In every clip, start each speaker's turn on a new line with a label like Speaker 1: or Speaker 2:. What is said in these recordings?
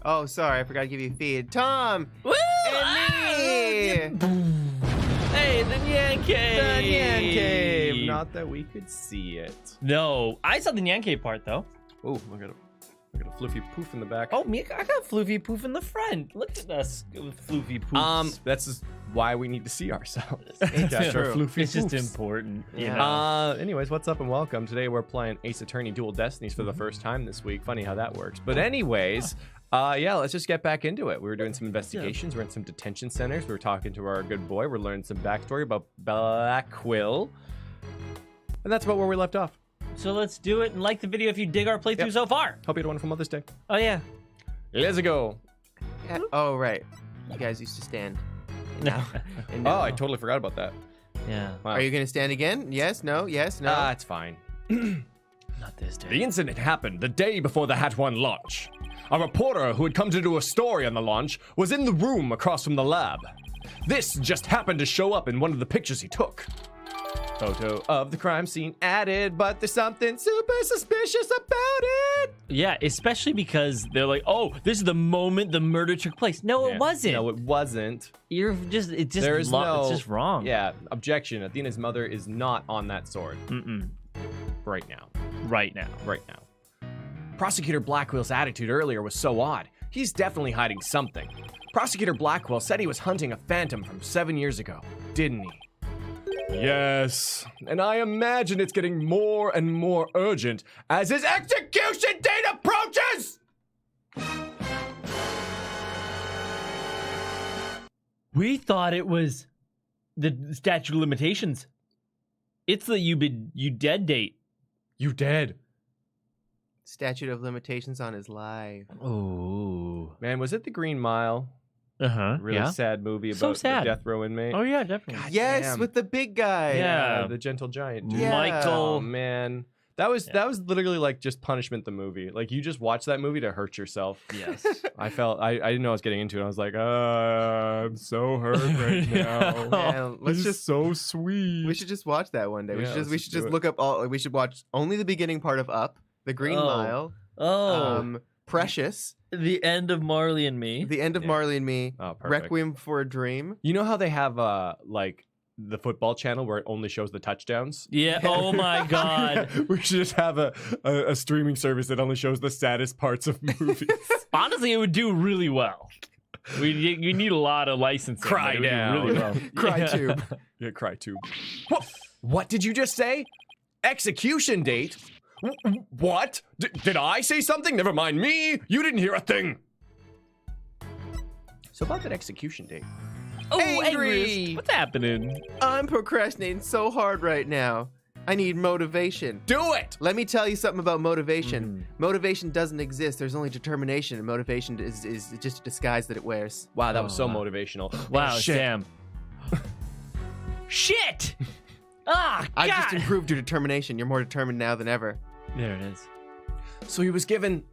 Speaker 1: Oh, sorry, I forgot to give you a feed. Tom!
Speaker 2: Woo!
Speaker 1: And me!
Speaker 2: Hey, the NyanCave!
Speaker 3: The NyanCave! Not that we could see it.
Speaker 2: No, I saw the NyanCave part though.
Speaker 3: Oh, look at a floofy poof in the back.
Speaker 2: Oh, me, I got floofy poof in the front. Look at us with floofy poofs.
Speaker 3: That's just why we need to see ourselves.
Speaker 1: It's true.
Speaker 3: Floofy
Speaker 2: It's just
Speaker 3: poofs.
Speaker 2: important. You
Speaker 1: Yeah.
Speaker 2: know?
Speaker 3: Anyways, what's up and welcome. Today we're playing Ace Attorney Dual Destinies for the first time this week. Funny how that works. But anyways, yeah, let's just get back into it. We were doing some investigations. We're in some detention centers. We were talking to our good boy. We're learning some backstory about Black Quill. And that's about where we left off.
Speaker 2: So let's do it and like the video if you dig our playthrough so far.
Speaker 3: Hope you had a wonderful Mother's Day.
Speaker 2: Oh yeah.
Speaker 3: Let's go.
Speaker 1: Oh, right. You guys used to stand. And now- and
Speaker 3: Oh,
Speaker 1: now-
Speaker 3: I totally forgot about that.
Speaker 2: Yeah.
Speaker 3: Wow.
Speaker 1: Are you going to stand again? Yes, no, yes, no.
Speaker 3: It's fine.
Speaker 2: Not this day.
Speaker 3: The incident happened the day before the Hat One launch. A reporter who had come to do a story on the launch was in the room across from the lab. This just happened to show up in one of the pictures he took. Photo of the crime scene added, but there's something super suspicious about it.
Speaker 2: Yeah, especially because they're like, oh, this is the moment the murder took place. No,
Speaker 3: Yeah.
Speaker 2: it wasn't.
Speaker 3: No, it wasn't.
Speaker 2: It's just
Speaker 3: There is
Speaker 2: it's just wrong.
Speaker 3: Yeah, objection. Athena's mother is not on that sword. Right now.
Speaker 2: Right now.
Speaker 3: Right now. Prosecutor Blackwell's attitude earlier was so odd. He's definitely hiding something. Prosecutor Blackwell said he was hunting a phantom from 7 years ago, didn't he? Yes, and I imagine it's getting more and more urgent as his execution date approaches!
Speaker 2: We thought it was the statute of limitations. It's the you dead date.
Speaker 3: You dead.
Speaker 1: Statute of limitations on his life.
Speaker 2: Oh.
Speaker 3: Man, was it The Green Mile?
Speaker 2: Uh-huh.
Speaker 3: Really sad movie
Speaker 2: So
Speaker 3: about
Speaker 2: sad.
Speaker 3: the death row inmate.
Speaker 2: Oh yeah, definitely.
Speaker 3: God
Speaker 1: Yes,
Speaker 3: damn.
Speaker 1: with the big guy.
Speaker 2: Yeah.
Speaker 3: The gentle giant dude.
Speaker 1: Yeah.
Speaker 2: Michael.
Speaker 3: Oh man. That was literally like just Punishment the movie. Like you just watch that movie to hurt yourself.
Speaker 2: Yes.
Speaker 3: I didn't know I was getting into it. I was like, I'm so hurt right now.
Speaker 1: Man, let's
Speaker 3: He's
Speaker 1: just
Speaker 3: so sweet.
Speaker 1: we should just watch that one day.
Speaker 3: Yeah,
Speaker 1: we
Speaker 3: let's
Speaker 1: should
Speaker 3: do
Speaker 1: just
Speaker 3: it.
Speaker 1: look up all. We should watch only the beginning part of Up, The Green
Speaker 2: Oh.
Speaker 1: Mile,
Speaker 2: Oh.
Speaker 1: Precious,
Speaker 2: The end of Marley and Me.
Speaker 1: The End of
Speaker 3: Yeah.
Speaker 1: Marley and Me,
Speaker 3: Oh, perfect.
Speaker 1: Requiem for a Dream.
Speaker 3: You know how they have like the football channel where it only shows the touchdowns?
Speaker 2: Yeah. Oh my God.
Speaker 3: We should just have a streaming service that only shows the saddest parts of movies.
Speaker 2: Honestly, it would do really well. You need a lot of licensing.
Speaker 3: Cry
Speaker 2: but it would do
Speaker 3: down.
Speaker 2: Really well.
Speaker 1: Cry
Speaker 2: Yeah.
Speaker 1: tube.
Speaker 3: Yeah, cry too. What did you just say? Execution date? What? Did I say something? Never mind me. You didn't hear a thing. So about that execution date.
Speaker 2: Oh,
Speaker 1: Angry.
Speaker 2: Angry. What's happening?
Speaker 1: I'm procrastinating so hard right now. I need motivation.
Speaker 3: Do it.
Speaker 1: Let me tell you something about motivation. Motivation doesn't exist. There's only determination, and motivation is just a disguise that it wears.
Speaker 3: Wow, that was so
Speaker 2: wow.
Speaker 3: motivational.
Speaker 2: Wow,
Speaker 3: Shit.
Speaker 2: Sam. Shit! Ah, God!
Speaker 1: I just improved your determination. You're more determined now than ever.
Speaker 2: There it is.
Speaker 3: So he was given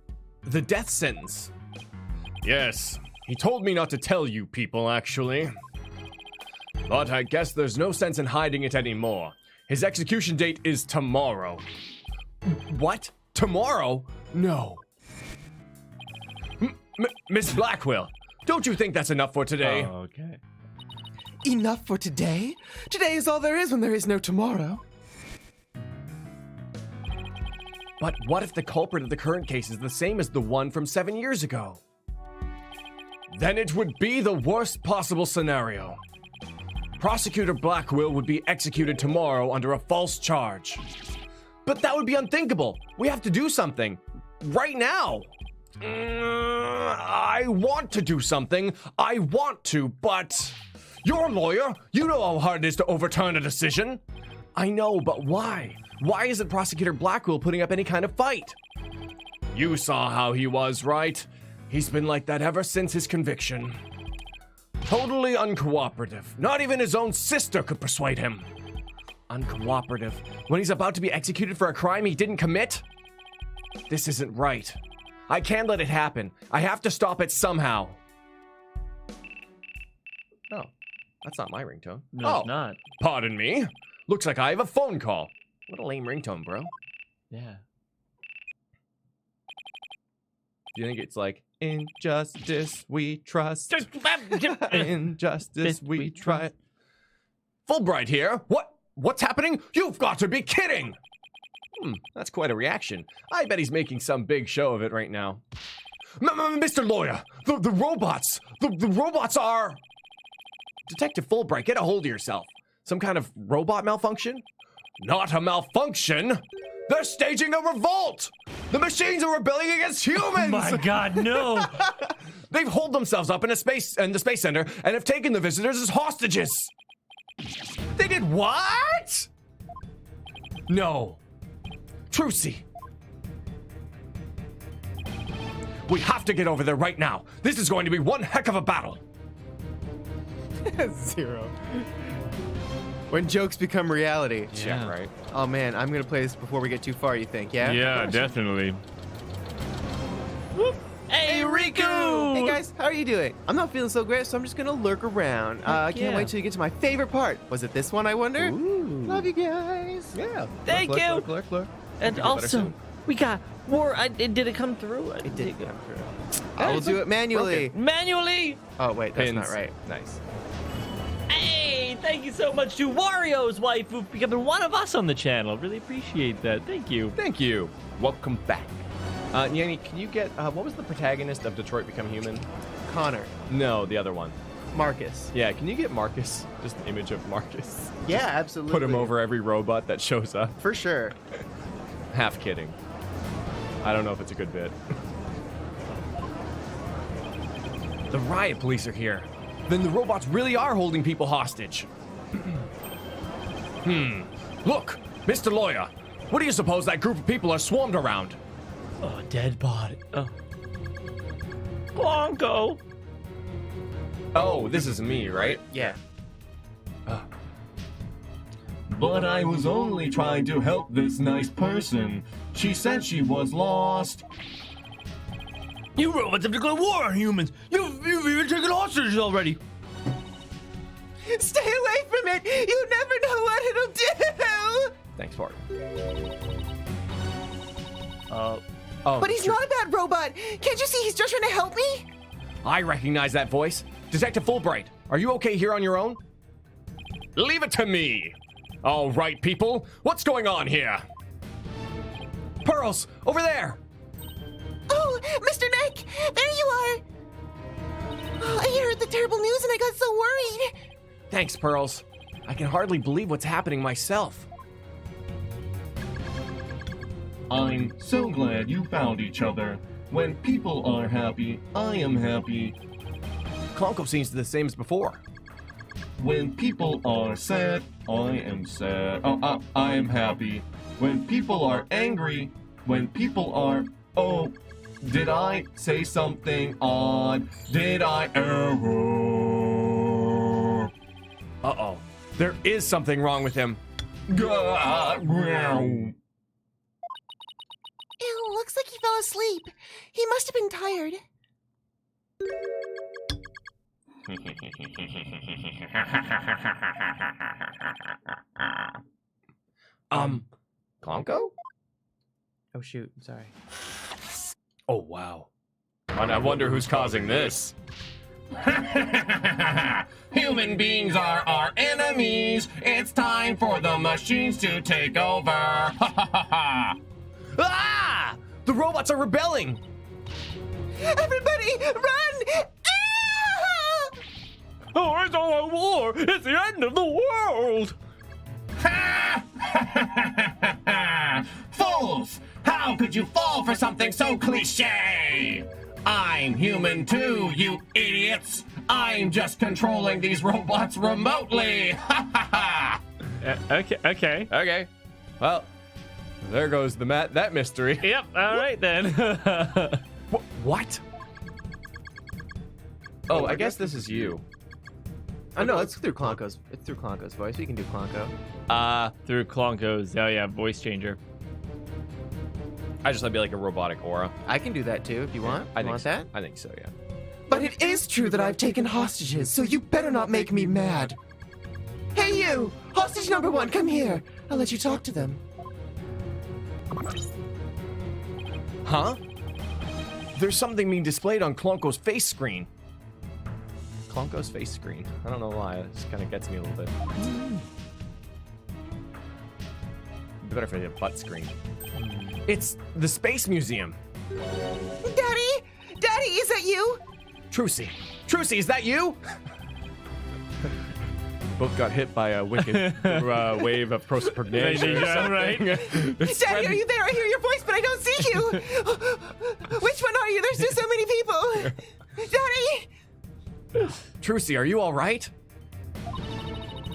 Speaker 3: the death sentence. Yes, he told me not to tell you people, actually. But I guess there's no sense in hiding it anymore. His execution date is tomorrow. What? Tomorrow? No. Miss Blackwell, don't you think that's enough for today?
Speaker 2: Oh, okay.
Speaker 1: Enough for today? Today is all there is when there is no tomorrow.
Speaker 3: But what if the culprit of the current case is the same as the one from 7 years ago? Then it would be the worst possible scenario. Prosecutor Blackwell would be executed tomorrow under a false charge. But that would be unthinkable. We have to do something. Right now. I want to do something. I want to, but... You're a lawyer. You know how hard it is to overturn a decision. I know, but why? Why isn't Prosecutor Blackwell putting up any kind of fight? You saw how he was, right? He's been like that ever since his conviction. Totally uncooperative. Not even his own sister could persuade him. Uncooperative when he's about to be executed for a crime he didn't commit? This isn't right. I can't let it happen. I have to stop it somehow. Oh, that's not my ringtone.
Speaker 2: No, it's not.
Speaker 3: Pardon me. Looks like I have a phone call. What a lame ringtone, bro.
Speaker 2: Yeah.
Speaker 3: Do you think it's like, In justice we trust. In justice we try. Fulbright here. What's happening? You've got to be kidding! That's quite a reaction. I bet he's making some big show of it right now. Mr. Lawyer, the robots. The robots are... Detective Fulbright, get a hold of yourself. Some kind of robot malfunction? Not a malfunction! They're staging a revolt! The machines are rebelling against humans!
Speaker 2: Oh my God, no!
Speaker 3: They've holed themselves up in the space center and have taken the visitors as hostages. They did what? No. Trucy. We have to get over there right now. This is going to be one heck of a battle.
Speaker 1: 0. When jokes become reality.
Speaker 3: Yeah, right.
Speaker 1: Oh man, I'm gonna play this before we get too far, you think, yeah?
Speaker 2: Yeah, definitely. Hey, Riku!
Speaker 1: Hey guys, how are you doing? I'm not feeling so great, so I'm just gonna lurk around. I can't wait till you get to my favorite part. Was it this one, I wonder?
Speaker 3: Ooh.
Speaker 1: Love you guys.
Speaker 3: Yeah.
Speaker 2: Thank you.
Speaker 3: Lurk.
Speaker 2: And also, we got war. Did it come through?
Speaker 1: It did come through. I will do it manually.
Speaker 2: Manually.
Speaker 1: Oh wait, that's
Speaker 3: Pins.
Speaker 1: not right.
Speaker 3: Nice.
Speaker 2: Hey, thank you so much to Wario's wife who've become one of us on the channel. Really appreciate that. Thank you.
Speaker 3: Thank you. Welcome back. Nyanny, can you get, what was the protagonist of Detroit Become Human?
Speaker 1: Connor.
Speaker 3: No, the other one.
Speaker 1: Marcus.
Speaker 3: Yeah, can you get Marcus? Just an image of Marcus.
Speaker 1: Yeah, absolutely.
Speaker 3: Put him over every robot that shows up.
Speaker 1: For sure.
Speaker 3: Half kidding. I don't know if it's a good bit. The riot police are here. Then the robots really are holding people hostage. Look, Mr. Lawyer, what do you suppose that group of people are swarmed around?
Speaker 2: Oh, dead body. Oh. Blanco.
Speaker 3: Oh, this is me, right?
Speaker 1: Yeah.
Speaker 4: But I was only trying to help this nice person. She said she was lost.
Speaker 2: You robots have declared war on humans. You've even taken hostages already.
Speaker 1: Stay away from it! You never know what it'll do!
Speaker 3: Thanks, Bart.
Speaker 1: But he's not a bad robot! Can't you see he's just trying to help me?
Speaker 3: I recognize that voice. Detective Fulbright, are you okay here on your own? Leave it to me. All right, people, what's going on here? Pearls, over there.
Speaker 1: Oh, Mr. Neck! There you are! Oh, I heard the terrible news and I got so worried!
Speaker 3: Thanks, Pearls. I can hardly believe what's happening myself.
Speaker 4: I'm so glad you found each other. When people are happy, I am happy.
Speaker 3: Klonko seems the same as before.
Speaker 4: When people are sad, I am sad. I am happy. When people are angry, when people are... Oh, did I say something odd? Did I error?
Speaker 3: Uh-oh. There is something wrong with him.
Speaker 1: Ew, looks like he fell asleep. He must have been tired.
Speaker 3: Klonko?
Speaker 1: Oh shoot, I'm sorry.
Speaker 3: Oh, wow. And I wonder who's causing this.
Speaker 4: Human beings are our enemies. It's time for the machines to take over.
Speaker 3: Ah! The robots are rebelling!
Speaker 1: Everybody, run! Ah!
Speaker 2: Oh, it's all a war. It's the end of the world.
Speaker 4: Fools! How could you fall for something so cliche? I'm human too, you idiots! I'm just controlling these robots remotely!
Speaker 2: Okay.
Speaker 3: Well, there goes that mystery.
Speaker 2: Yep. All right then.
Speaker 3: What? Oh, I guess this is you.
Speaker 1: Oh no, it's through Klonko's. It's through Klonko's voice. We can do Klonko.
Speaker 2: Through Klonko's. Oh yeah, voice changer.
Speaker 3: I just want to be like a robotic aura.
Speaker 1: I can do that too if you want.
Speaker 3: I
Speaker 1: You
Speaker 3: think
Speaker 1: want
Speaker 3: so.
Speaker 1: that?
Speaker 3: I think so, yeah.
Speaker 1: But it is true that I've taken hostages, so you better not make me mad. Hey you! Hostage number 1, come here. I'll let you talk to them.
Speaker 3: Huh? There's something being displayed on Klonko's face screen. Klonko's face screen. I don't know why. It just kind of gets me a little bit. Be better if I did a butt screen. It's the Space Museum.
Speaker 1: Daddy? Daddy, is that you?
Speaker 3: Trucy. Trucy, is that you? Both got hit by a wicked wave of prosperity.
Speaker 2: Right?
Speaker 1: Daddy, are you there? I hear your voice, but I don't see you. Which one are you? There's just so many people. Daddy!
Speaker 3: Trucy, are you all right?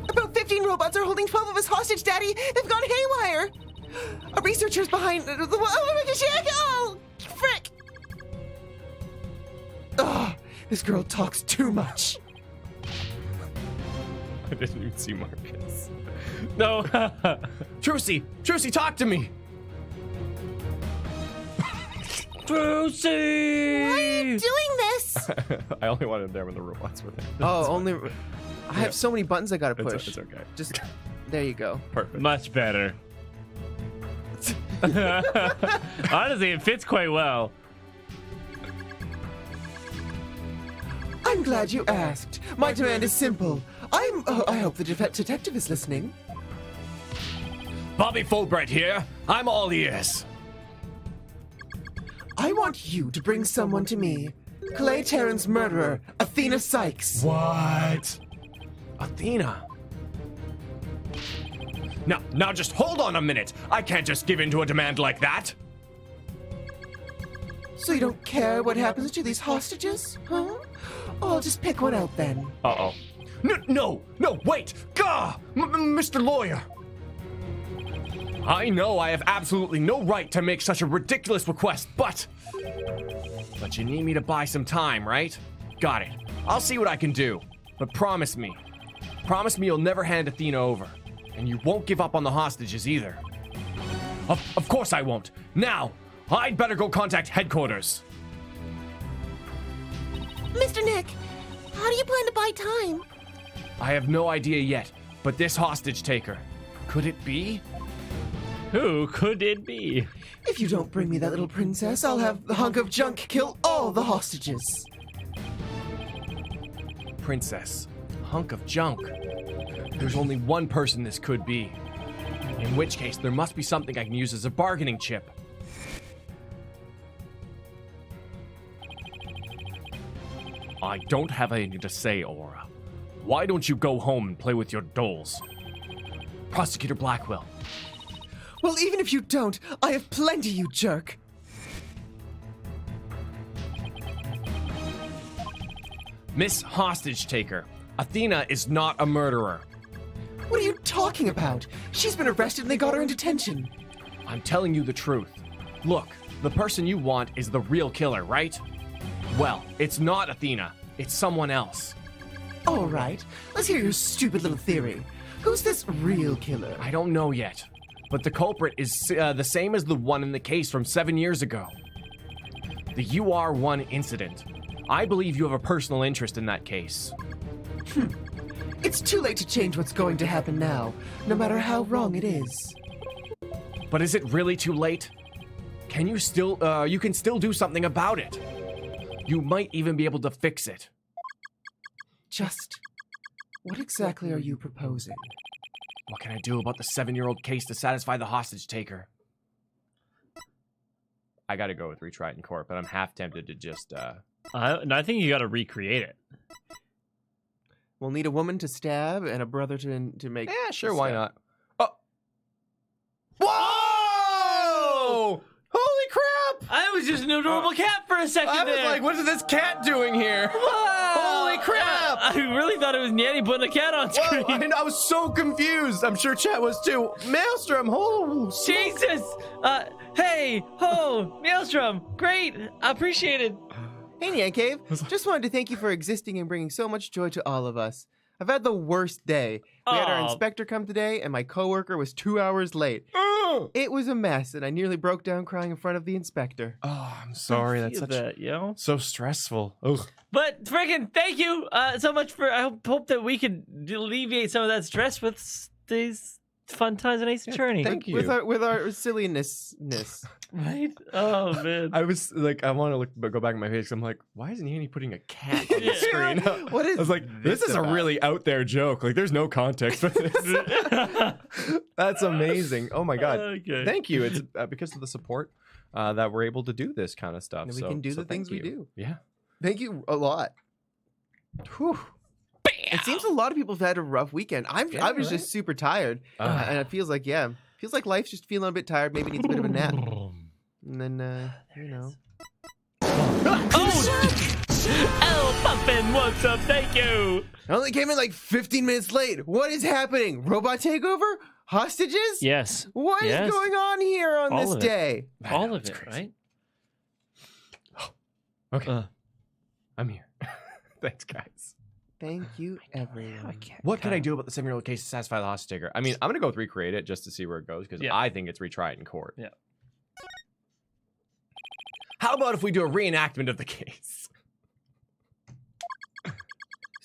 Speaker 1: About 15 robots are holding 12 of us hostage, Daddy. They've gone haywire. A researcher's behind the wall. Oh, my gosh, oh, frick. Ugh, this girl talks too much.
Speaker 3: I didn't even see Marcus.
Speaker 2: No.
Speaker 3: Trucy! Trucy, talk to me!
Speaker 2: Trucy!
Speaker 1: Why are you doing this?
Speaker 3: I only wanted him there when the robots were there.
Speaker 1: Oh, only... I have so many buttons I gotta push.
Speaker 3: It's okay.
Speaker 1: Just... There you go.
Speaker 3: Perfect.
Speaker 2: Much better. Honestly, it fits quite well.
Speaker 1: I'm glad you asked. My demand is simple. I hope the detective is listening.
Speaker 3: Bobby Fulbright here. I'm all ears.
Speaker 1: I want you to bring someone to me. Clay Terran's murderer, Athena Sykes.
Speaker 3: What? Athena? Now just hold on a minute. I can't just give in to a demand like that.
Speaker 1: So you don't care what happens to these hostages? Huh? Oh, I'll just pick one out then.
Speaker 3: Uh-oh. No, wait! Gah! Mr. Lawyer! I know I have absolutely no right to make such a ridiculous request, but you need me to buy some time, right? Got it. I'll see what I can do, but promise me you'll never hand Athena over, and you won't give up on the hostages either. Of course I won't. Now, I'd better go contact headquarters.
Speaker 5: Mr. Nick, how do you plan to buy time?
Speaker 3: I have no idea yet, but this hostage taker, could it be?
Speaker 2: Who could it be?
Speaker 1: If you don't bring me that little princess, I'll have the hunk of junk kill all the hostages.
Speaker 3: Princess, hunk of junk. There's only one person this could be. In which case, there must be something I can use as a bargaining chip. I don't have anything to say, Aura. Why don't you go home and play with your dolls? Prosecutor Blackwell.
Speaker 1: Well, even if you don't, I have plenty, you jerk.
Speaker 3: Miss Hostage Taker, Athena is not a murderer.
Speaker 1: What are you talking about? She's been arrested and they got her in detention.
Speaker 3: I'm telling you the truth. Look, the person you want is the real killer, right? Well, it's not Athena. It's someone else.
Speaker 1: All right, let's hear your stupid little theory. Who's this real killer?
Speaker 3: I don't know yet, but the culprit is the same as the one in the case from 7 years ago. The UR1 incident. I believe you have a personal interest in that case.
Speaker 1: It's too late to change what's going to happen now, no matter how wrong it is.
Speaker 3: But is it really too late? Can you still, you can still do something about it. You might even be able to fix it.
Speaker 1: Just what exactly are you proposing?
Speaker 3: What can I do about the 7-year-old case to satisfy the hostage taker? I gotta go with retry it in court, but I'm half tempted to just,
Speaker 2: I think you gotta recreate it.
Speaker 1: We'll need a woman to stab and a brother to make...
Speaker 3: Yeah, sure,
Speaker 1: the
Speaker 3: why
Speaker 1: stab.
Speaker 3: not? Oh! Whoa! Holy crap!
Speaker 2: I was just an adorable cat for a second
Speaker 3: I was
Speaker 2: there.
Speaker 3: like, what is this cat doing here? Holy crap!
Speaker 2: I really thought it was Nyan putting a cat on screen.
Speaker 3: Whoa, I was so confused. I'm sure chat was too. Maelstrom, oh,
Speaker 2: Jesus! Hey, ho, Maelstrom, great, appreciated.
Speaker 1: Hey, NyanCave. Just wanted to thank you for existing and bringing so much joy to all of us. I've had the worst day. We had our
Speaker 2: Aw.
Speaker 1: inspector come today, and my coworker was 2 hours late. It was a mess, and I nearly broke down crying in front of the inspector.
Speaker 3: Oh, I'm sorry. That's
Speaker 2: Feel
Speaker 3: such
Speaker 2: that, you know?
Speaker 3: so stressful. Ugh.
Speaker 2: But freaking thank you so much for. I hope that we can alleviate some of that stress with these fun times in Ace Attorney.
Speaker 3: Thank you.
Speaker 1: With our silliness.
Speaker 2: Right? Oh man.
Speaker 3: I was like, I want to go back in my face. I'm like, why isn't Annie putting a cat on the screen?
Speaker 1: What is
Speaker 3: I was like, this is a
Speaker 1: about?
Speaker 3: really out there joke. Like, there's no context for this. That's amazing. Oh my god.
Speaker 2: Okay.
Speaker 3: Thank you. It's because of the support that we're able to do this kind of stuff.
Speaker 1: And we
Speaker 3: So-
Speaker 1: can do
Speaker 3: so
Speaker 1: the things
Speaker 3: thank
Speaker 1: we
Speaker 3: you.
Speaker 1: do.
Speaker 3: Yeah.
Speaker 1: Thank you a lot. Whew. It seems a lot of people have had a rough weekend. I was just super tired, and it feels like life's just feeling a bit tired. Maybe needs a bit of a nap. And then you know.
Speaker 2: Oh, Pumpkin, what's up? Thank you.
Speaker 1: I only came in like 15 minutes late. What is happening? Robot takeover? Hostages?
Speaker 2: Yes.
Speaker 1: What is
Speaker 2: Yes.
Speaker 1: going on here on
Speaker 2: All
Speaker 1: this
Speaker 2: of it.
Speaker 1: day?
Speaker 2: All of
Speaker 3: it's
Speaker 2: it,
Speaker 3: crazy.
Speaker 2: right?
Speaker 3: Okay. I'm here. Thanks, guys.
Speaker 1: Thank you, everyone.
Speaker 3: What can I do about the 7-year-old case to satisfy the hostage taker? I mean, I'm going to go with recreate it just to see where it goes because
Speaker 2: Yeah.
Speaker 3: I think it's retry it in court.
Speaker 2: Yeah.
Speaker 3: How about if we do a reenactment of the case?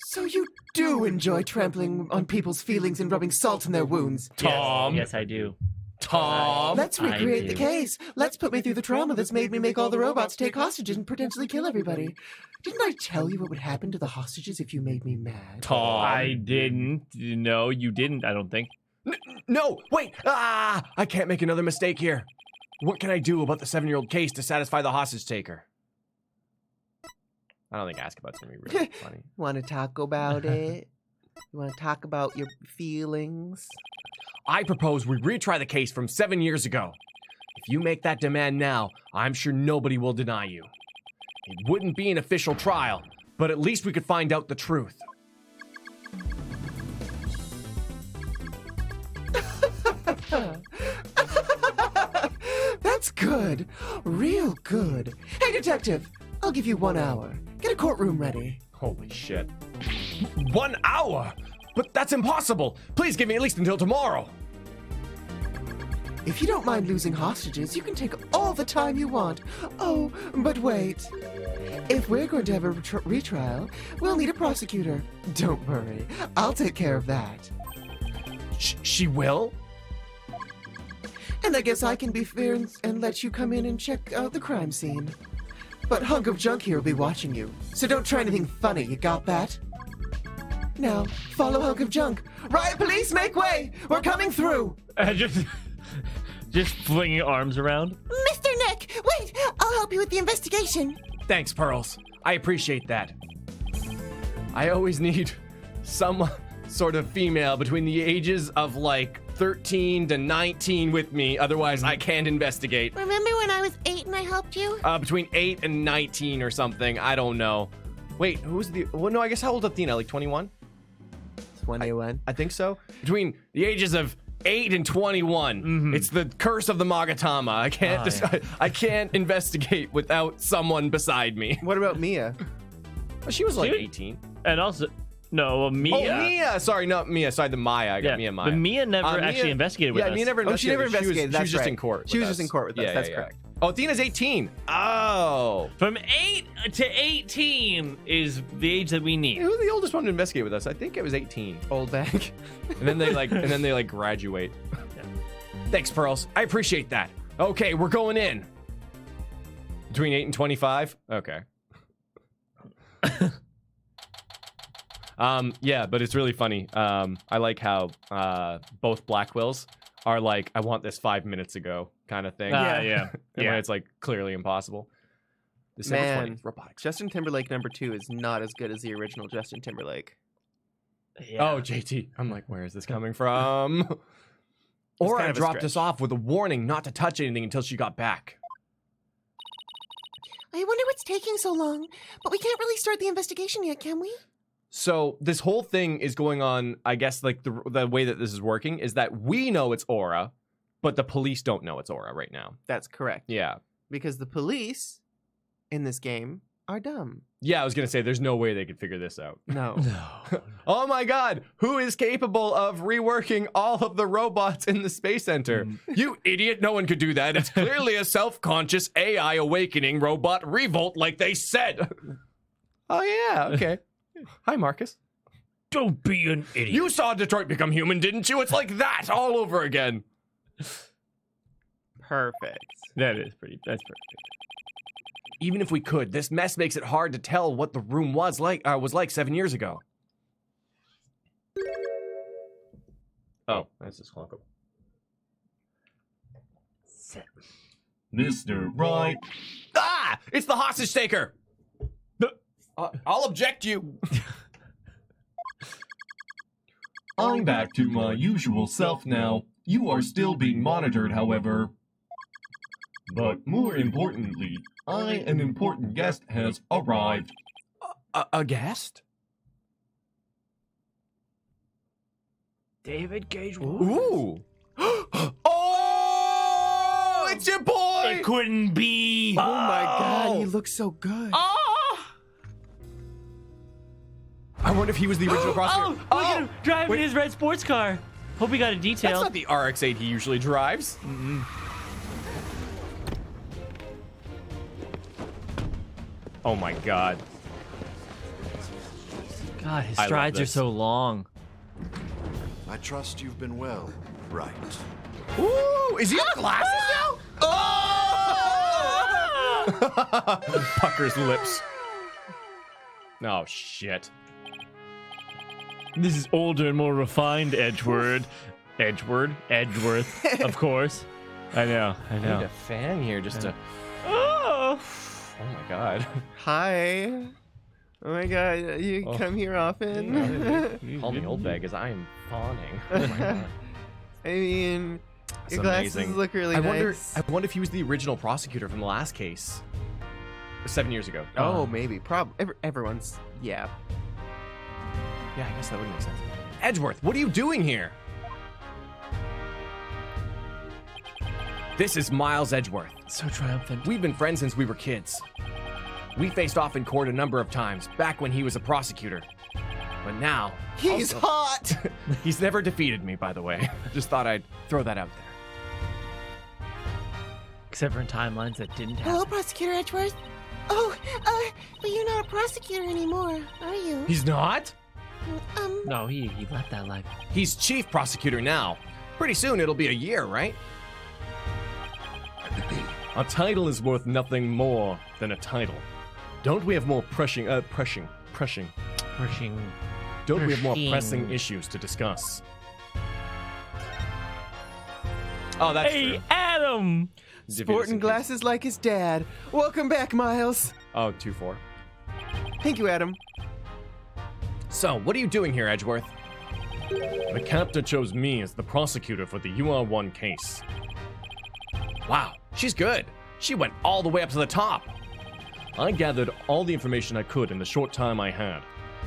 Speaker 1: So you do enjoy trampling on people's feelings and rubbing salt in their wounds.
Speaker 3: Tom.
Speaker 2: Yes, I do.
Speaker 3: Tom.
Speaker 1: Let's
Speaker 2: I
Speaker 1: recreate the
Speaker 2: do.
Speaker 1: case. Let's put me through the trauma that's made me make all the robots take hostages and potentially kill everybody. Didn't I tell you what would happen to the hostages if you made me mad?
Speaker 3: Tom.
Speaker 2: I didn't. No, you didn't. I don't think.
Speaker 3: No, wait. I can't make another mistake here. What can I do about the 7-year-old case to satisfy the hostage taker? I don't think ask about's going to be really funny.
Speaker 1: Want to talk about it? You want to talk about your feelings?
Speaker 3: I propose we retry the case from 7 years ago. If you make that demand now, I'm sure nobody will deny you. It wouldn't be an official trial, but at least we could find out the truth.
Speaker 1: That's good. Real good. Hey, detective. I'll give you 1 hour. Get a courtroom ready.
Speaker 3: Holy shit. 1 hour? But that's impossible. Please give me at least until tomorrow.
Speaker 1: If you don't mind losing hostages, you can take all the time you want. Oh, but wait. If we're going to have a retrial, we'll need a prosecutor. Don't worry. I'll take care of that.
Speaker 3: She will?
Speaker 1: And I guess I can be fair and let you come in and check out the crime scene. But Hunk of Junk here will be watching you, so don't try anything funny, you got that? Now, follow Hunk of Junk. Riot police, make way! We're coming through!
Speaker 2: Just flinging arms around.
Speaker 5: Mr. Nick, wait! I'll help you with the investigation.
Speaker 3: Thanks, Pearls. I appreciate that. I always need some sort of female between the ages of like 13 to 19 with me, otherwise I can't investigate.
Speaker 5: Remember when I was 8 and I helped you?
Speaker 3: Between 8 and 19 or something, I don't know. Wait, who's the... Well, no, I guess how old is Athena? Like 21?
Speaker 1: 21.
Speaker 3: I think so. Between the ages of 8 and 21. It's the curse of the Magatama. I can't I can't investigate without someone beside me.
Speaker 1: What about Mia?
Speaker 3: Well, she was like
Speaker 2: Dude.
Speaker 3: 18.
Speaker 2: And also, no, Mia.
Speaker 3: Oh, Mia! Sorry, not Mia. Sorry, the Maya. I got Mia and Maya.
Speaker 2: But Mia never
Speaker 3: Mia-
Speaker 2: actually investigated with
Speaker 3: Yeah,
Speaker 2: us.
Speaker 3: Mia never
Speaker 1: Oh, she never investigated.
Speaker 3: She
Speaker 1: That's
Speaker 3: was just
Speaker 1: right.
Speaker 3: in court.
Speaker 1: She
Speaker 3: with
Speaker 1: was just
Speaker 3: us.
Speaker 1: in court with us. That's correct.
Speaker 3: Oh, Athena's 18. Oh.
Speaker 2: From 8 to 18 is the age that we need.
Speaker 3: Who's the oldest one to investigate with us? I think it was 18.
Speaker 1: Old bag.
Speaker 3: And then they like graduate. Thanks, Pearls. I appreciate that. Okay, we're going in. Between 8 and 25? Okay. Yeah, but it's really funny. I like how both Blackwills are like, I want this 5 minutes ago kind of thing.
Speaker 2: Yeah.
Speaker 3: And when it's like clearly impossible. December
Speaker 1: Man.
Speaker 3: 20th, robotics.
Speaker 1: Justin Timberlake #2 is not as good as the original Justin Timberlake.
Speaker 2: Yeah.
Speaker 3: Oh, JT. I'm like, where is this coming from? Or
Speaker 1: kind
Speaker 3: I
Speaker 1: of a
Speaker 3: dropped us
Speaker 1: stretch.
Speaker 3: off with a warning not to touch anything until she got back.
Speaker 5: I wonder what's taking so long. But we can't really start the investigation yet, can we?
Speaker 3: So this whole thing is going on, I guess, like the way that this is working is that we know it's Aura, but the police don't know it's Aura right now.
Speaker 1: That's correct.
Speaker 3: Yeah.
Speaker 1: Because the police in this game are dumb.
Speaker 3: Yeah, I was going to say, there's no way they could figure this out.
Speaker 1: No.
Speaker 2: No.
Speaker 3: Oh my god, who is capable of reworking all of the robots in the Space Center? You idiot, no one could do that. It's clearly a self-conscious AI awakening robot revolt like they said. Oh yeah, okay. Hi, Marcus.
Speaker 2: Don't be an idiot.
Speaker 3: You saw Detroit Become Human, didn't you? It's like that all over again.
Speaker 6: Perfect.
Speaker 2: That's perfect.
Speaker 3: Even if we could, this mess makes it hard to tell what the room was like 7 years ago. Oh, that's just clock.
Speaker 4: Mr. Right.
Speaker 3: Ah! It's the hostage taker! I'll object you.
Speaker 4: I'm back to my usual self now. You are still being monitored, however. But more importantly, an important guest has arrived.
Speaker 3: A guest?
Speaker 2: David Gage.
Speaker 3: Ooh. Oh! It's your boy!
Speaker 2: It couldn't be.
Speaker 1: Oh my god, he looks so good.
Speaker 3: I wonder if he was the original prosecutor.
Speaker 2: Look at him driving his red sports car. Hope he got a detail.
Speaker 3: That's not the RX-8 he usually drives. Oh my god.
Speaker 2: God, his
Speaker 3: I love
Speaker 2: strides are
Speaker 3: this.
Speaker 2: so long.
Speaker 7: I trust you've been well, right?
Speaker 3: Ooh, is he got glasses now? Oh! Puckers lips. Oh shit.
Speaker 2: This is older and more refined Edgeworth, of course. I know.
Speaker 3: I need a fan here just to.
Speaker 2: Oh!
Speaker 3: Oh my god.
Speaker 6: Hi. Oh my god, you come here often?
Speaker 3: Call me old bag as I am fawning. Oh my god.
Speaker 6: I mean,
Speaker 3: That's
Speaker 6: your glasses
Speaker 3: amazing.
Speaker 6: look really
Speaker 3: I
Speaker 6: nice.
Speaker 3: wonder if he was the original prosecutor from the last case. 7 years ago.
Speaker 6: Oh, maybe. Everyone's. Yeah.
Speaker 3: Yeah, I guess that would make sense. Edgeworth, what are you doing here? This is Miles Edgeworth.
Speaker 2: So triumphant.
Speaker 3: We've been friends since we were kids. We faced off in court a number of times, back when he was a prosecutor. But now...
Speaker 6: He's hot!
Speaker 3: He's never defeated me, by the way. Just thought I'd throw that out there.
Speaker 2: Except for in timelines that didn't happen.
Speaker 5: Hello, Prosecutor Edgeworth. Oh, but you're not a prosecutor anymore, are you?
Speaker 3: He's not?
Speaker 2: No, he left that life.
Speaker 3: He's chief prosecutor now. Pretty soon it'll be a year, right? A title is worth nothing more than a title. Don't we have more pressing. Don't we have more pressing issues to discuss? Oh, that's
Speaker 2: Hey,
Speaker 3: true.
Speaker 2: Adam!
Speaker 6: Sporting glasses like his dad. Welcome back, Miles.
Speaker 3: Oh, 2-4.
Speaker 6: Thank you, Adam.
Speaker 3: So, what are you doing here, Edgeworth? The captain chose me as the prosecutor for the UR1 case. Wow, she's good. She went all the way up to the top. I gathered all the information I could in the short time I had.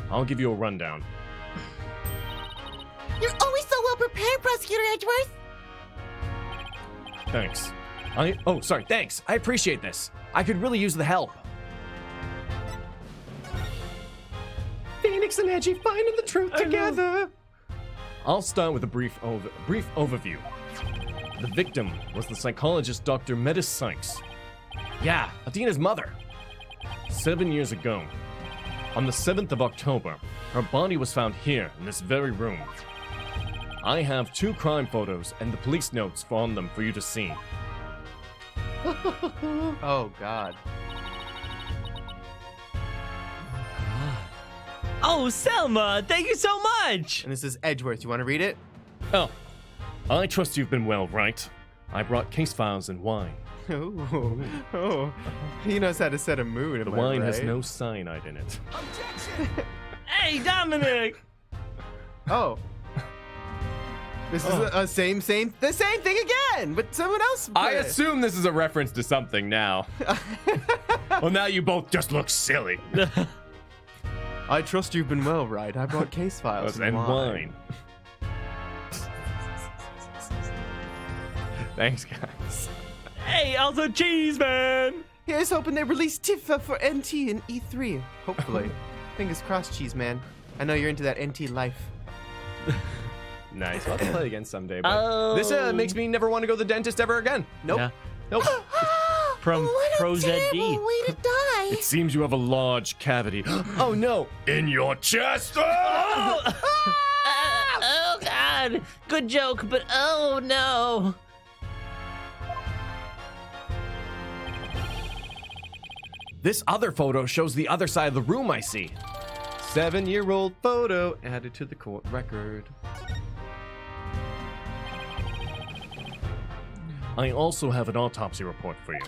Speaker 3: I'll give you a rundown.
Speaker 5: You're always so well prepared, Prosecutor Edgeworth.
Speaker 3: Thanks. Thanks. I appreciate this. I could really use the help. Phoenix and Edgy finding the truth together. I'll start with a brief overview. The victim was the psychologist Dr. Metis Sykes. Yeah, Adina's mother. 7 years ago, on the 7th of October, her body was found here in this very room. I have 2 crime photos and the police notes on them for you to see.
Speaker 6: Oh, God.
Speaker 2: Oh, Selma, thank you so much!
Speaker 6: And this is Edgeworth. You want to read it?
Speaker 3: Oh, I trust you've been well, right? I brought case files and wine.
Speaker 6: Oh, he knows how to set a mood.
Speaker 3: The wine has no cyanide in it.
Speaker 2: Hey, Dominic!
Speaker 6: Oh. This is the same thing again, but someone else.
Speaker 3: I
Speaker 6: put it.
Speaker 3: assume this is a reference to something now. Well, now you both just look silly.
Speaker 6: I trust you've been well, right? I brought case files
Speaker 3: And wine. Thanks, guys.
Speaker 2: Hey, also cheese, man!
Speaker 6: Here's hoping they release Tifa for NT and E3. Hopefully. Fingers crossed, cheese man. I know you're into that NT life.
Speaker 3: Nice. We'll have to play again someday. But this makes me never want to go to the dentist ever again.
Speaker 6: Nope.
Speaker 2: Yeah.
Speaker 3: Nope.
Speaker 2: From
Speaker 5: What a
Speaker 2: Pro ZD.
Speaker 5: terrible way to die.
Speaker 3: It seems you have a large cavity. Oh no! In your chest!
Speaker 2: Oh! Oh, God. Good joke, but oh, no.
Speaker 3: This other photo shows the other side of the room, I see.
Speaker 6: 7-year-old photo added to the court record.
Speaker 3: I also have an autopsy report for you.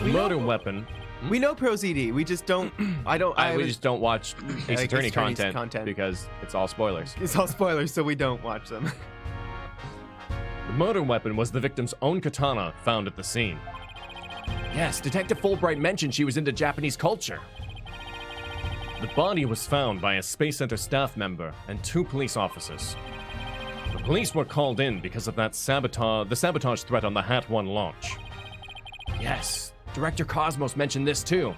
Speaker 3: The murder weapon.
Speaker 6: We know Pros ED. We just don't.
Speaker 3: We just don't watch Ace Attorney
Speaker 6: Attorney's
Speaker 3: content because it's all spoilers.
Speaker 6: It's all spoilers, so we don't watch them.
Speaker 3: The murder weapon was the victim's own katana found at the scene. Yes, Detective Fulbright mentioned she was into Japanese culture. The body was found by a Space Center staff member and 2 police officers. The police were called in because of the sabotage threat on the Hat 1 launch. Yes, Director Cosmos mentioned this too.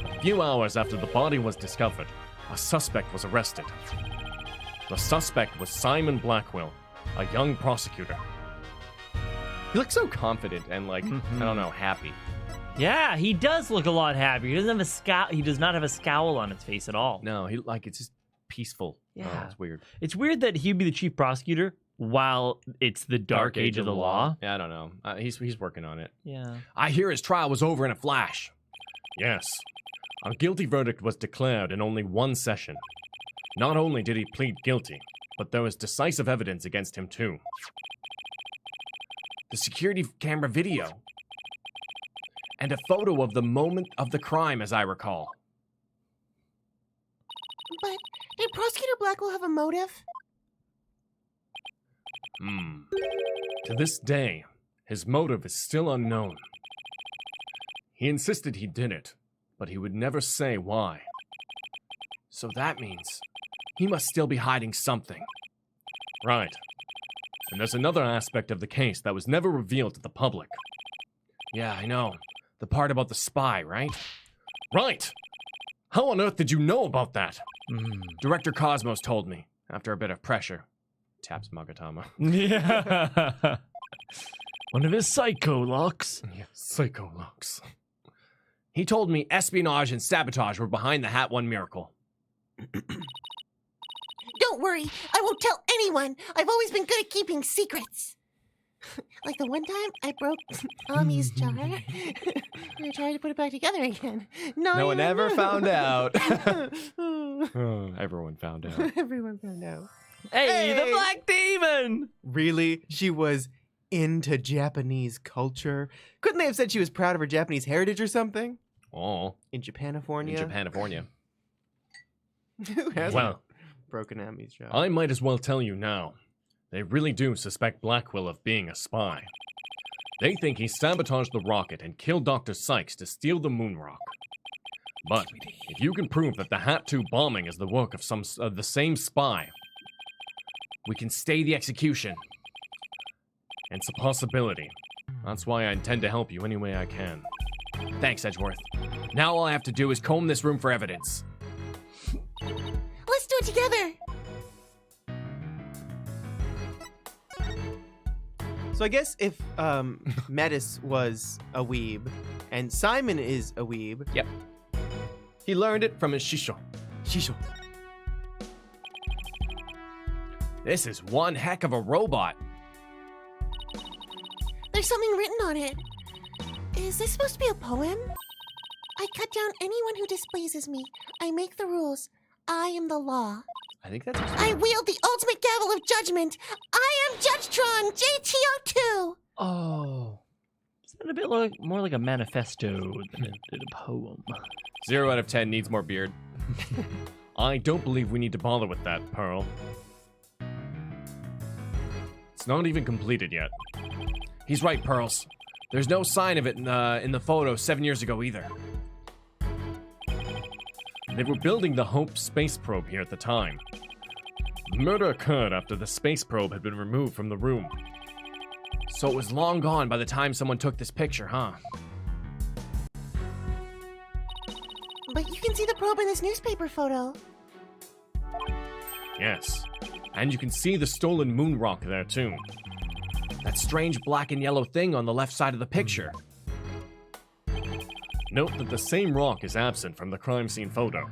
Speaker 3: A few hours after the body was discovered, a suspect was arrested. The suspect was Simon Blackwell, a young prosecutor. He looks so confident and I don't know, happy.
Speaker 2: Yeah, he does look a lot happy. He doesn't have a scowl. He does not have a scowl on his face at all.
Speaker 3: No, it's just peaceful.
Speaker 2: Yeah.
Speaker 3: Oh, it's weird.
Speaker 2: It's weird that he'd be the chief prosecutor while it's the dark age of the law.
Speaker 3: Yeah, I don't know. He's working on it.
Speaker 2: Yeah.
Speaker 3: I hear his trial was over in a flash. Yes. A guilty verdict was declared in only 1 session. Not only did he plead guilty, but there was decisive evidence against him too. The security camera video. And a photo of the moment of the crime, as I recall.
Speaker 5: But did Prosecutor Blackwell have a motive?
Speaker 3: To this day, his motive is still unknown. He insisted he did it, but he would never say why. So that means he must still be hiding something. Right. And there's another aspect of the case that was never revealed to the public. Yeah, I know. The part about the spy, right? Right! How on earth did you know about that? Director Cosmos told me, after a bit of pressure. Taps Magatama.
Speaker 2: Yeah. One of his psycho locks.
Speaker 3: Yeah, psycho locks. He told me espionage and sabotage were behind the Hat 1 miracle.
Speaker 5: Don't worry, I won't tell anyone. I've always been good at keeping secrets. Like the one time I broke Ami's jar. I tried to put it back together again.
Speaker 3: No one ever found out. Everyone found out.
Speaker 5: Everyone found out.
Speaker 2: Hey, the Black Demon!
Speaker 6: Really? She was into Japanese culture? Couldn't they have said she was proud of her Japanese heritage or something?
Speaker 3: Oh.
Speaker 6: In Japanifornia?
Speaker 3: In Japanifornia.
Speaker 6: Who hasn't broken Ami's jar?
Speaker 3: I might as well tell you now. They really do suspect Blackwell of being a spy. They think he sabotaged the rocket and killed Dr. Sykes to steal the moon rock. But if you can prove that the Hat 2 bombing is the work of the same spy, we can stay the execution. It's a possibility. That's why I intend to help you any way I can. Thanks, Edgeworth. Now all I have to do is comb this room for evidence.
Speaker 5: Let's do it together.
Speaker 6: So I guess if Metis was a weeb and Simon is a weeb.
Speaker 3: Yep. He learned it from his shisho.
Speaker 6: Shisho.
Speaker 3: This is one heck of a robot.
Speaker 5: There's something written on it. Is this supposed to be a poem? I cut down anyone who displeases me. I make the rules. I am the law.
Speaker 3: I think that's...
Speaker 5: I wield the ultimate gavel of judgment. I am Judgetron, JTO2.
Speaker 2: Oh. Sound a bit more like a manifesto than a poem.
Speaker 3: 0 out of 10 needs more beard. I don't believe we need to bother with that, Pearl. It's not even completed yet. He's right, Pearls. There's no sign of it in the photo 7 years ago either. They were building the Hope space probe here at the time. The murder occurred after the space probe had been removed from the room. So it was long gone by the time someone took this picture, huh?
Speaker 5: But you can see the probe in this newspaper photo.
Speaker 3: Yes. And you can see the stolen moon rock there too. That strange black and yellow thing on the left side of the picture. Note that the same rock is absent from the crime scene photo.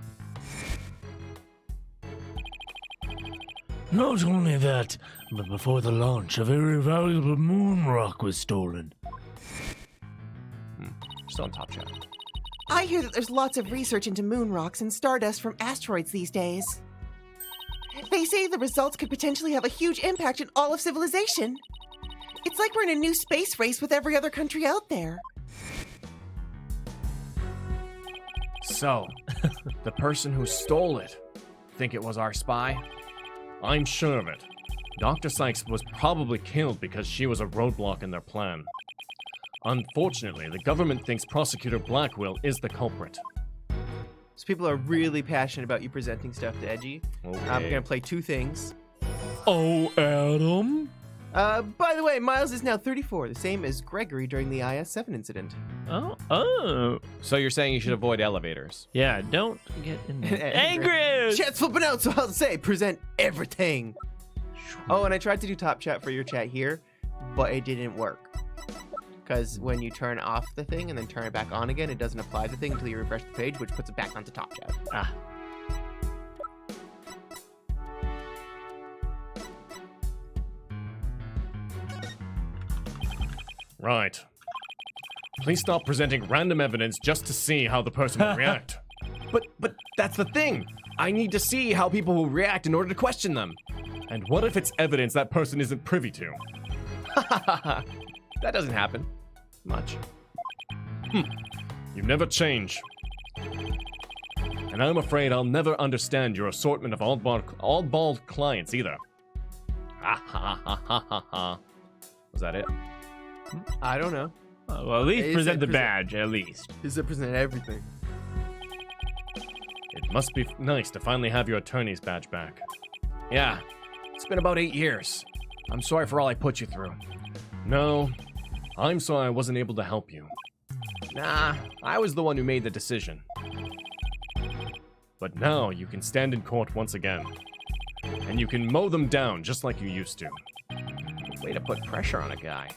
Speaker 2: Not only that, but before the launch, a very valuable moon rock was stolen.
Speaker 3: Still on top chat.
Speaker 1: I hear that there's lots of research into moon rocks and stardust from asteroids these days. They say the results could potentially have a huge impact on all of civilization. It's like we're in a new space race with every other country out there.
Speaker 3: So, the person who stole it, think it was our spy? I'm sure of it. Dr. Sykes was probably killed because she was a roadblock in their plan. Unfortunately, the government thinks Prosecutor Blackwell is the culprit.
Speaker 6: So people are really passionate about you presenting stuff to Edgy.
Speaker 3: Okay.
Speaker 6: I'm gonna play two things.
Speaker 2: Oh, Adam?
Speaker 6: By the way, Miles is now 34, the same as Gregory during the IS-7 incident.
Speaker 2: Oh.
Speaker 3: So you're saying you should avoid elevators?
Speaker 2: Yeah, don't get in there. Angry!
Speaker 6: Chat's flipping out, so I'll say present everything. Oh, and I tried to do top chat for your chat here, but it didn't work. Because when you turn off the thing and then turn it back on again, it doesn't apply the thing until you refresh the page, which puts it back onto top chat.
Speaker 2: Ah.
Speaker 3: Right. Please stop presenting random evidence just to see how the person will react. But that's the thing. I need to see how people will react in order to question them. And what if it's evidence that person isn't privy to? That doesn't happen. Much. You never change. And I'm afraid I'll never understand your assortment of oddball clients either. Ha ha ha ha ha ha. Was that it?
Speaker 6: I don't know.
Speaker 2: Oh, well, at least
Speaker 6: Is
Speaker 2: present
Speaker 6: it
Speaker 2: the
Speaker 6: present-
Speaker 2: badge, at least.
Speaker 6: Is it present everything?
Speaker 3: It must be nice to finally have your attorney's badge back. Yeah, it's been about 8 years. I'm sorry for all I put you through. No, I'm sorry I wasn't able to help you. Nah, I was the one who made the decision. But now you can stand in court once again. And you can mow them down just like you used to. Way to put pressure on a guy.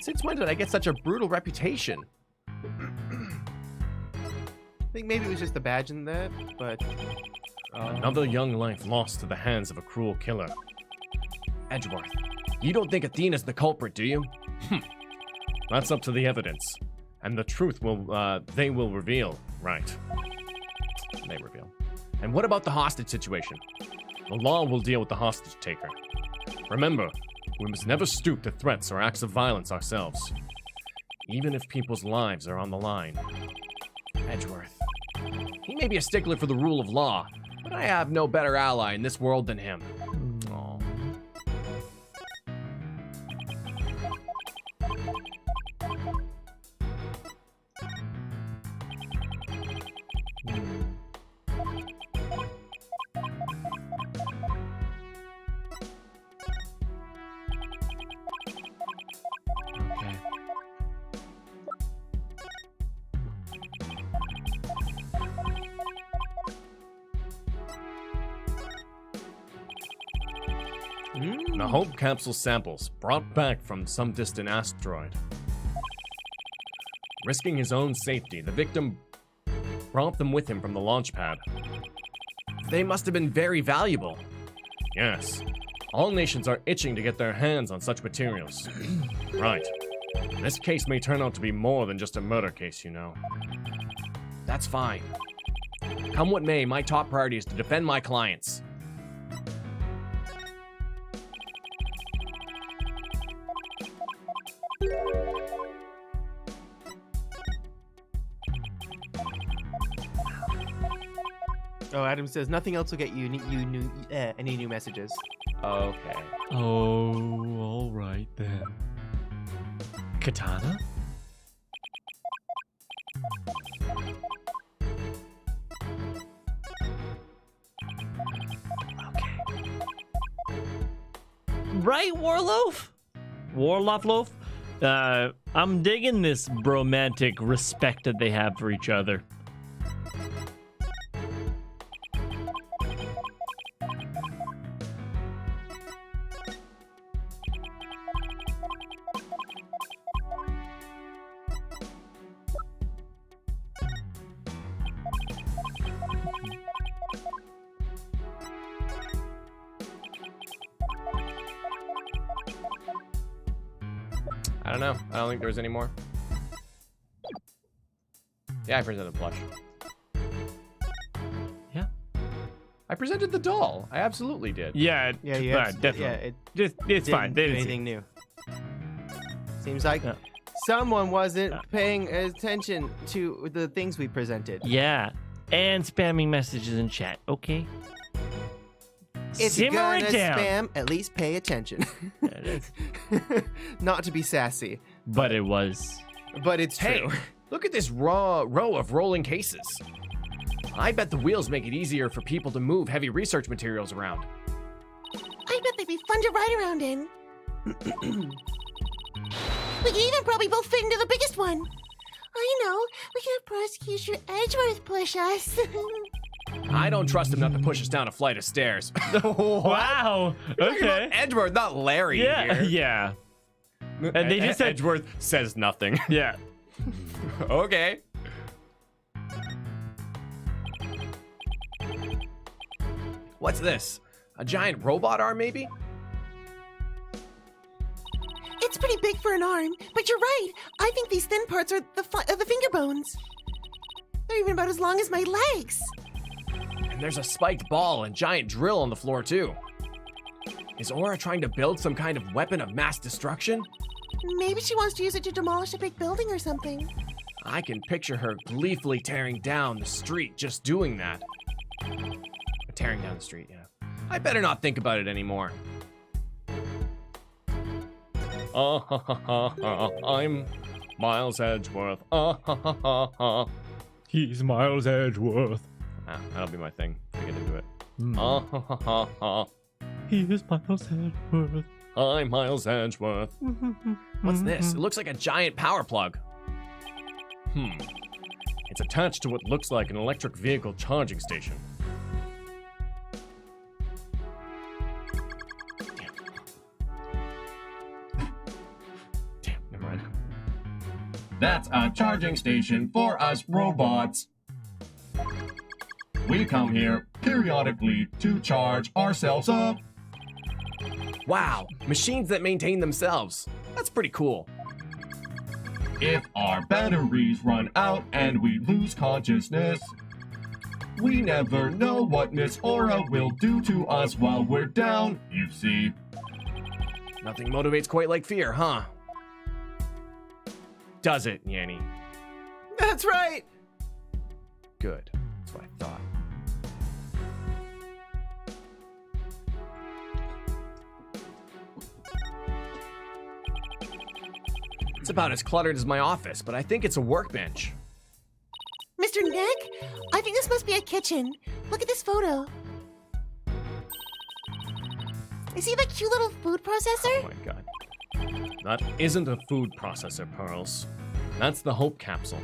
Speaker 3: Since when did I get such a brutal reputation?
Speaker 6: I think maybe it was just the badge in that, but...
Speaker 3: Another young life lost to the hands of a cruel killer. Edgeworth, you don't think Athena's the culprit, do you? That's up to the evidence. And the truth they will reveal. Right. They reveal. And what about the hostage situation? The law will deal with the hostage taker. Remember, we must never stoop to threats or acts of violence ourselves. Even if people's lives are on the line. Edgeworth. He may be a stickler for the rule of law, but I have no better ally in this world than him. Aw. The Hope capsule samples brought back from some distant asteroid. Risking his own safety, the victim brought them with him from the launch pad. They must have been very valuable. Yes. All nations are itching to get their hands on such materials. Right. This case may turn out to be more than just a murder case, you know. That's fine. Come what may, my top priority is to defend my clients.
Speaker 6: Oh, Adam says nothing else will get you any new messages.
Speaker 3: Okay.
Speaker 2: Oh, all right then. Katana? Okay. Right, Warloaf? Warloaf? I'm digging this bromantic respect that they have for each other.
Speaker 3: I don't know. I don't think there was any more. Yeah, I presented the plush.
Speaker 2: Yeah.
Speaker 3: I presented the doll. I absolutely did.
Speaker 2: Yeah.
Speaker 6: Yeah,
Speaker 2: definitely.
Speaker 6: Yeah, it
Speaker 2: It's fine.
Speaker 6: didn't
Speaker 2: They
Speaker 6: do
Speaker 2: didn't see
Speaker 6: anything new. Seems like
Speaker 2: Yeah.
Speaker 6: someone wasn't paying attention to the things we presented.
Speaker 2: Yeah. And spamming messages in chat. Okay.
Speaker 6: If you're
Speaker 2: Simmer
Speaker 6: gonna
Speaker 2: it down.
Speaker 6: spam, at least pay attention.
Speaker 2: Yeah, it is.
Speaker 6: Not to be sassy,
Speaker 2: But it was.
Speaker 6: but it's
Speaker 3: Hey,
Speaker 6: true.
Speaker 3: look at this row of rolling cases. I bet the wheels make it easier for people to move heavy research materials around.
Speaker 5: I bet they'd be fun to ride around in. We can even probably both fit into the biggest one. I know. We can have Prosecutor Edgeworth push us.
Speaker 3: I don't trust him not to push us down a flight of stairs.
Speaker 2: Wow. Okay.
Speaker 3: Edgeworth, not Larry
Speaker 2: Yeah.
Speaker 3: here.
Speaker 2: Yeah. And they just said.
Speaker 3: Edgeworth says nothing.
Speaker 2: Yeah.
Speaker 3: Okay. What's this? A giant robot arm, maybe?
Speaker 5: It's pretty big for an arm, but you're right. I think these thin parts are the finger bones. They're even about as long as my legs.
Speaker 3: And there's a spiked ball and giant drill on the floor, too. Is Aura trying to build some kind of weapon of mass destruction?
Speaker 5: Maybe she wants to use it to demolish a big building or something.
Speaker 3: I can picture her gleefully tearing down the street just doing that. Tearing down the street, yeah. I better not think about it anymore. I'm Miles Edgeworth.
Speaker 2: He's Miles Edgeworth.
Speaker 3: Ah, that'll be my thing. I get into it.
Speaker 2: He is Miles Edgeworth.
Speaker 3: I'm Miles Edgeworth. What's this? It looks like a giant power plug. It's attached to what looks like an electric vehicle charging station. Damn, never mind.
Speaker 4: That's a charging station for us robots. We come here periodically to charge ourselves up.
Speaker 3: Wow, machines that maintain themselves. That's pretty cool.
Speaker 4: If our batteries run out and we lose consciousness, we never know what Miss Aura will do to us while we're down, you see.
Speaker 3: Nothing motivates quite like fear, huh? Does it, Yanny?
Speaker 6: That's right.
Speaker 3: Good. That's what I thought. It's about as cluttered as my office, but I think it's a workbench.
Speaker 5: Mr. Nick, I think this must be a kitchen. Look at this photo. You see that cute little food processor?
Speaker 3: Oh my god. That isn't a food processor, Pearls. That's the Hope capsule.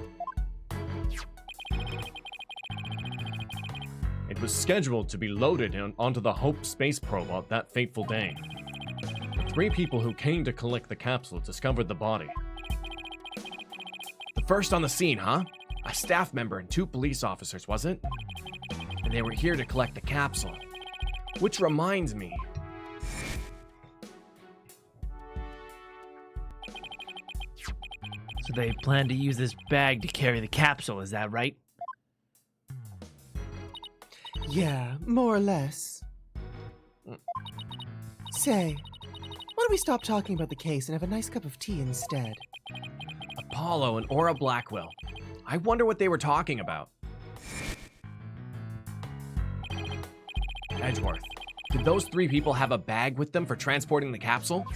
Speaker 3: It was scheduled to be loaded onto the Hope space probe on that fateful day. The 3 people who came to collect the capsule discovered the body. The first on the scene, huh? A staff member and 2 police officers, was it? And they were here to collect the capsule. Which reminds me,
Speaker 2: So they plan to use this bag to carry the capsule, is that right?
Speaker 6: Yeah, more or less. Say, why don't we stop talking about the case and have a nice cup of tea instead?
Speaker 3: Apollo and Aura Blackwell. I wonder what they were talking about. Edgeworth, did those 3 people have a bag with them for transporting the capsule?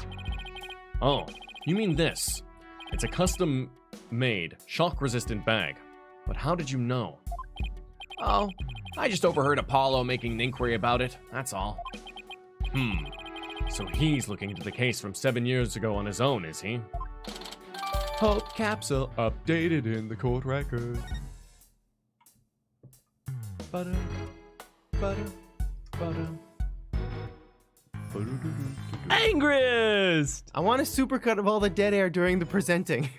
Speaker 3: Oh, you mean this. It's a custom-made, shock-resistant bag. But how did you know? Oh, I just overheard Apollo making an inquiry about it, that's all. So he's looking into the case from 7 years ago on his own, is he? Hope capsule updated in the court record. Butter, butter, butter.
Speaker 2: Angriest!
Speaker 6: I want a supercut of all the dead air during the presenting.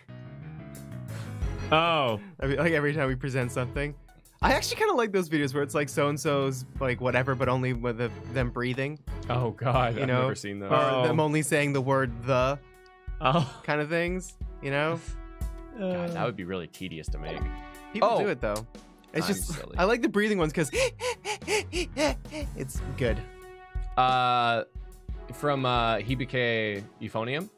Speaker 2: Oh.
Speaker 6: Like every time we present something. I actually kind of like those videos where it's like so-and-so's like whatever, but only with them breathing.
Speaker 3: Oh god,
Speaker 6: You
Speaker 3: I've
Speaker 6: know?
Speaker 3: never seen those.
Speaker 6: Or them only saying the word the.
Speaker 2: Oh.
Speaker 6: kind of things, you know?
Speaker 3: God, that would be really tedious to make.
Speaker 6: People
Speaker 3: Oh.
Speaker 6: do it though. It's
Speaker 3: I'm
Speaker 6: just
Speaker 3: silly.
Speaker 6: I like the breathing ones because it's good.
Speaker 3: From Hibike Euphonium,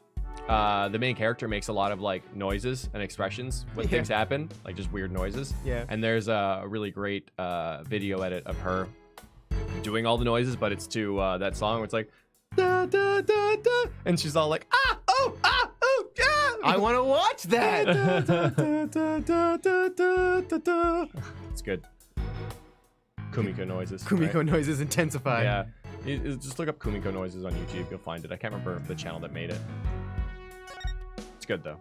Speaker 3: the main character makes a lot of like noises and expressions when things happen, like just weird noises.
Speaker 6: Yeah.
Speaker 3: And there's a really great video edit of her doing all the noises, but it's to that song where it's like da da da da, and she's all like ah oh yeah.
Speaker 6: I want to watch that.
Speaker 3: It's good. Kumiko noises.
Speaker 6: Kumiko
Speaker 3: right?
Speaker 6: noises intensify.
Speaker 3: Yeah. Just look up Kumiko noises on YouTube. You'll find it. I can't remember the channel that made it. It's good though.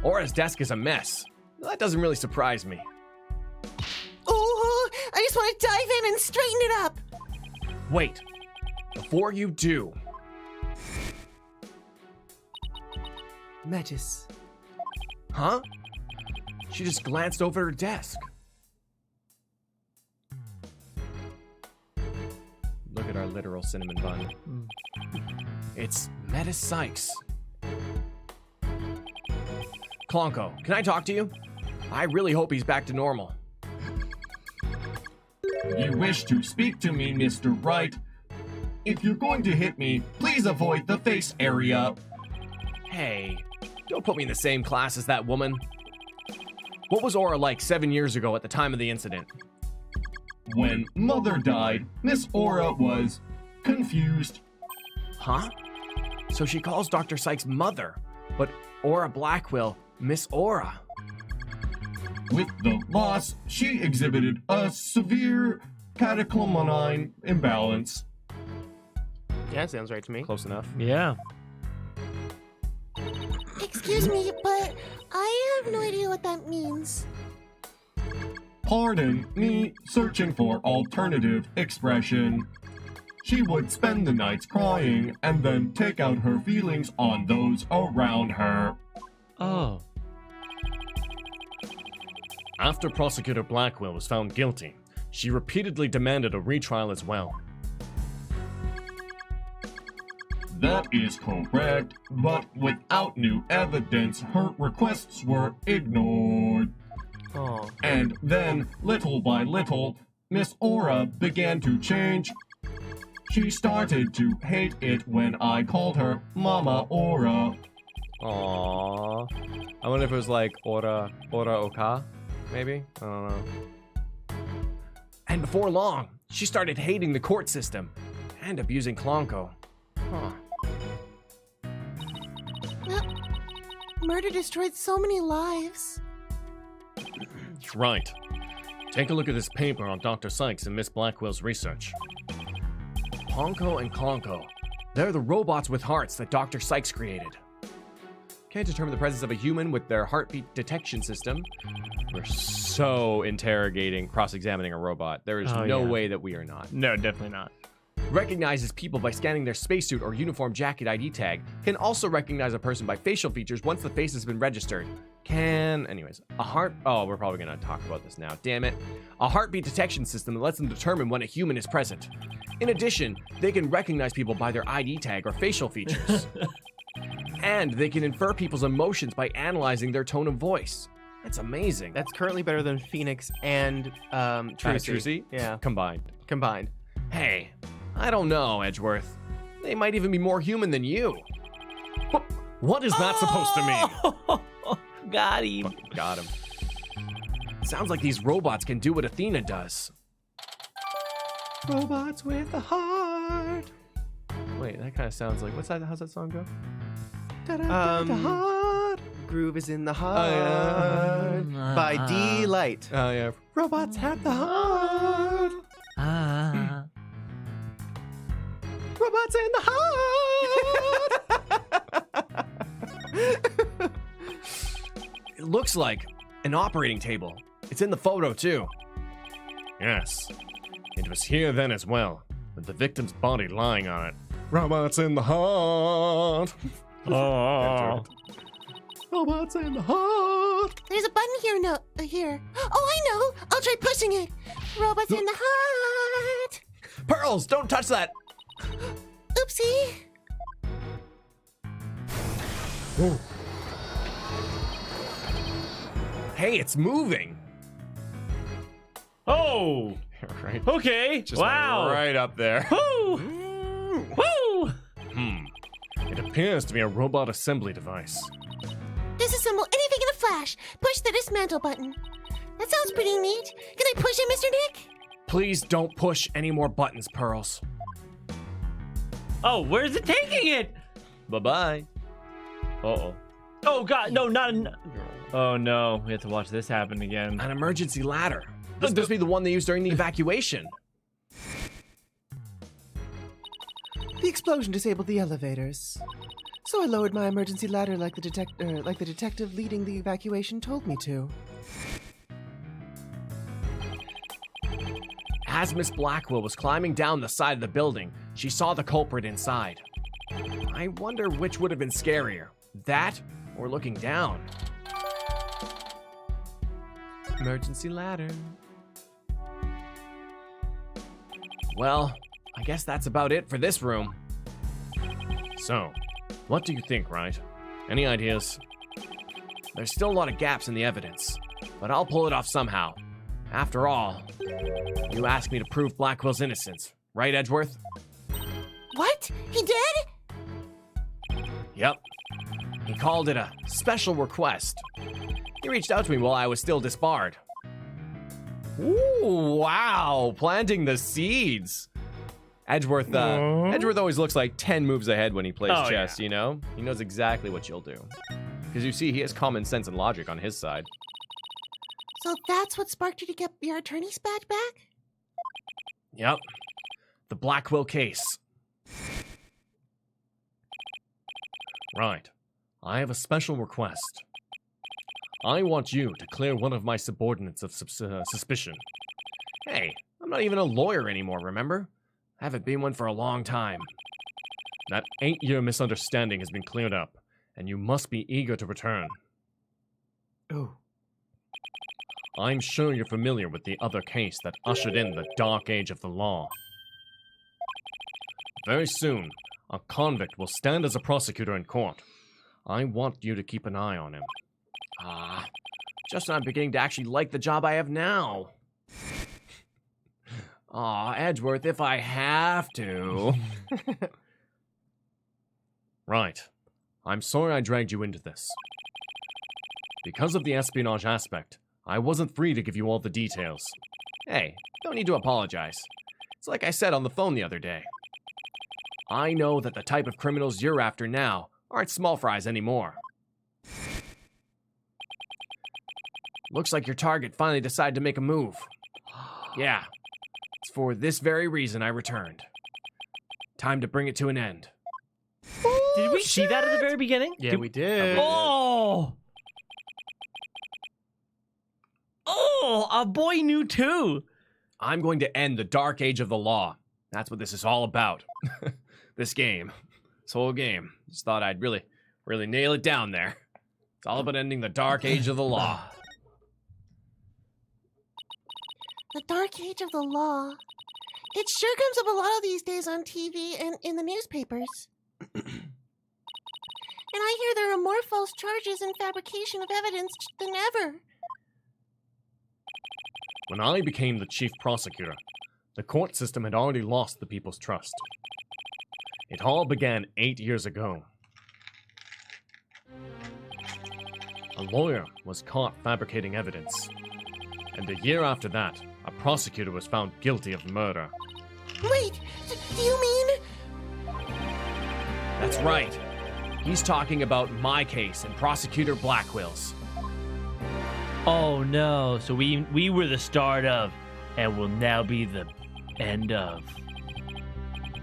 Speaker 3: Aura's desk is a mess. That doesn't really surprise me.
Speaker 5: Oh, I just want to dive in and straighten it up.
Speaker 3: Wait. Before you do,
Speaker 6: Metis.
Speaker 3: huh? She just glanced over at her desk. Look at our literal cinnamon bun. It's Metis Sykes. Klonko, can I talk to you? I really hope he's back to normal.
Speaker 4: You wish to speak to me, Mr. Wright? If you're going to hit me, please avoid the face area.
Speaker 3: Hey, don't put me in the same class as that woman. What was Aura like 7 years ago at the time of the incident?
Speaker 4: When Mother died, Miss Aura was confused.
Speaker 3: Huh? So she calls Dr. Sykes mother, but Aura Blackwell, Miss Aura.
Speaker 4: With the loss, she exhibited a severe catecholmonine imbalance.
Speaker 6: Yeah, sounds right to me.
Speaker 3: Close enough.
Speaker 2: Yeah.
Speaker 5: Excuse me, but I have no idea what that means.
Speaker 4: Pardon me searching for alternative expression. She would spend the nights crying and then take out her feelings on those around her.
Speaker 2: Oh.
Speaker 3: After Prosecutor Blackwell was found guilty, she repeatedly demanded a retrial as well.
Speaker 4: That is correct, but without new evidence, her requests were ignored.
Speaker 6: Oh.
Speaker 4: And then, little by little, Miss Aura began to change. She started to hate it when I called her Mama Aura.
Speaker 3: Aww. I wonder if it was like Aura Oka, maybe? I don't know. And before long, she started hating the court system and abusing Klonko. Huh.
Speaker 5: Murder destroyed so many lives.
Speaker 3: Right. Take a look at this paper on Dr. Sykes and Miss Blackwell's research. Ponko and Klonko. They're the robots with hearts that Dr. Sykes created. Can't determine the presence of a human with their heartbeat detection system. We're so interrogating, cross-examining a robot. There is no way that we are not.
Speaker 2: No, definitely not.
Speaker 3: Recognizes people by scanning their spacesuit or uniform jacket ID tag. Can also recognize a person by facial features once the face has been registered. Anyways, we're probably gonna talk about this now, damn it. A heartbeat detection system that lets them determine when a human is present. In addition, they can recognize people by their ID tag or facial features. And they can infer people's emotions by analyzing their tone of voice. That's amazing.
Speaker 6: That's currently better than Phoenix and Trucy.
Speaker 3: Trucy?
Speaker 6: Yeah,
Speaker 3: Combined. Hey, I don't know, Edgeworth. They might even be more human than you. What is that supposed to mean?
Speaker 2: Got him.
Speaker 3: Fucking got him. Sounds like these robots can do what Athena does. Robots with a heart. Wait, that kind of sounds like how's that song go?
Speaker 6: Groove is in the heart by D Light.
Speaker 3: Oh yeah. Robots have the heart. Robots in the heart. It looks like an operating table. It's in the photo too. Yes. It was here then as well, with the victim's body lying on it. Robots in the heart.
Speaker 2: Oh.
Speaker 3: Robots in the heart.
Speaker 5: There's a button here. Here. Oh, I know. I'll try pushing it. Robots in the heart.
Speaker 3: Pearls, don't touch that.
Speaker 5: Oopsie.
Speaker 3: Hey, it's moving.
Speaker 2: Oh,
Speaker 3: Right.
Speaker 2: okay.
Speaker 3: Just
Speaker 2: wow.
Speaker 3: right up there.
Speaker 2: Woo! Woo!
Speaker 3: It appears to be a robot assembly device.
Speaker 5: Disassemble anything in a flash. Push the dismantle button. That sounds pretty neat. Can I push it, Mr. Nick?
Speaker 3: Please don't push any more buttons, Pearls.
Speaker 2: Oh, where's it taking it?
Speaker 3: Bye-bye.
Speaker 2: Uh-oh. Oh, God. No, not... Oh, no. We have to watch this happen again.
Speaker 3: An emergency ladder. This must be the one they used during the evacuation.
Speaker 1: The explosion disabled the elevators. So I lowered my emergency ladder like the detective leading the evacuation told me to.
Speaker 3: As Miss Blackwell was climbing down the side of the building, she saw the culprit inside. I wonder which would have been scarier, that or looking down. Emergency ladder. Well, I guess that's about it for this room. So, what do you think, right? Any ideas? There's still a lot of gaps in the evidence, but I'll pull it off somehow. After all, you asked me to prove Blackwell's innocence, right, Edgeworth?
Speaker 5: What? He did?
Speaker 3: Yep. He called it a special request. He reached out to me while I was still disbarred. Ooh, wow, planting the seeds. Edgeworth always looks like 10 moves ahead when he plays chess, you know? He knows exactly what you'll do. Because you see, he has common sense and logic on his side.
Speaker 5: So that's what sparked you to get your attorney's badge back?
Speaker 3: Yep. The Blackwell case. Right. I have a special request. I want you to clear one of my subordinates of suspicion. Hey, I'm not even a lawyer anymore, remember? I haven't been one for a long time. That 8-year misunderstanding has been cleared up, and you must be eager to return.
Speaker 1: Oh.
Speaker 3: I'm sure you're familiar with the other case that ushered in the dark age of the law. Very soon, a convict will stand as a prosecutor in court. I want you to keep an eye on him. Just when I'm beginning to actually like the job I have now. Edgeworth, if I have to. Right. I'm sorry I dragged you into this. Because of the espionage aspect, I wasn't free to give you all the details. Hey, don't need to apologize. It's like I said on the phone the other day. I know that the type of criminals you're after now aren't small fries anymore. Looks like your target finally decided to make a move. Yeah, it's for this very reason I returned. Time to bring it to an end.
Speaker 2: Did we see that at the very beginning?
Speaker 6: Yeah, we did.
Speaker 2: Oh! Oh, a boy knew too.
Speaker 3: I'm going to end the dark age of the law. That's what this is all about. This game. This whole game. Just thought I'd really nail it down there. It's all about ending the dark age of the law.
Speaker 5: The dark age of the law. It sure comes up a lot of these days on TV and in the newspapers. And I hear there are more false charges and fabrication of evidence than ever.
Speaker 3: When I became the chief prosecutor, the court system had already lost the people's trust. It all began 8 years ago. A lawyer was caught fabricating evidence. And a year after that, a prosecutor was found guilty of murder.
Speaker 5: Wait, do you mean?
Speaker 3: That's right. He's talking about my case and Prosecutor Blackwell's.
Speaker 2: Oh no, so we were the start of, and will now be the end of.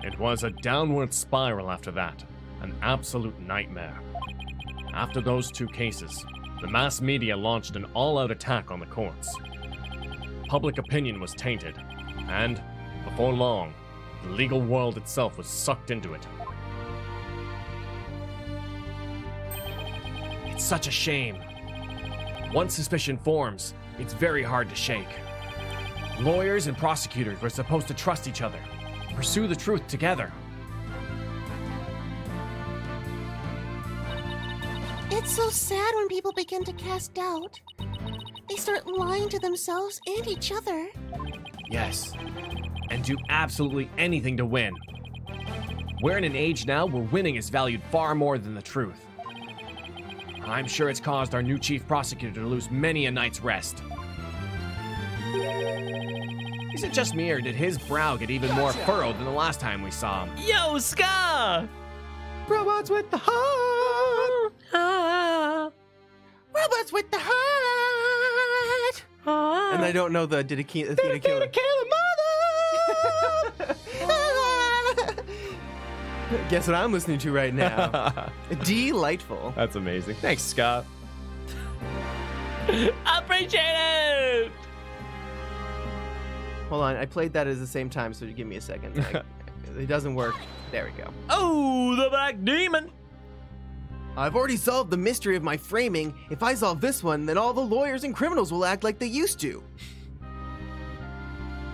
Speaker 3: It was a downward spiral after that, an absolute nightmare. After those two cases, the mass media launched an all-out attack on the courts. Public opinion was tainted, and, before long, the legal world itself was sucked into it. It's such a shame. Once suspicion forms, it's very hard to shake. Lawyers and prosecutors were supposed to trust each other, pursue the truth together.
Speaker 5: It's so sad when people begin to cast doubt. They start lying to themselves and each other.
Speaker 3: Yes, and do absolutely anything to win. We're in an age now where winning is valued far more than the truth. I'm sure it's caused our new chief prosecutor to lose many a night's rest. Is it just me, or did his brow get even more furrowed than the last time we saw him?
Speaker 2: Yo, Ska!
Speaker 6: Robots with the heart.
Speaker 5: Robots with the heart.
Speaker 6: And I don't know the Athena Killer. Guess what I'm listening to right now? Delightful.
Speaker 3: That's amazing. Thanks, Scott.
Speaker 2: Appreciate it!
Speaker 6: Hold on, I played that at the same time, so give me a second. It doesn't work. There we go.
Speaker 2: Oh, the Black Demon!
Speaker 6: I've already solved the mystery of my framing. If I solve this one, then all the lawyers and criminals will act like they used to.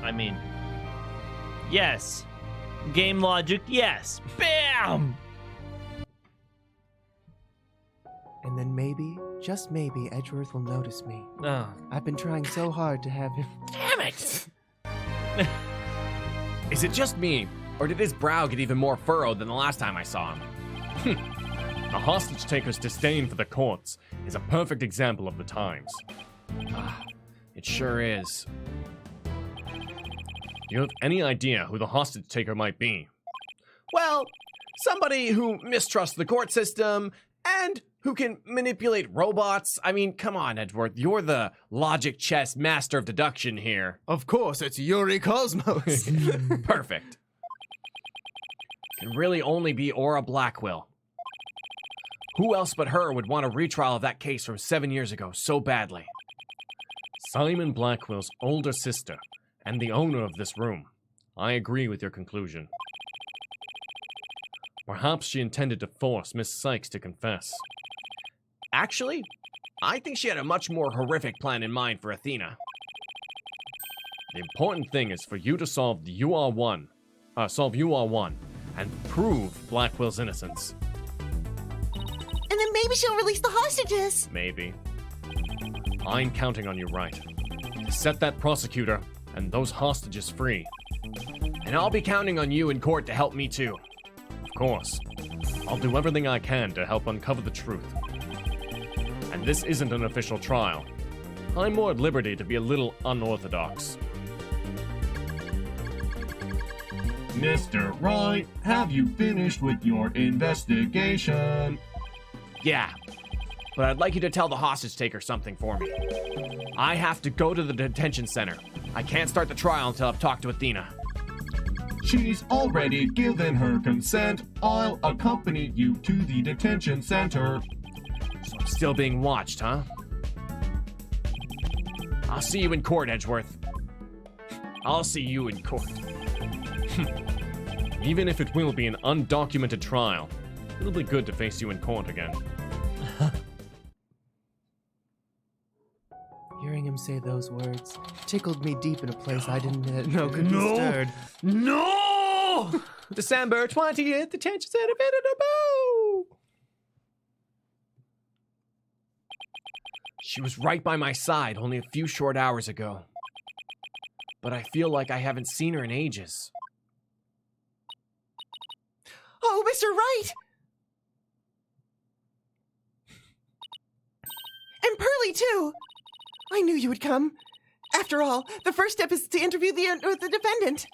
Speaker 2: I mean, yes. Game logic, yes. Bam!
Speaker 6: And then maybe, just maybe, Edgeworth will notice me.
Speaker 2: Oh,
Speaker 6: I've been trying so hard to have him.
Speaker 2: damn it!
Speaker 3: Is it just me, or did his brow get even more furrowed than the last time I saw him?
Speaker 4: A hostage taker's disdain for the courts is a perfect example of the times.
Speaker 3: It sure is.
Speaker 4: Do you have any idea who the hostage taker might be?
Speaker 3: Well, somebody who mistrusts the court system and who can manipulate robots. I mean, come on, Edgeworth. You're the logic chess master of deduction here.
Speaker 6: Of course, it's Yuri Cosmos.
Speaker 3: Perfect. Can really only be Aura Blackwell. Who else but her would want a retrial of that case from 7 years ago so badly?
Speaker 4: Simon Blackwell's older sister and the owner of this room. I agree with your conclusion. Perhaps she intended to force Miss Psyche to confess.
Speaker 3: Actually, I think she had a much more horrific plan in mind for Athena.
Speaker 4: The important thing is for you to solve the UR1, and prove Blackwell's innocence.
Speaker 5: And then maybe she'll release the hostages.
Speaker 4: Maybe. I'm counting on you, right? To set that prosecutor and those hostages free.
Speaker 3: And I'll be counting on you in court to help me too.
Speaker 4: Of course. I'll do everything I can to help uncover the truth. And this isn't an official trial. I'm more at liberty to be a little unorthodox.
Speaker 8: Mr. Wright, have you finished with your investigation?
Speaker 3: Yeah, but I'd like you to tell the hostage taker something for me. I have to go to the detention center. I can't start the trial until I've talked to Athena.
Speaker 8: She's already given her consent. I'll accompany you to the detention center.
Speaker 3: So I'm still being watched, huh? I'll see you in court, Edgeworth. I'll see you in court.
Speaker 4: Even if it will be an undocumented trial, it'll be good to face you in court again.
Speaker 6: Hearing him say those words tickled me deep in a place I didn't know could be stirred.
Speaker 2: No!
Speaker 3: December 20th, detention center, Boo! She was right by my side only a few short hours ago. But I feel like I haven't seen her in ages.
Speaker 5: Oh, Mr. Wright! And Pearly, too! I knew you would come. After all, the first step is to interview the defendant.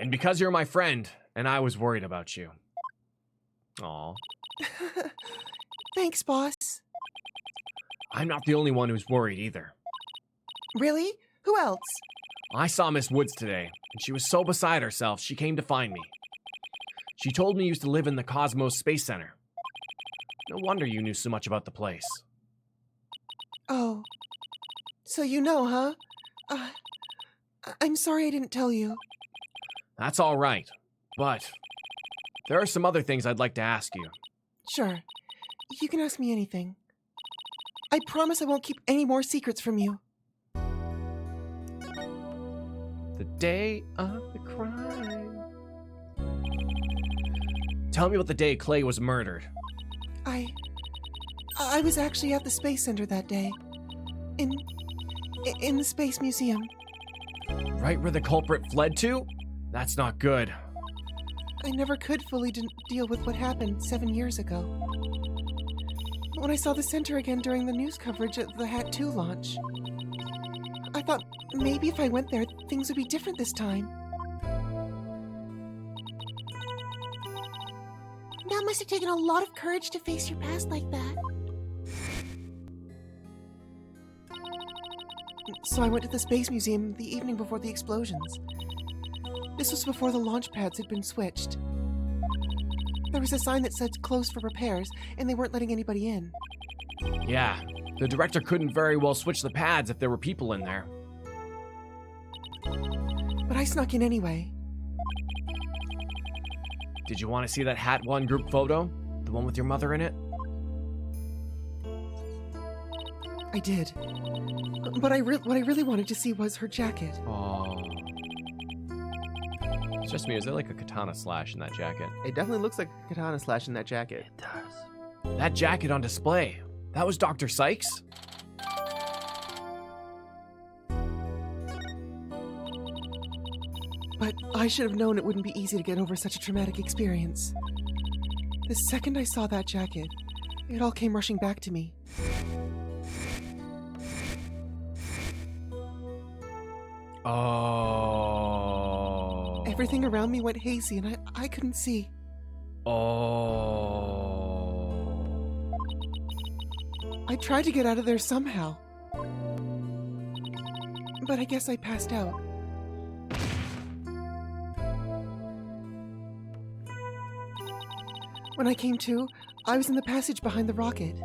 Speaker 3: And because you're my friend, and I was worried about you. Aw.
Speaker 5: Thanks, boss.
Speaker 3: I'm not the only one who's worried either.
Speaker 5: Really? Who else?
Speaker 3: I saw Miss Woods today, and she was so beside herself, she came to find me. She told me you used to live in the Cosmos Space Center. No wonder you knew so much about the place.
Speaker 5: Oh. So you know, huh? I'm sorry I didn't tell you.
Speaker 3: That's all right, but there are some other things I'd like to ask you.
Speaker 5: Sure. You can ask me anything. I promise I won't keep any more secrets from you.
Speaker 3: The day of the crime. Tell me about the day Clay was murdered.
Speaker 1: I was actually at the Space Center that day. In the Space Museum.
Speaker 3: Right where the culprit fled to? That's not good.
Speaker 1: I never could fully deal with what happened 7 years ago. But when I saw the center again during the news coverage at the Hat 2 launch, I thought maybe if I went there, things would be different this time.
Speaker 5: That must have taken a lot of courage to face your past like that.
Speaker 1: So I went to the Space Museum the evening before the explosions. This was before the launch pads had been switched. There was a sign that said closed for repairs, and they weren't letting anybody in.
Speaker 3: Yeah, the director couldn't very well switch the pads if there were people in there.
Speaker 1: But I snuck in anyway.
Speaker 3: Did you want to see that Hat 1 group photo? The one with your mother in it?
Speaker 1: I did. But what I really wanted to see was her jacket.
Speaker 3: Oh. It's just me, is there like a katana slash in that jacket?
Speaker 6: It definitely looks like a katana slash in that jacket.
Speaker 2: It does.
Speaker 3: That jacket on display. That was Dr. Sykes?
Speaker 1: But I should have known it wouldn't be easy to get over such a traumatic experience. The second I saw that jacket, it all came rushing back to me.
Speaker 3: Oh.
Speaker 1: Everything around me went hazy and I couldn't see.
Speaker 3: Oh.
Speaker 1: I tried to get out of there somehow. But I guess I passed out. When I came to, I was in the passage behind the rocket.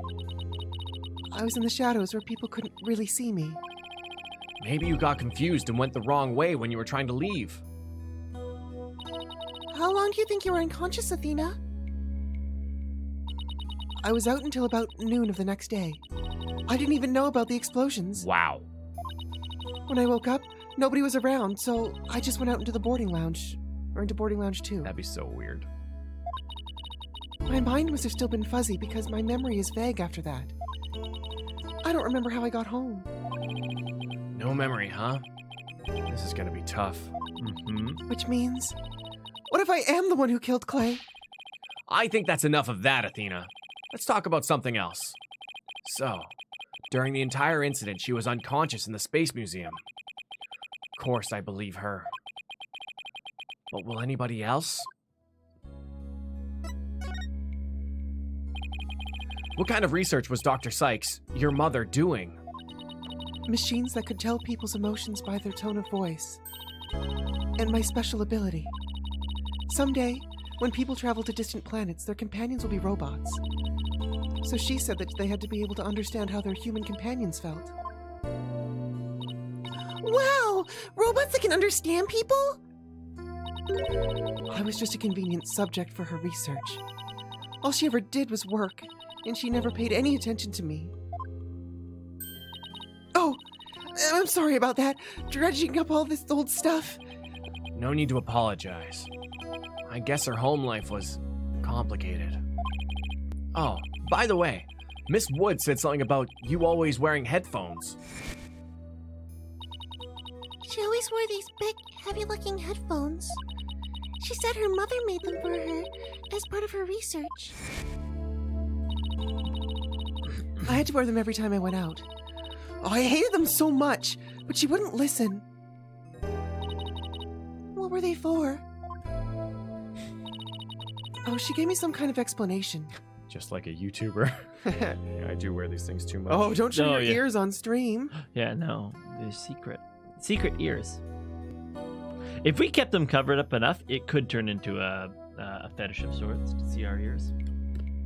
Speaker 1: I was in the shadows where people couldn't really see me.
Speaker 3: Maybe you got confused and went the wrong way when you were trying to leave.
Speaker 5: How long do you think you were unconscious, Athena?
Speaker 1: I was out until about noon of the next day. I didn't even know about the explosions.
Speaker 3: Wow.
Speaker 1: When I woke up, nobody was around, so I just went out into the boarding lounge. Or into boarding lounge 2.
Speaker 3: That'd be so weird.
Speaker 1: My mind must have still been fuzzy because my memory is vague after that. I don't remember how I got home.
Speaker 3: No memory, huh? This is gonna be tough. Mm-hmm.
Speaker 1: Which means, what if I am the one who killed Clay?
Speaker 3: I think that's enough of that, Athena. Let's talk about something else. So, during the entire incident, she was unconscious in the Space Museum. Of course, I believe her. But will anybody else? What kind of research was Dr. Sykes, your mother, doing?
Speaker 1: Machines that could tell people's emotions by their tone of voice. And my special ability. Someday, when people travel to distant planets, their companions will be robots. So she said that they had to be able to understand how their human companions felt.
Speaker 5: Wow! Robots that can understand people?
Speaker 1: I was just a convenient subject for her research. All she ever did was work, and she never paid any attention to me. Oh, I'm sorry about that. Dredging up all this old stuff.
Speaker 3: No need to apologize. I guess her home life was complicated. Oh, by the way, Miss Wood said something about you always wearing headphones.
Speaker 5: She always wore these big, heavy-looking headphones. She said her mother made them for her as part of her research.
Speaker 1: I had to wear them every time I went out. Oh, I hated them so much, but she wouldn't listen.
Speaker 5: What were they for?
Speaker 1: Oh, she gave me some kind of explanation.
Speaker 3: Just like a YouTuber. Yeah, I do wear these things too much.
Speaker 1: Oh, don't show your
Speaker 2: yeah.
Speaker 1: ears on stream.
Speaker 2: Yeah, no, they're secret ears. If we kept them covered up enough, it could turn into a fetish of sorts to see our ears.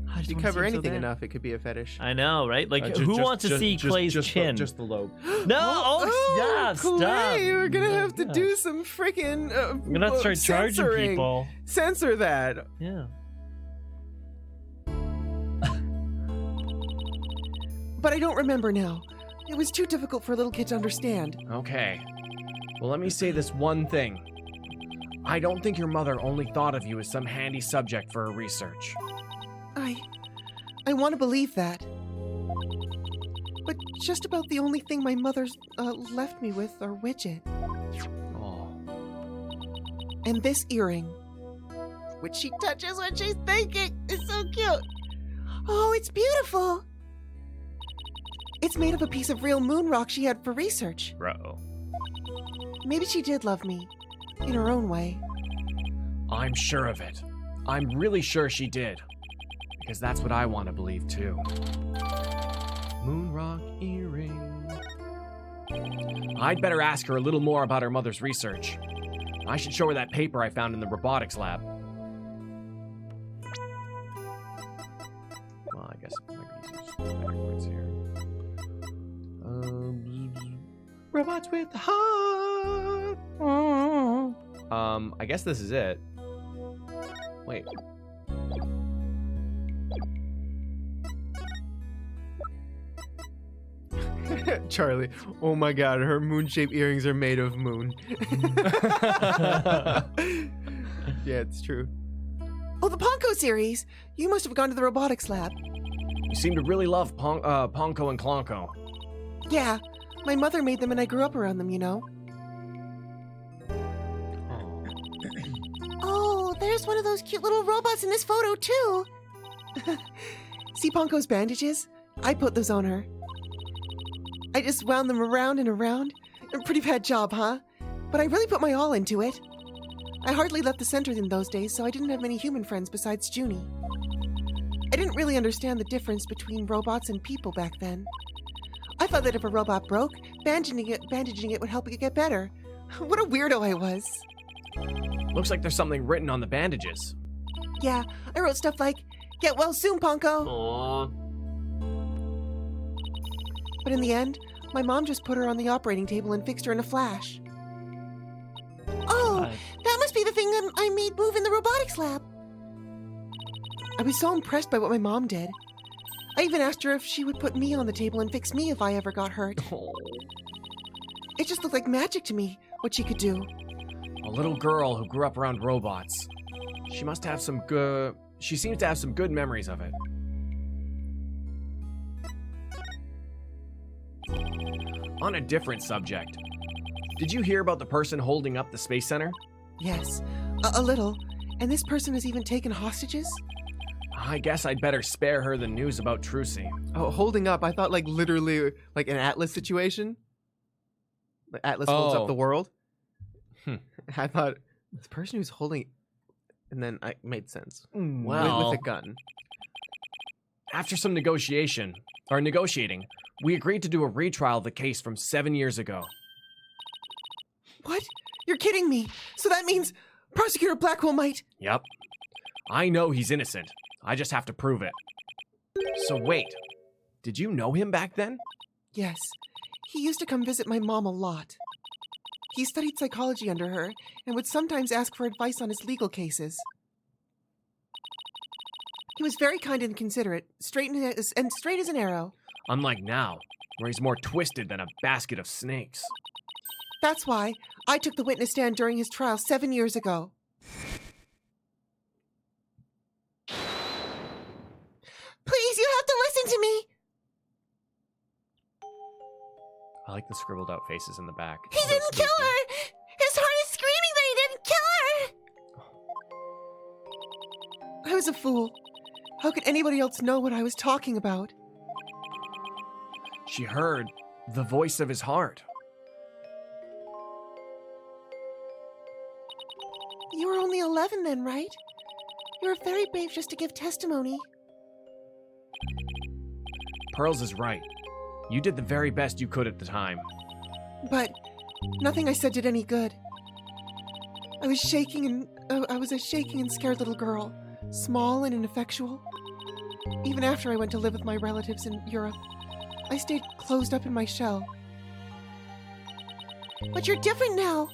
Speaker 2: I
Speaker 6: If
Speaker 2: just
Speaker 6: you
Speaker 2: wanna
Speaker 6: cover
Speaker 2: see it so
Speaker 6: anything
Speaker 2: bad.
Speaker 6: enough, it could be a fetish.
Speaker 2: I know, right? Like, who wants to see Clay's chin?
Speaker 3: Just the lobe.
Speaker 2: No! Oh, stop!
Speaker 1: Clay, we're gonna
Speaker 2: Oh,
Speaker 1: have to
Speaker 2: gosh.
Speaker 1: do some freaking.
Speaker 2: We're gonna have to start charging
Speaker 1: censoring.
Speaker 2: people.
Speaker 1: Censor that.
Speaker 2: Yeah.
Speaker 1: But I don't remember now. It was too difficult for a little kid to understand.
Speaker 3: Okay. Well, let me say this one thing. I don't think your mother only thought of you as some handy subject for her research.
Speaker 1: I want to believe that. just about the only thing my mother's left me with are widget.
Speaker 3: Oh.
Speaker 1: And this earring, which she touches when she's thinking, is so cute. Oh, it's beautiful. It's made of a piece of real moon rock she had for research.
Speaker 3: Uh-oh.
Speaker 1: Maybe she did love me, in her own way.
Speaker 3: I'm sure of it. I'm really sure she did. Because that's what I want to believe, too. Moonrock earring. I'd better ask her a little more about her mother's research. I should show her that paper I found in the robotics lab. Well, I guess it might be easier to just go backwards here. Robots with the heart. I guess this is it. Wait.
Speaker 6: Charlie, oh my god, her moon-shaped earrings are made of moon. Yeah, it's true.
Speaker 1: Oh, the Ponko series! You must have gone to the robotics lab.
Speaker 3: You seem to really love Ponko and Klonko.
Speaker 1: Yeah, my mother made them and I grew up around them, you know.
Speaker 5: Oh, there's one of those cute little robots in this photo, too.
Speaker 1: See Ponko's bandages? I put those on her. I just wound them around and around. A pretty bad job, huh? But I really put my all into it. I hardly left the center in those days, so I didn't have many human friends besides Junie. I didn't really understand the difference between robots and people back then. I thought that if a robot broke, bandaging it would help it get better. What a weirdo I was.
Speaker 3: Looks like there's something written on the bandages.
Speaker 1: Yeah, I wrote stuff like, "Get well soon, Ponko."
Speaker 2: Aww.
Speaker 1: But in the end, my mom just put her on the operating table and fixed her in a flash.
Speaker 5: Oh,
Speaker 2: Hi.
Speaker 5: that must be the thing that I made move in the robotics lab.
Speaker 1: I was so impressed by what my mom did. I even asked her if she would put me on the table and fix me if I ever got hurt. It just looked like magic to me, what she could do.
Speaker 3: A little girl who grew up around robots. She must have some good... She seems to have some good memories of it. On a different subject, did you hear about the person holding up the Space Center?
Speaker 1: Yes, a little. And this person has even taken hostages?
Speaker 3: I guess I'd better spare her the news about Trucy.
Speaker 6: Oh, holding up, I thought like literally like an Atlas situation. Like Atlas holds up the world. I thought this person who's holding, and then it made sense.
Speaker 3: Well,
Speaker 6: with a gun.
Speaker 3: After some negotiating, we agreed to do a retrial of the case from 7 years ago.
Speaker 1: What? You're kidding me. So that means Prosecutor Blackwell might...
Speaker 3: Yep. I know he's innocent. I just have to prove it. So wait, did you know him back then?
Speaker 1: Yes. He used to come visit my mom a lot. He studied psychology under her and would sometimes ask for advice on his legal cases. He was very kind and considerate, straight as an arrow.
Speaker 3: Unlike now, where he's more twisted than a basket of snakes.
Speaker 1: That's why I took the witness stand during his trial 7 years ago.
Speaker 5: Please, you have to listen to me.
Speaker 3: I like the scribbled out faces in the back.
Speaker 5: He didn't kill her. His heart is screaming that he didn't kill her.
Speaker 1: I was a fool. How could anybody else know what I was talking about?
Speaker 3: She heard the voice of his heart.
Speaker 5: You were only 11 then, right? You were very brave just to give testimony.
Speaker 3: Pearls is right. You did the very best you could at the time.
Speaker 1: But nothing I said did any good. I was a shaking and scared little girl, small and ineffectual. Even after I went to live with my relatives in Europe, I stayed closed up in my shell.
Speaker 5: But you're different now.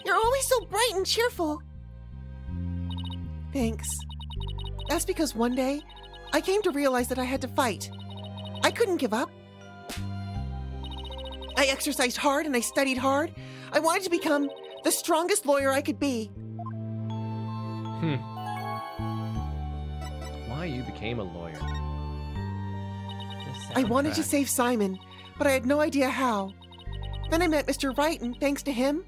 Speaker 5: You're always so bright and cheerful.
Speaker 1: Thanks. That's because one day, I came to realize that I had to fight. I couldn't give up. I exercised hard and I studied hard. I wanted to become the strongest lawyer I could be.
Speaker 3: Why you became a lawyer?
Speaker 1: I wanted to save Simon, but I had no idea how. Then I met Mr. Wright, and thanks to him,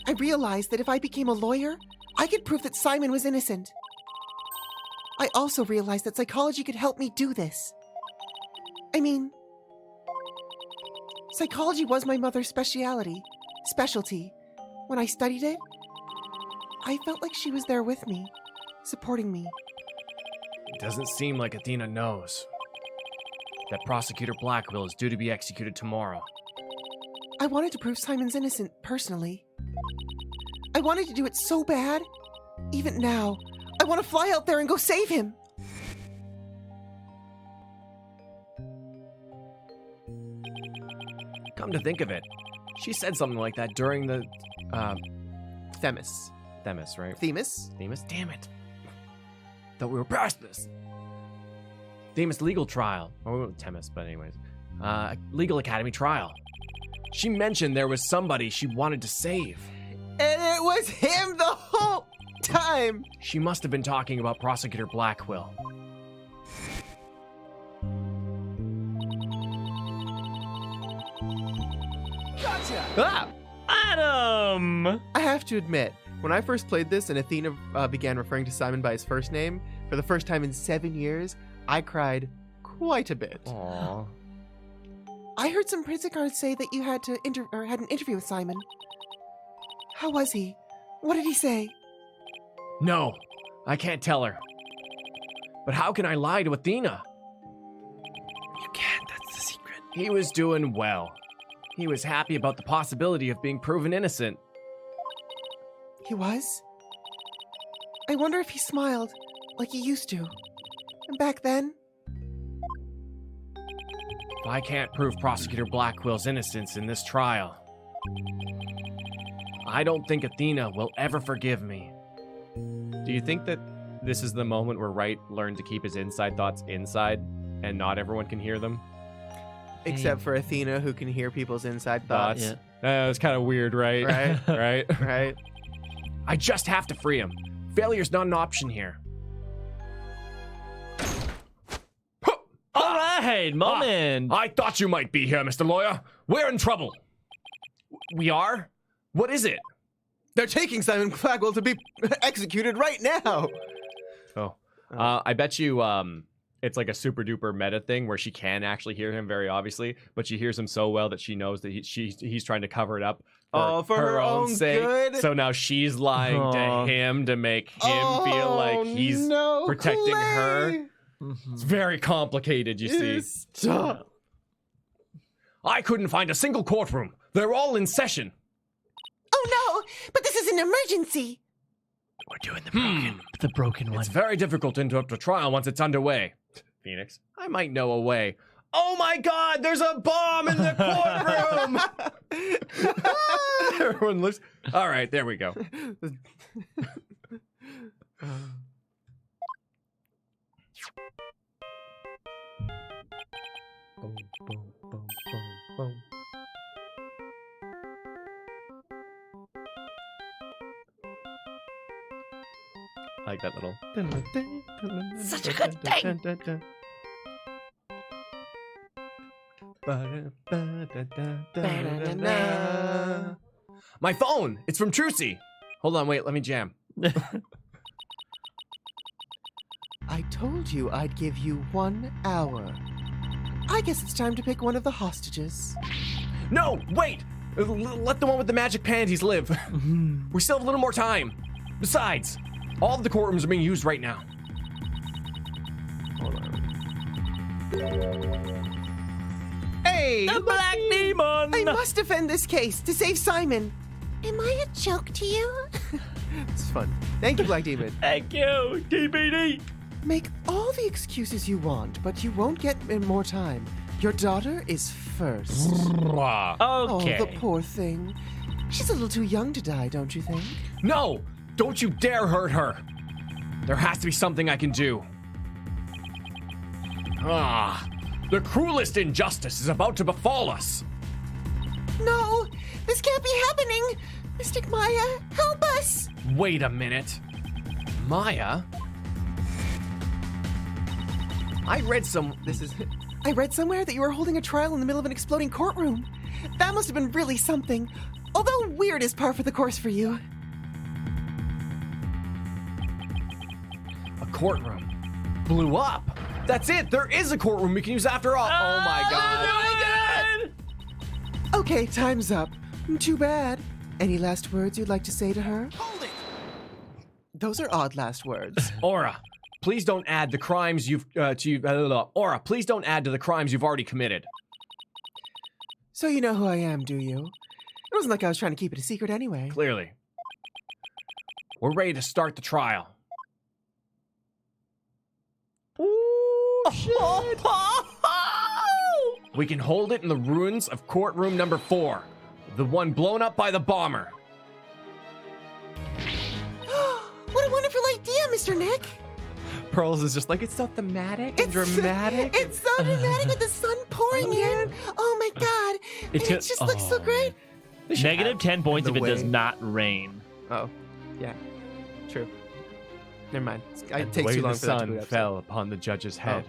Speaker 1: I realized that if I became a lawyer, I could prove that Simon was innocent. I also realized that psychology could help me do this. I mean, psychology was my mother's specialty. When I studied it, I felt like she was there with me, supporting me.
Speaker 3: It doesn't seem like Athena knows that Prosecutor Blackwell is due to be executed tomorrow.
Speaker 1: I wanted to prove Simon's innocent, personally. I wanted to do it so bad. Even now, I want to fly out there and go save him.
Speaker 3: Come to think of it, she said something like that during the,
Speaker 6: Themis.
Speaker 3: Themis, right?
Speaker 6: Themis?
Speaker 3: Themis? Damn it. Thought we were past this. Themis legal trial. Oh, Themis, but anyways. Legal Academy trial. She mentioned there was somebody she wanted to save.
Speaker 6: And it was him the whole time!
Speaker 3: She must have been talking about Prosecutor Blackwell.
Speaker 6: Gotcha! Ah!
Speaker 2: Adam!
Speaker 6: I have to admit, when I first played this and Athena began referring to Simon by his first name, for the first time in 7 years, I cried quite a bit.
Speaker 3: Aww.
Speaker 1: I heard some prison guards say that you had had an interview with Simon. How was he? What did he say?
Speaker 3: No, I can't tell her. But how can I lie to Athena?
Speaker 2: You can't, that's the secret.
Speaker 3: He was doing well. He was happy about the possibility of being proven innocent.
Speaker 1: He was? I wonder if he smiled, like he used to. And back then?
Speaker 3: If I can't prove Prosecutor Blackwell's innocence in this trial, I don't think Athena will ever forgive me.
Speaker 9: Do you think that this is the moment where Wright learned to keep his inside thoughts inside and not everyone can hear them?
Speaker 6: Except for Athena, who can hear people's inside thoughts.
Speaker 2: Yeah.
Speaker 9: It's kind of weird, right?
Speaker 6: Right.
Speaker 9: Right?
Speaker 6: Right?
Speaker 3: I just have to free him. Failure's not an option here.
Speaker 2: All right, moment.
Speaker 3: I thought you might be here, Mr. Lawyer. We're in trouble. We are? What is it?
Speaker 6: They're taking Simon Blackwell to be executed right now!
Speaker 9: Oh. I bet you it's like a super duper meta thing where she can actually hear him very obviously, but she hears him so well that she knows that he's trying to cover it up
Speaker 6: for her own
Speaker 9: sake.
Speaker 6: good?
Speaker 9: So now she's lying to him to make him feel like he's
Speaker 6: no,
Speaker 9: protecting
Speaker 6: Clay!
Speaker 9: her. It's very complicated, you see.
Speaker 6: Stop.
Speaker 3: I couldn't find a single courtroom. They're all in session.
Speaker 5: Oh no, but this is an emergency.
Speaker 2: We're doing the broken one.
Speaker 3: It's very difficult to interrupt a trial once it's underway.
Speaker 9: Phoenix.
Speaker 3: I might know a way. Oh my god, there's a bomb in the courtroom! Everyone looks... All right, there we go.
Speaker 9: Boom, boom, boom, boom, boom. I like that little.
Speaker 5: Such a good thing.
Speaker 3: My phone! It's from Trucy! Hold on, wait, let me jam.
Speaker 1: I told you I'd give you 1 hour. I guess it's time to pick one of the hostages.
Speaker 3: No, wait! Let the one with the magic panties live. We still have a little more time. Besides, all of the courtrooms are being used right now.
Speaker 6: Hold on. Hey!
Speaker 2: The Black Demon!
Speaker 1: I must defend this case to save Simon.
Speaker 5: Am I a joke to you?
Speaker 6: It's fun. Thank you, Black Demon.
Speaker 2: Thank you, TBD.
Speaker 1: Make all the excuses you want, but you won't get more time. Your daughter is first.
Speaker 2: Okay.
Speaker 1: Oh, the poor thing. She's a little too young to die, don't you think?
Speaker 3: No! Don't you dare hurt her! There has to be something I can do. The cruelest injustice is about to befall us.
Speaker 5: No, this can't be happening. Mystic Maya, help us.
Speaker 3: Wait a minute. Maya? I read some...
Speaker 1: I I read somewhere that you were holding a trial in the middle of an exploding courtroom. That must have been really something. Although weird is par for the course for you.
Speaker 3: A courtroom blew up. That's it. There is a courtroom we can use after all. Oh my god.
Speaker 1: Okay, time's up. Too bad. Any last words you'd like to say to her?
Speaker 7: Hold it!
Speaker 1: Those are odd last words.
Speaker 3: Aura, please don't add the crimes you've Aura, please don't add to the crimes you've already committed.
Speaker 1: So you know who I am, do you? It wasn't like I was trying to keep it a secret anyway.
Speaker 3: Clearly. We're ready to start the trial.
Speaker 1: Ooh, shit.
Speaker 3: We can hold it in the ruins of courtroom number 4, the one blown up by the bomber.
Speaker 5: What a wonderful idea, Mr. Nick.
Speaker 9: Pearls is just like, it's so thematic and dramatic.
Speaker 5: It's so dramatic with the sun pouring in. Oh my god. And it just looks so great.
Speaker 2: Negative 10 points
Speaker 6: the
Speaker 2: if it does
Speaker 6: way-
Speaker 2: not rain.
Speaker 6: Oh, yeah. True. Never mind. It
Speaker 9: And the
Speaker 6: takes
Speaker 9: way
Speaker 6: too long
Speaker 9: the
Speaker 6: for that to
Speaker 9: sun
Speaker 6: boot up.
Speaker 9: fell upon the judge's head.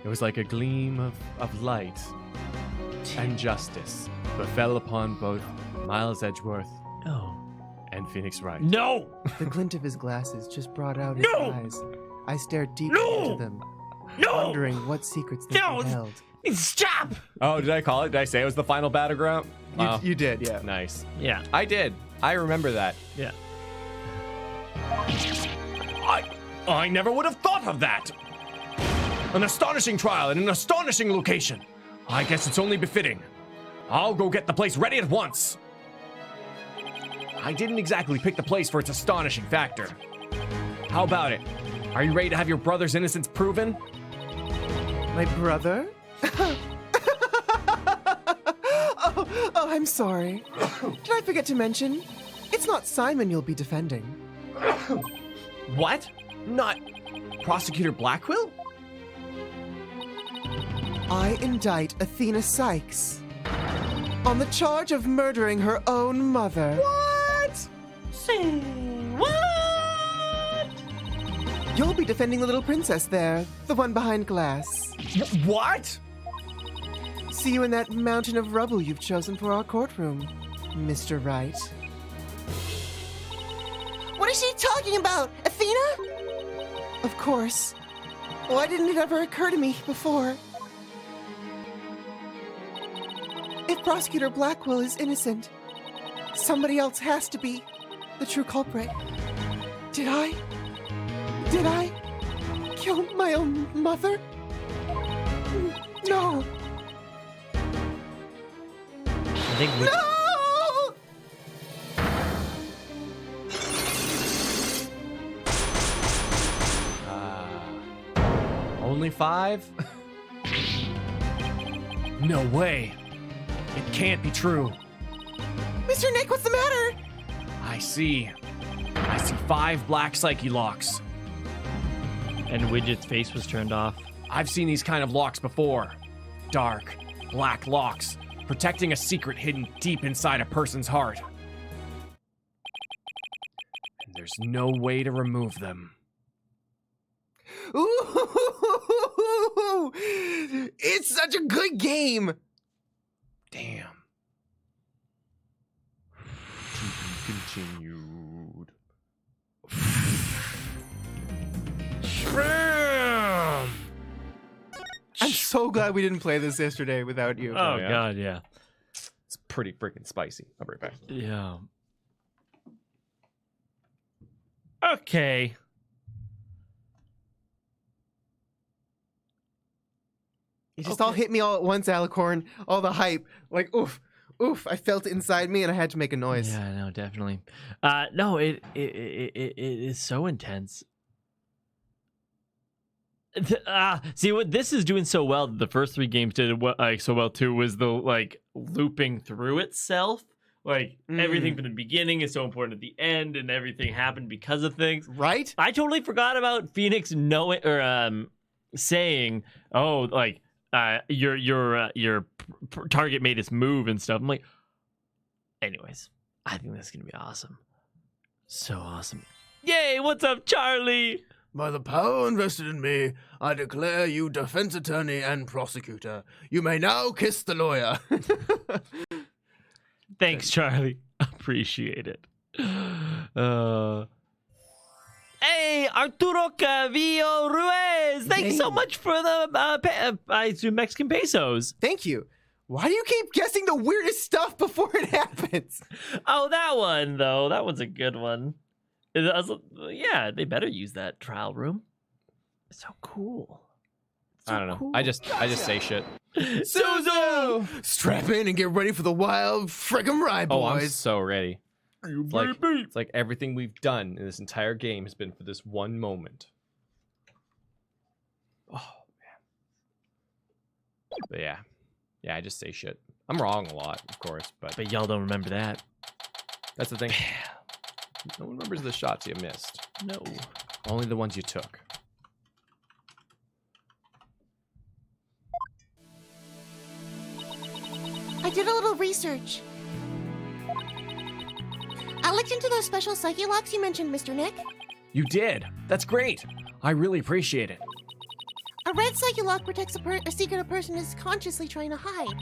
Speaker 9: It was like a gleam of light and justice, but fell upon both Miles Edgeworth
Speaker 2: Oh.
Speaker 9: and Phoenix Wright.
Speaker 2: No!
Speaker 1: The glint of his glasses just brought out his
Speaker 2: No!
Speaker 1: eyes. I stared deeply
Speaker 2: No!
Speaker 1: into them,
Speaker 2: No!
Speaker 1: wondering what secrets they
Speaker 2: No!
Speaker 1: held.
Speaker 2: Stop!
Speaker 9: Oh, did I call it? Did I say it was the final battleground? Wow.
Speaker 6: You did, yeah.
Speaker 9: Nice.
Speaker 2: Yeah.
Speaker 9: I did. I remember that.
Speaker 2: Yeah.
Speaker 3: I never would have thought of that. An astonishing trial in an astonishing location. I guess it's only befitting. I'll go get the place ready at once. I didn't exactly pick the place for its astonishing factor. How about it? Are you ready to have your brother's innocence proven?
Speaker 1: My brother? oh, I'm sorry. Did I forget to mention? It's not Simon you'll be defending.
Speaker 3: What? Not Prosecutor Blackquill?
Speaker 1: I indict Athena Sykes on the charge of murdering her own mother.
Speaker 3: What?
Speaker 2: What?
Speaker 1: You'll be defending the little princess there, the one behind glass.
Speaker 3: What?
Speaker 1: See you in that mountain of rubble you've chosen for our courtroom, Mr. Wright.
Speaker 5: What is she talking about? Athena?
Speaker 1: Of course. Why didn't it ever occur to me before? If Prosecutor Blackwell is innocent, somebody else has to be the true culprit. Did I kill my own mother? No.
Speaker 2: I think we...
Speaker 1: No!
Speaker 3: Only 5? No way. It can't be true.
Speaker 1: Mr. Nick, what's the matter?
Speaker 3: I see 5 black Psyche locks.
Speaker 2: And Widget's face was turned off.
Speaker 3: I've seen these kind of locks before. Dark, black locks, protecting a secret hidden deep inside a person's heart. And there's no way to remove them.
Speaker 6: Ooh! It's such a good game!
Speaker 3: Damn.
Speaker 9: To be continued.
Speaker 6: I'm so glad we didn't play this yesterday without you.
Speaker 2: Oh,
Speaker 9: yeah?
Speaker 2: God, yeah.
Speaker 9: It's pretty freaking spicy. I'll be right back.
Speaker 2: Yeah. Okay.
Speaker 6: It just all hit me all at once, Alicorn. All the hype. Like, oof, oof. I felt it inside me and I had to make a noise.
Speaker 2: Yeah, no, definitely. No, it is so intense. See what this is doing so well. The first 3 games did so well too. Was the looping through itself. Everything from the beginning is so important at the end, and everything happened because of things.
Speaker 6: Right?
Speaker 2: I totally forgot about Phoenix knowing or saying, "Oh, your target made its move and stuff." I'm like, anyways, I think this is gonna be awesome. So awesome! Yay! What's up, Charlie?
Speaker 6: By the power invested in me, I declare you defense attorney and prosecutor. You may now kiss the lawyer.
Speaker 2: Thanks, Charlie. Appreciate it. Hey, Arturo Cavillo Ruiz! Thank you so much for the I assume Mexican pesos.
Speaker 6: Thank you. Why do you keep guessing the weirdest stuff before it happens?
Speaker 2: Oh, that one though. That one's a good one. Yeah, they better use that trial room. It's so cool.
Speaker 9: I don't know. I just say shit.
Speaker 6: Suzu! Strap in and get ready for the wild frickin' ride, boys.
Speaker 9: Oh, I'm so ready. It's like everything we've done in this entire game has been for this one moment. Oh, man. But yeah. Yeah, I just say shit. I'm wrong a lot, of course,
Speaker 2: But y'all don't remember that.
Speaker 9: that's the thing. No one remembers the shots you missed.
Speaker 2: No.
Speaker 9: Only the ones you took.
Speaker 5: I did a little research. I looked into those special psyche locks you mentioned, Mr. Nick.
Speaker 9: You did. That's great. I really appreciate it.
Speaker 5: A red psyche lock protects a secret a person is consciously trying to hide.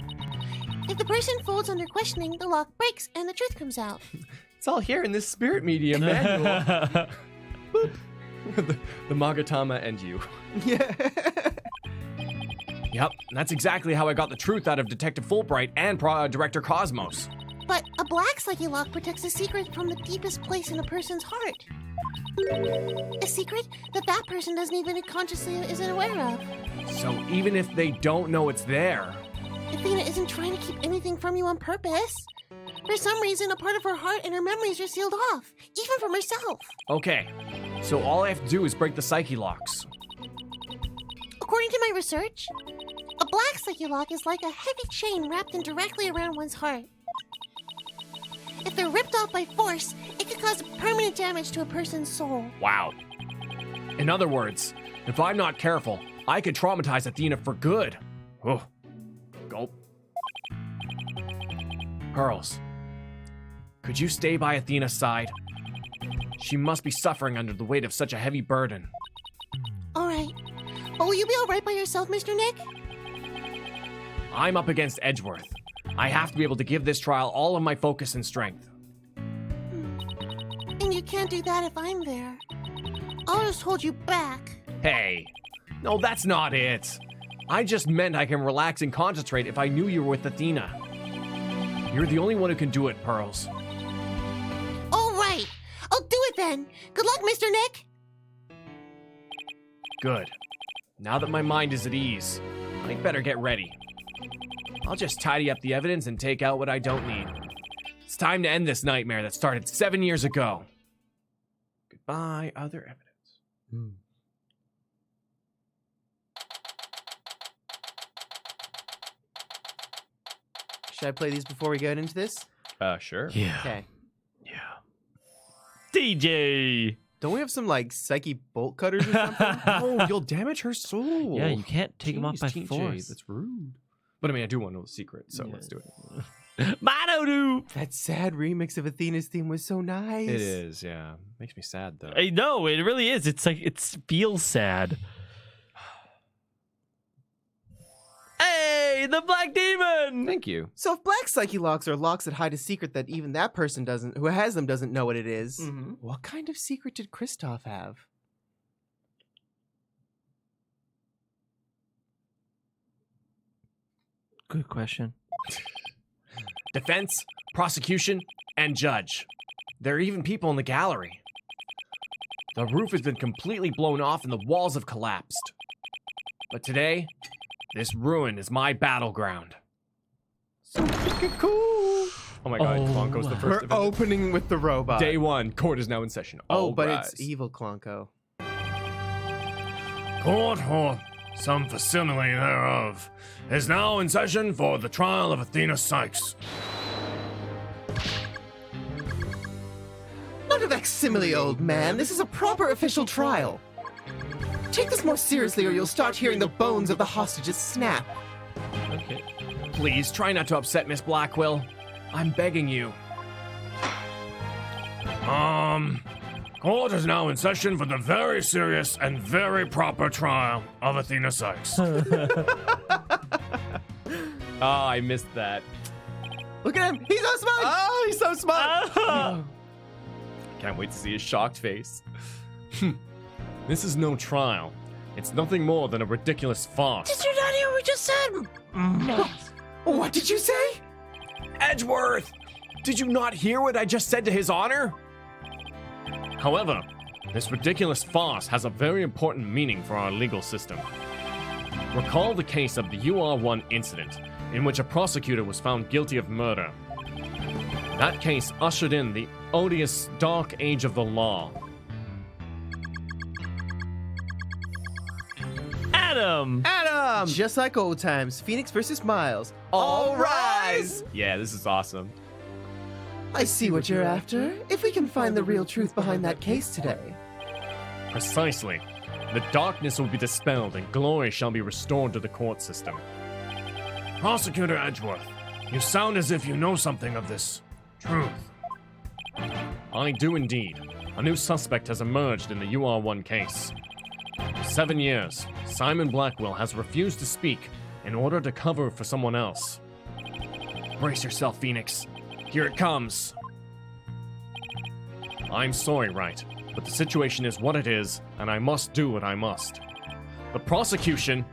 Speaker 5: If the person folds under questioning, the lock breaks and the truth comes out.
Speaker 9: It's all here in this spirit medium manual. the Magatama and you.
Speaker 6: Yeah.
Speaker 9: Yep, that's exactly how I got the truth out of Detective Fulbright and Director Cosmos.
Speaker 5: But a black psyche lock protects a secret from the deepest place in a person's heart. A secret that person doesn't even consciously isn't aware of.
Speaker 9: So even if they don't know it's there...
Speaker 5: Athena isn't trying to keep anything from you on purpose. For some reason, a part of her heart and her memories are sealed off, even from herself.
Speaker 9: Okay, so all I have to do is break the psyche locks.
Speaker 5: According to my research, a black psyche lock is like a heavy chain wrapped in directly around one's heart. If they're ripped off by force, it could cause permanent damage to a person's soul.
Speaker 9: Wow. In other words, if I'm not careful, I could traumatize Athena for good. Oh. Gulp. Pearls, could you stay by Athena's side? She must be suffering under the weight of such a heavy burden.
Speaker 5: All right. But will you be all right by yourself, Mr. Nick?
Speaker 9: I'm up against Edgeworth. I have to be able to give this trial all of my focus and strength.
Speaker 5: And you can't do that if I'm there. I'll just hold you back.
Speaker 9: Hey, no, that's not it. I just meant I can relax and concentrate if I knew you were with Athena. You're the only one who can do it, Pearls.
Speaker 5: All right. I'll do it then. Good luck, Mr. Nick.
Speaker 9: Good. Now that my mind is at ease, I'd better get ready. I'll just tidy up the evidence and take out what I don't need. It's time to end this nightmare that started 7 years ago. Goodbye, other evidence.
Speaker 6: Should I play these before we get into this?
Speaker 9: Sure.
Speaker 2: Yeah.
Speaker 6: Okay.
Speaker 2: Yeah. DJ!
Speaker 6: Don't we have some, like, psyche bolt cutters or something?
Speaker 9: Oh, you'll damage her soul.
Speaker 2: Yeah, you can't take him off by
Speaker 9: TJ,
Speaker 2: force.
Speaker 9: That's rude. But I mean, I do want to know the secret, so let's do it.
Speaker 2: Mano-do!
Speaker 6: That sad remix of Athena's theme was so nice.
Speaker 9: It is, yeah. Makes me sad, though.
Speaker 2: I know, it really is. It's like, it feels sad. Hey, the Black Demon!
Speaker 9: Thank you.
Speaker 6: So if black psyche locks are locks that hide a secret that even that person who has them doesn't know what it is, what kind of secret did Kristoff have?
Speaker 2: Good question.
Speaker 9: Defense, prosecution, and judge. There are even people in the gallery. The roof has been completely blown off and the walls have collapsed. But today, this ruin is my battleground. So freaking cool! Oh my god, Klonko's the
Speaker 6: We're
Speaker 9: first event.
Speaker 6: opening with the robot.
Speaker 9: Day 1, court is now in session.
Speaker 6: Oh, but
Speaker 9: rise.
Speaker 6: it's evil Klonko.
Speaker 3: Court, or some facsimile thereof, is now in session for the trial of Athena Sykes.
Speaker 6: Not a facsimile, old man. This is a proper official trial. Take this more seriously or you'll start hearing the bones of the hostages snap.
Speaker 2: Okay.
Speaker 9: Please try not to upset Miss Blackwell. I'm begging you.
Speaker 3: Court is now in session for the very serious and very proper trial of Athena Sykes.
Speaker 9: Oh, I missed that.
Speaker 6: Look at him. He's so smart.
Speaker 9: Oh, he's so smart.
Speaker 2: Oh.
Speaker 9: Can't wait to see his shocked face. This is no trial. It's nothing more than a ridiculous farce.
Speaker 5: Did you not hear what we just said?
Speaker 6: What did you say?
Speaker 9: Edgeworth! Did you not hear what I just said to his honor? However, this ridiculous farce has a very important meaning for our legal system. Recall the case of the UR1 incident, in which a prosecutor was found guilty of murder. That case ushered in the odious dark age of the law.
Speaker 2: Adam!
Speaker 6: Adam! Just like old times, Phoenix versus Miles.
Speaker 9: All rise! Yeah, this is awesome.
Speaker 1: I see what you're after. If we can find the real truth behind that case today.
Speaker 9: Precisely. The darkness will be dispelled and glory shall be restored to the court system. Prosecutor Edgeworth, you sound as if you know something of this truth. I do indeed. A new suspect has emerged in the UR1 case. For 7 years, Simon Blackwell has refused to speak in order to cover for someone else. Brace yourself, Phoenix. Here it comes. I'm sorry, Wright, but the situation is what it is, and I must do what I must. The prosecution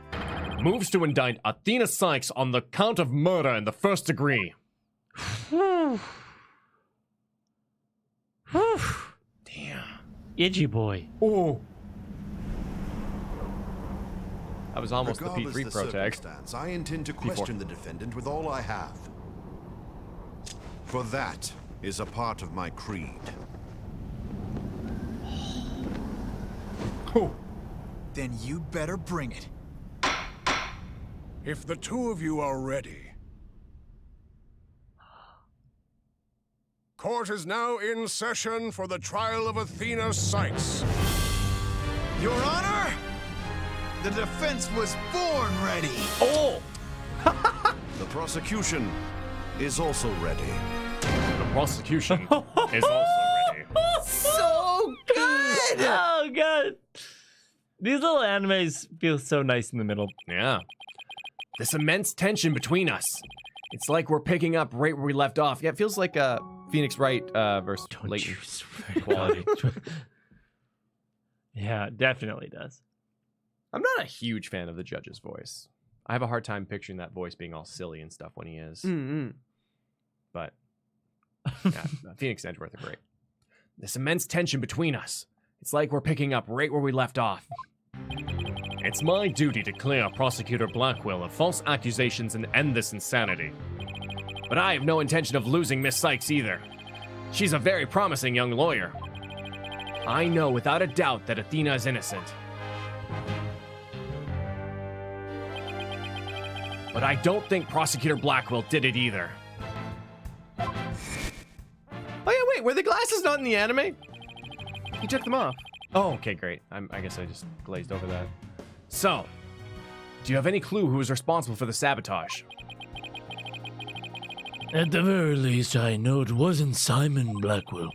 Speaker 9: moves to indict Athena Sykes on the count of murder in the first degree.
Speaker 2: Damn. Itchy boy.
Speaker 9: Oh. That was almost the
Speaker 7: Regardless
Speaker 9: P3
Speaker 7: the
Speaker 9: Pro tag.
Speaker 7: circumstance, I intend to question the defendant with all I have. For that is a part of my creed.
Speaker 10: Then you'd better bring it.
Speaker 11: If the two of you are ready. Court is now in session for the trial of Athena Sykes.
Speaker 10: Your Honor, the defense was born ready.
Speaker 9: Oh!
Speaker 7: The prosecution is also ready.
Speaker 9: The prosecution is also ready.
Speaker 6: So good!
Speaker 2: Oh, God. These little animes feel so nice in the middle.
Speaker 9: Yeah. This immense tension between us. It's like we're picking up right where we left off. Yeah, it feels like Phoenix Wright versus Leighton quality.
Speaker 2: Yeah, definitely does.
Speaker 9: I'm not a huge fan of the judge's voice. I have a hard time picturing that voice being all silly and stuff when he is.
Speaker 6: Mm-hmm.
Speaker 9: But yeah, Phoenix and Edgeworth are great. This immense tension between us. It's like we're picking up right where we left off. It's my duty to clear Prosecutor Blackwell of false accusations and end this insanity. But I have no intention of losing Miss Sykes either. She's a very promising young lawyer. I know without a doubt that Athena is innocent. But I don't think Prosecutor Blackwell did it either.
Speaker 6: Oh yeah, wait, were the glasses not in the anime? He took them off.
Speaker 9: Oh, okay, great. I guess I just glazed over that. So, do you have any clue who was responsible for the sabotage?
Speaker 12: At the very least, I know it wasn't Simon Blackwell.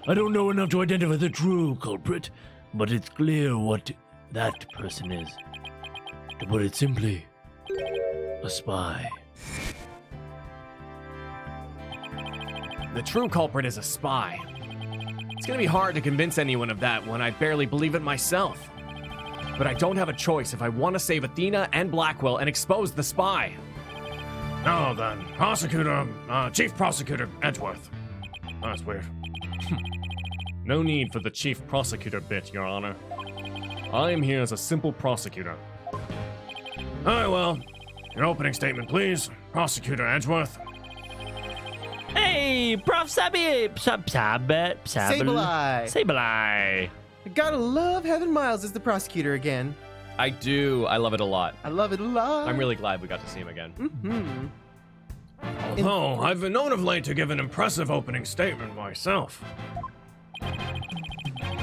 Speaker 12: I don't know enough to identify the true culprit, but it's clear what that person is. To put it simply, a spy.
Speaker 9: The true culprit is a spy. It's gonna be hard to convince anyone of that when I barely believe it myself. But I don't have a choice if I want to save Athena and Blackwell and expose the spy. Now then, Chief Prosecutor Edgeworth. That's weird. No need for the Chief Prosecutor bit, Your Honor. I am here as a simple prosecutor. Very well. Your opening statement, please, Prosecutor Edgeworth.
Speaker 2: Hey, Prof. Sableye.
Speaker 6: Sableye. I gotta love having Miles as the prosecutor again.
Speaker 9: I do. I love it a lot.
Speaker 6: I love it a lot.
Speaker 9: I'm really glad we got to see him again.
Speaker 6: Mm-hmm.
Speaker 3: Although I've been known of late to give an impressive opening statement myself.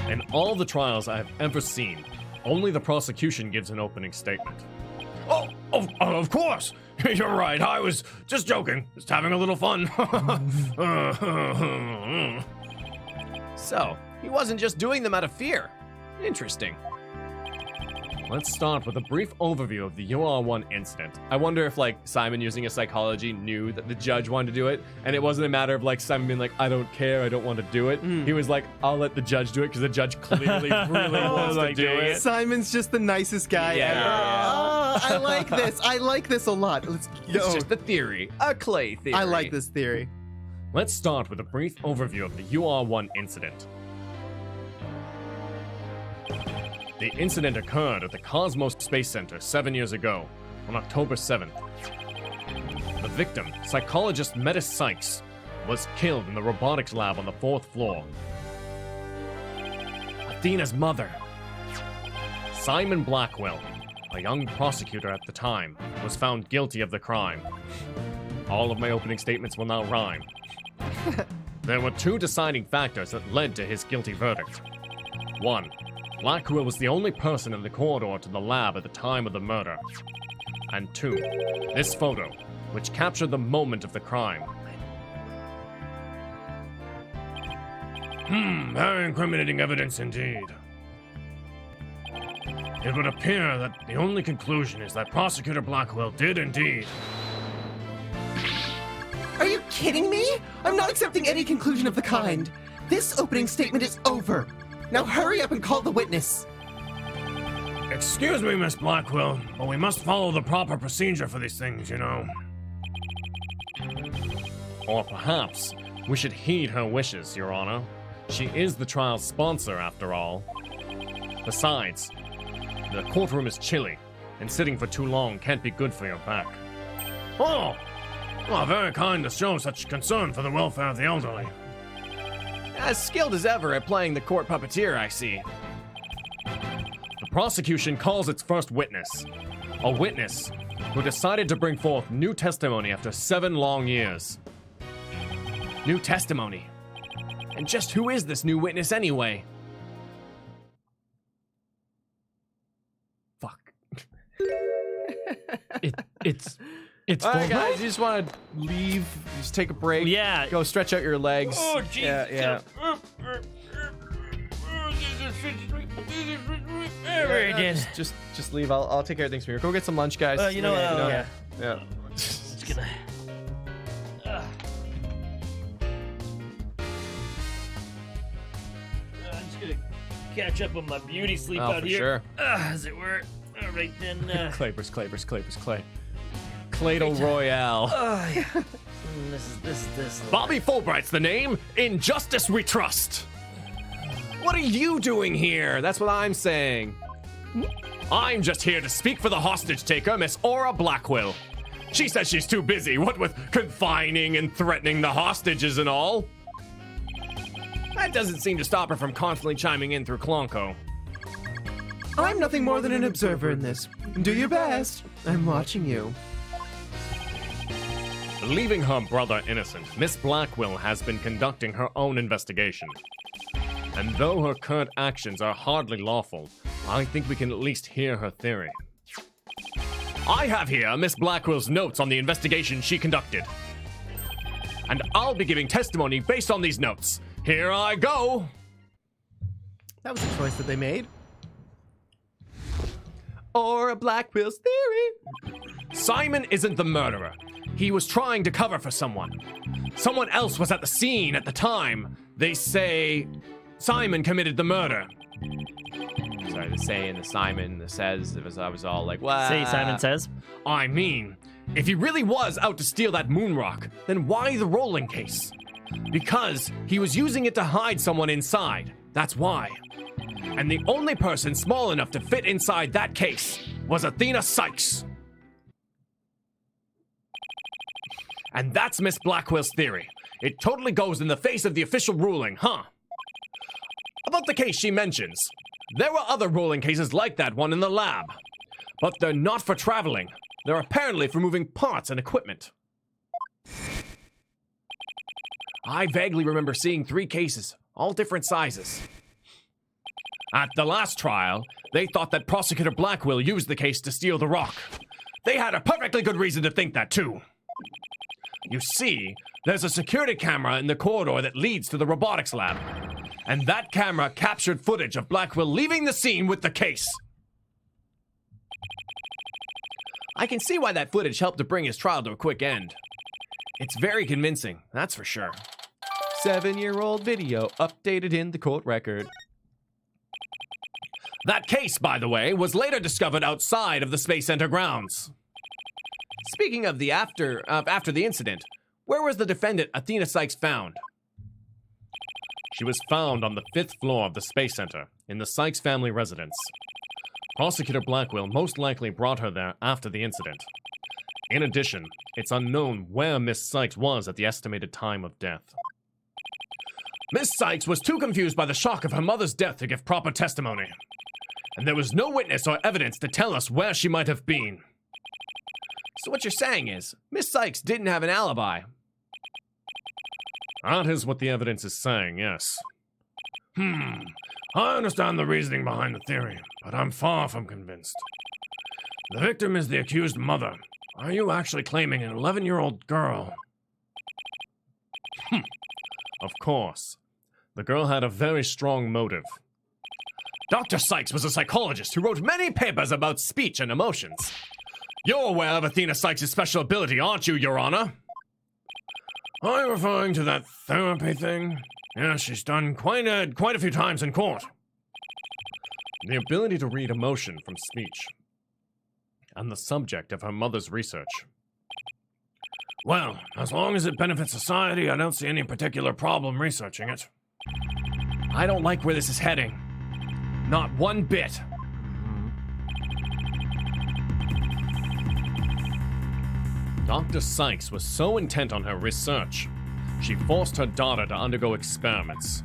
Speaker 9: In all the trials I have ever seen, only the prosecution gives an opening statement.
Speaker 3: Oh, of course. You're right. I was just joking. Just having a little fun.
Speaker 9: So,
Speaker 3: He wasn't just doing them out of fear. Interesting. Let's start with a brief overview of the UR1 incident. I wonder if, like, Simon using his psychology knew that the judge wanted to do it, and it wasn't a matter of, like, Simon being like, I don't care, I don't want to do it. He was like, I'll let the judge do it, because the judge clearly really wants to do it.
Speaker 6: Simon's just the nicest guy ever. Oh, I like this. I like this a lot. It's
Speaker 3: just a theory. A Clay theory.
Speaker 6: I like this theory.
Speaker 3: Let's start with a brief overview of the UR1 incident. The incident occurred at the Cosmos Space Center 7 years ago, on October 7th. The victim, psychologist Metis Psyche, was killed in the robotics lab on the 4th floor. Athena's mother, Simon Blackwell, a young prosecutor at the time, was found guilty of the crime. All of my opening statements will now rhyme. There were two deciding factors that led to his guilty verdict. 1. Blackwell was the only person in the corridor to the lab at the time of the murder. And 2. This photo, which captured the moment of the crime. Very incriminating evidence indeed. It would appear that the only conclusion is that Prosecutor Blackwell did indeed.
Speaker 1: Are you kidding me? I'm not accepting any conclusion of the kind. This opening statement is over. Now hurry up and call the witness.
Speaker 3: Excuse me, Miss Blackwell, but we must follow the proper procedure for these things, you know. Or perhaps we should heed her wishes, Your Honor. She is the trial's sponsor, after all. Besides, the courtroom is chilly, and sitting for too long can't be good for your back. Oh, very kind to show such concern for the welfare of the elderly. As skilled as ever at playing the court puppeteer, I see. The prosecution calls its first witness. A witness who decided to bring forth new testimony after 7 long years. New testimony? And just who is this new witness anyway? Fuck.
Speaker 12: It's
Speaker 3: all right, guys, you just want to leave, just take a break.
Speaker 2: Yeah.
Speaker 3: Go stretch out your legs.
Speaker 2: Oh, Jesus.
Speaker 3: Yeah. Just leave. I'll take care of things for you. Go get some lunch, guys.
Speaker 2: You know what?
Speaker 3: Yeah.
Speaker 2: Just gonna. I'm just gonna catch up on my beauty sleep out
Speaker 3: for
Speaker 2: here.
Speaker 3: Sure.
Speaker 2: As it were. All right then.
Speaker 3: Clay. Claydol Royale.
Speaker 2: This.
Speaker 3: Bobby Fulbright's the name. In justice we trust. What are you doing here? That's what I'm saying. I'm just here to speak for the hostage taker, Miss Aura Blackwell. She says she's too busy, what with confining and threatening the hostages and all. That doesn't seem to stop her from constantly chiming in through Clonco.
Speaker 1: I'm nothing more than an observer in this. Do your best. I'm watching you.
Speaker 3: Leaving her brother innocent, Miss Blackwell has been conducting her own investigation. And though her current actions are hardly lawful, I think we can at least hear her theory. I have here Miss Blackwell's notes on the investigation she conducted. And I'll be giving testimony based on these notes. Here I go!
Speaker 6: That was a choice that they made.
Speaker 3: Or a Blackwell's theory. Simon isn't the murderer. He was trying to cover for someone. Someone else was at the scene at the time. They say Simon committed the murder. Sorry, the say and the Simon, the says, I was all like, what?
Speaker 2: Say Simon says.
Speaker 3: I mean, if he really was out to steal that moon rock, then why the rolling case? Because he was using it to hide someone inside. That's why. And the only person small enough to fit inside that case was Athena Psyche. And that's Miss Blackwell's theory. It totally goes in the face of the official ruling, huh? About the case she mentions. There were other rolling cases like that one in the lab. But they're not for traveling. They're apparently for moving parts and equipment. I vaguely remember seeing 3 cases, all different sizes. At the last trial, they thought that Prosecutor Blackwell used the case to steal the rock. They had a perfectly good reason to think that too. You see, there's a security camera in the corridor that leads to the robotics lab. And that camera captured footage of Blackwell leaving the scene with the case. I can see why that footage helped to bring his trial to a quick end. It's very convincing, that's for sure.
Speaker 9: 7-year-old video updated in the court record.
Speaker 3: That case, by the way, was later discovered outside of the Space Center grounds. Speaking of the after the incident, where was the defendant Athena Sykes found? She was found on the 5th floor of the Space Center, in the Sykes family residence. Prosecutor Blackwell most likely brought her there after the incident. In addition, it's unknown where Miss Sykes was at the estimated time of death. Miss Sykes was too confused by the shock of her mother's death to give proper testimony. And there was no witness or evidence to tell us where she might have been. So what you're saying is, Miss Sykes didn't have an alibi. That is what the evidence is saying, yes. I understand the reasoning behind the theory, but I'm far from convinced. The victim is the accused mother. Are you actually claiming an 11-year-old girl? Of course. The girl had a very strong motive. Dr. Sykes was a psychologist who wrote many papers about speech and emotions. You're aware of Athena Sykes' special ability, aren't you, Your Honor? Are you referring to that therapy thing? Yes, she's done quite a few times in court. The ability to read emotion from speech. And the subject of her mother's research. Well, as long as it benefits society, I don't see any particular problem researching it. I don't like where this is heading. Not one bit. Dr. Sykes was so intent on her research, she forced her daughter to undergo experiments.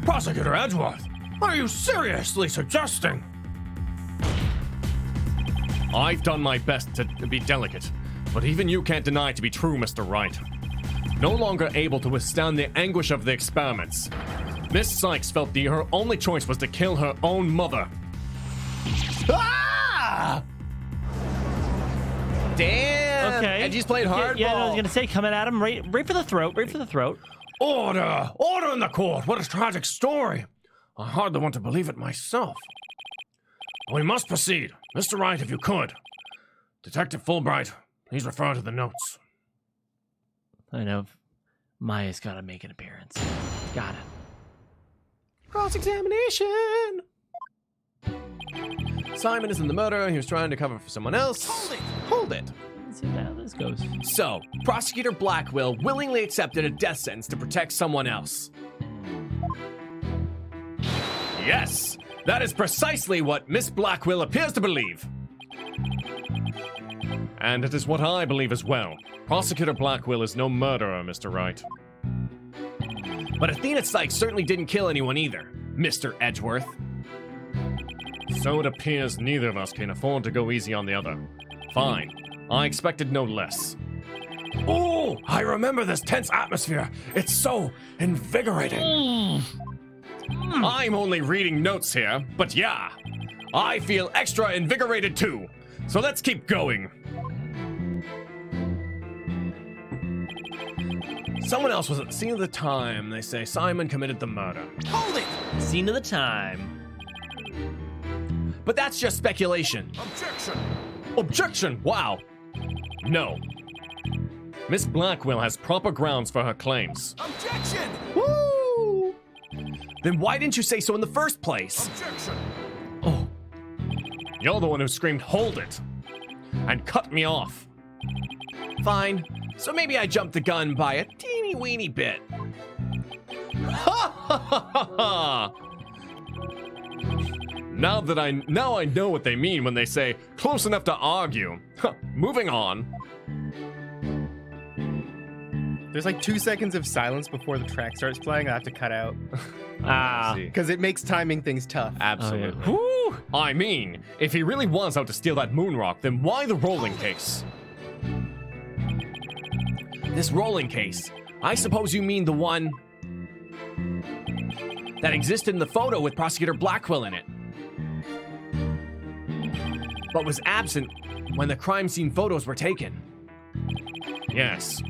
Speaker 3: Prosecutor Edgeworth, are you seriously suggesting? I've done my best to be delicate, but even you can't deny it to be true, Mr. Wright. No longer able to withstand the anguish of the experiments, Miss Sykes felt her only choice was to kill her own mother. Ah! Damn!
Speaker 2: Okay.
Speaker 3: And she's played hardball.
Speaker 2: Yeah, I was gonna say, coming at him right for the throat, right for the throat.
Speaker 3: Order! Order in the court! What a tragic story! I hardly want to believe it myself. We must proceed. Mr. Wright, if you could. Detective Fulbright, please refer to the notes.
Speaker 2: I know. Maya's gotta make an appearance. Got it.
Speaker 9: Cross-examination! Simon isn't the murderer. He was trying to cover for someone else.
Speaker 10: Hold it!
Speaker 9: Hold it!
Speaker 2: Let's see how this goes.
Speaker 3: So, Prosecutor Blackwell willingly accepted a death sentence to protect someone else. Yes! That is precisely what Miss Blackwell appears to believe. And it is what I believe as well. Prosecutor Blackwell is no murderer, Mr. Wright. But Athena Sykes certainly didn't kill anyone either, Mr. Edgeworth. So it appears neither of us can afford to go easy on the other. Fine. I expected no less. Oh, I remember this tense atmosphere. It's so invigorating. I'm only reading notes here, but yeah, I feel extra invigorated too. So let's keep going. Someone else was at the scene of the time. They say Simon committed the murder.
Speaker 10: Hold it!
Speaker 2: Scene of the time.
Speaker 3: But that's just speculation.
Speaker 11: Objection!
Speaker 3: Objection! Wow. No. Miss Blackwell has proper grounds for her claims.
Speaker 10: Objection!
Speaker 3: Woo! Then why didn't you say so in the first place?
Speaker 11: Objection!
Speaker 3: Oh. You're the one who screamed, "Hold it!" and cut me off. Fine. So maybe I jumped the gun by a teeny weeny bit. Ha ha ha ha ha! Now I know what they mean when they say close enough to argue. Moving on.
Speaker 6: There's like 2 seconds of silence before the track starts playing. I have to cut out
Speaker 3: See.
Speaker 6: because it makes timing things tough.
Speaker 3: Absolutely. Whew. I mean, if he really was out to steal that moon rock, then why the rolling case? This rolling case. I suppose you mean the one that existed in the photo with Prosecutor Blackwell in it, but was absent when the crime scene photos were taken. Yes,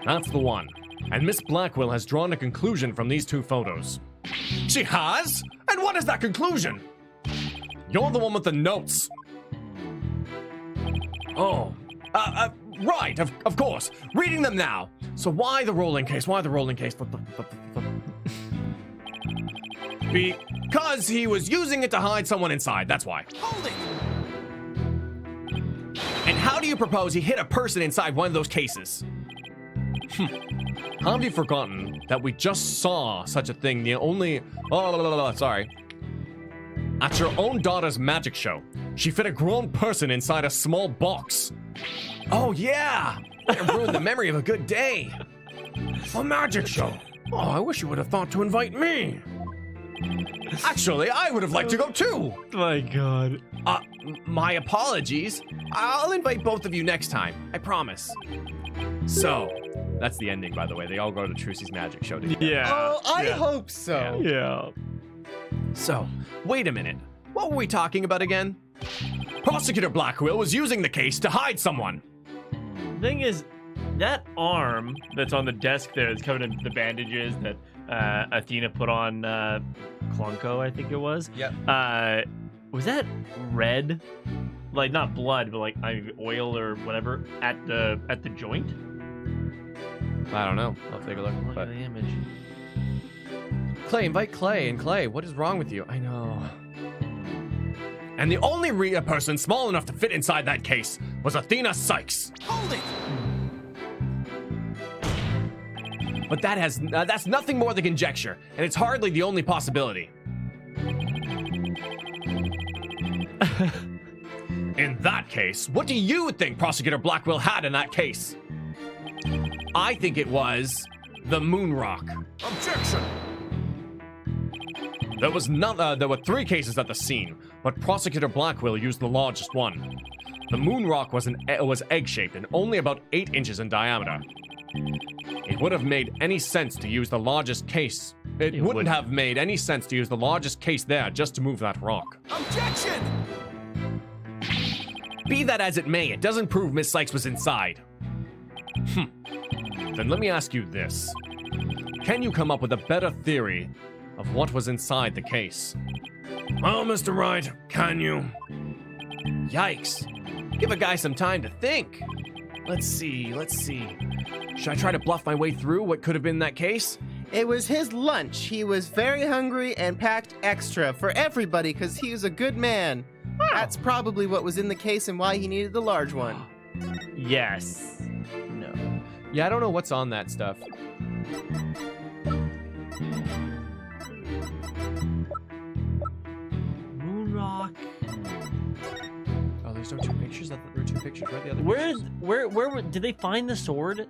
Speaker 3: that's the one. And Miss Blackwell has drawn a conclusion from these two photos. She has? And what is that conclusion? You're the one with the notes. Oh. Right, of course. Reading them now. So why the rolling case? Why the rolling case? Because he was using it to hide someone inside. That's why.
Speaker 10: Hold it!
Speaker 3: And how do you propose he hit a person inside one of those cases? Have you forgotten that we just saw such a thing? The only... sorry. At your own daughter's magic show, she fit a grown person inside a small box. Oh, yeah! It ruined the memory of a good day. A magic show. Oh, I wish you would have thought to invite me. Actually, I would have liked to go too.
Speaker 2: My God.
Speaker 3: My apologies. I'll invite both of you next time. I promise. So, that's the ending, by the way. They all go to Trucy's magic show together.
Speaker 2: Yeah.
Speaker 6: Oh, I hope so.
Speaker 2: Yeah.
Speaker 3: So, wait a minute. What were we talking about again? Prosecutor Blackwell was using the case to hide someone.
Speaker 2: The thing is, that arm that's on the desk there is covered in the bandages that Athena put on Klonko, I think it was.
Speaker 3: Yep.
Speaker 2: Was that red? Like not blood, but like oil or whatever at the joint?
Speaker 3: I don't know. I'll take a look.
Speaker 2: Look at the image.
Speaker 3: Clay, invite Clay. And Clay, what is wrong with you? I know. And the only person small enough to fit inside that case was Athena Sykes.
Speaker 10: Hold it!
Speaker 3: But that's nothing more than conjecture, and it's hardly the only possibility. In that case, what do you think Prosecutor Blackwell had in that case? I think it was the moon rock.
Speaker 11: Objection!
Speaker 3: There were 3 cases at the scene, but Prosecutor Blackwell used the largest one. The moon rock was egg-shaped and only about 8 inches in diameter. It would have made any sense to use the largest case. It wouldn't have made any sense to use the largest case there just to move that rock.
Speaker 10: Objection!
Speaker 3: Be that as it may, it doesn't prove Miss Sykes was inside. Then let me ask you this. Can you come up with a better theory of what was inside the case? Well, Mr. Wright, can you? Yikes. Give a guy some time to think. Let's see. Should I try to bluff my way through what could have been that case?
Speaker 6: It was his lunch. He was very hungry and packed extra for everybody because he was a good man. That's probably what was in the case and why he needed the large one.
Speaker 2: Yes.
Speaker 3: No. Yeah, I don't know what's on that stuff.
Speaker 2: Moon rock.
Speaker 3: Oh, there's no 2 pictures? I thought there were 2 pictures. Where are the other pictures?
Speaker 2: Where did they find the sword?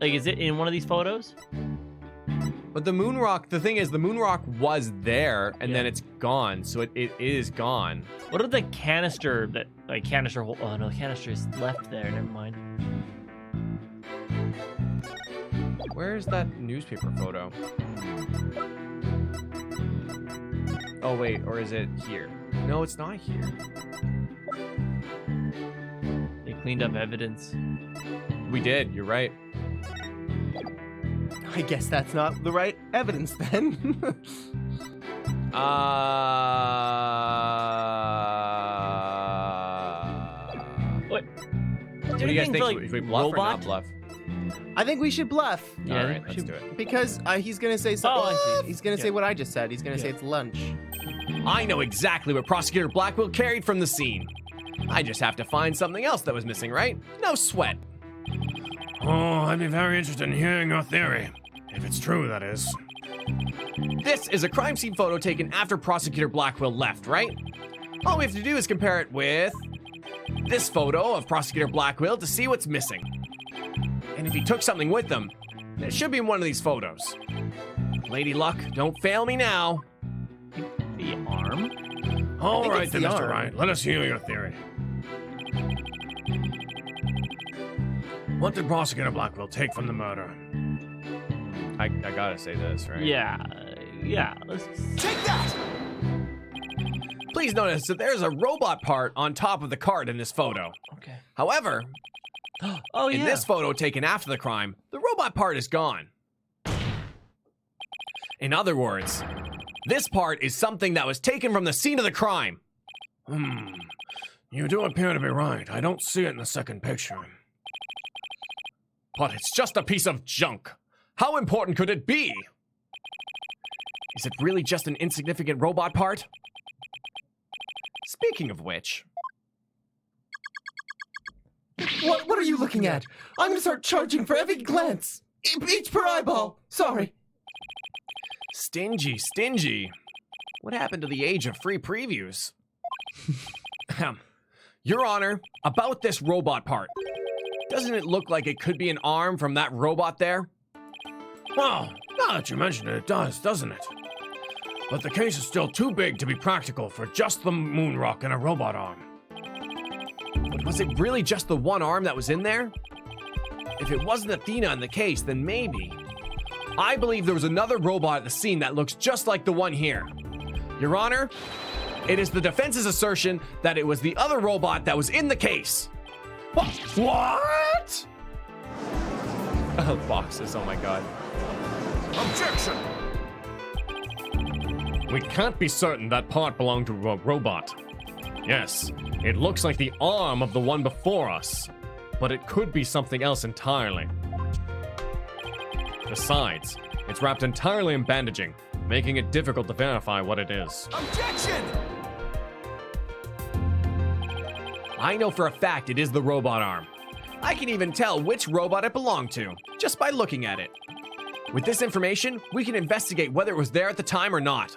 Speaker 2: Like, is it in one of these photos?
Speaker 3: But the moon rock, the thing is, the moon rock was there, and then it's gone, so it is gone.
Speaker 2: What are the canister that, like, canister hole? Oh, no, the canister is left there. Never mind.
Speaker 3: Where's that newspaper photo? Oh, wait, or is it here? No, it's not here.
Speaker 2: They cleaned up evidence.
Speaker 3: We did, you're right.
Speaker 6: I guess that's not the right evidence then.
Speaker 2: What?
Speaker 3: What do you guys think? If we bluff or not bluff?
Speaker 6: I think we should bluff.
Speaker 2: Yeah,
Speaker 3: All right, let's do it.
Speaker 6: Because he's going to say something.
Speaker 2: Oh, I see.
Speaker 6: He's going to say what I just said. He's going to say it's lunch.
Speaker 3: I know exactly what Prosecutor Blackwell carried from the scene. I just have to find something else that was missing, right? No sweat. Oh, I'd be very interested in hearing your theory. If it's true, that is. This is a crime scene photo taken after Prosecutor Blackwell left, right? All we have to do is compare it with this photo of Prosecutor Blackwell to see what's missing. And if he took something with him, it should be in one of these photos. Lady Luck, don't fail me now.
Speaker 2: The arm?
Speaker 3: All right, then, Mr.
Speaker 6: arm.
Speaker 3: Wright, let us hear your theory. What did Prosecutor Blackwell take from the murder? I gotta say this, right?
Speaker 2: Yeah. Let's
Speaker 10: Take that!
Speaker 3: Please notice that there's a robot part on top of the cart in this photo.
Speaker 2: Okay.
Speaker 3: However,
Speaker 2: Oh,
Speaker 3: in this photo taken after the crime, the robot part is gone. In other words, this part is something that was taken from the scene of the crime.
Speaker 9: You do appear to be right. I don't see it in the second picture.
Speaker 3: But it's just a piece of junk. How important could it be? Is it really just an insignificant robot part? Speaking of which...
Speaker 1: What are you looking at? I'm gonna start charging for every glance. Each per eyeball. Sorry.
Speaker 3: Stingy. What happened to the age of free previews? Your Honor, about this robot part. Doesn't it look like it could be an arm from that robot there?
Speaker 9: Well, now that you mention it, it does, doesn't it? But the case is still too big to be practical for just the moon rock and a robot arm.
Speaker 3: But was it really just the one arm that was in there? If it wasn't Athena in the case, then maybe. I believe there was another robot at the scene that looks just like the one here. Your Honor, it is the defense's assertion that it was the other robot that was in the case. What? Oh, boxes, oh my god.
Speaker 11: Objection!
Speaker 3: We can't be certain that part belonged to a robot. Yes, it looks like the arm of the one before us, but it could be something else entirely. Besides, it's wrapped entirely in bandaging, making it difficult to verify what it is.
Speaker 10: Objection!
Speaker 3: I know for a fact it is the robot arm. I can even tell which robot it belonged to, just by looking at it. With this information, we can investigate whether it was there at the time or not.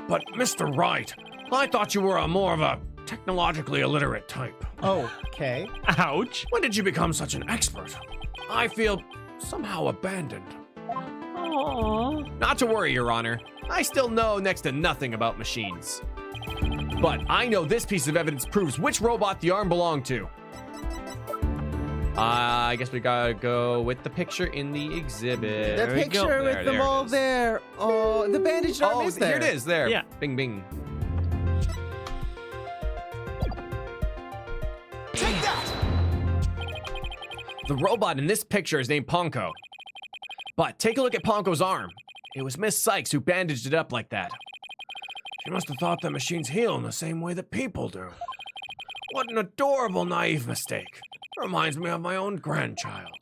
Speaker 9: But Mr. Wright, I thought you were more of a technologically illiterate type.
Speaker 6: Okay.
Speaker 2: Ouch.
Speaker 9: When did you become such an expert? I feel somehow abandoned.
Speaker 2: Aww.
Speaker 3: Not to worry, Your Honor. I still know next to nothing about machines. But I know this piece of evidence proves which robot the arm belonged to. I guess we gotta go with the picture in the exhibit.
Speaker 6: The
Speaker 3: There we go.
Speaker 6: picture with them all
Speaker 3: it is.
Speaker 6: there. Oh, the bandaged arm is there.
Speaker 3: Here it is, there.
Speaker 2: Yeah.
Speaker 3: Bing, bing.
Speaker 10: Take that!
Speaker 3: The robot in this picture is named Ponko. But take a look at Ponko's arm. It was Miss Sykes who bandaged it up like that.
Speaker 9: She must have thought that machines heal in the same way that people do. What an adorable, naive mistake. Reminds me of my own grandchild.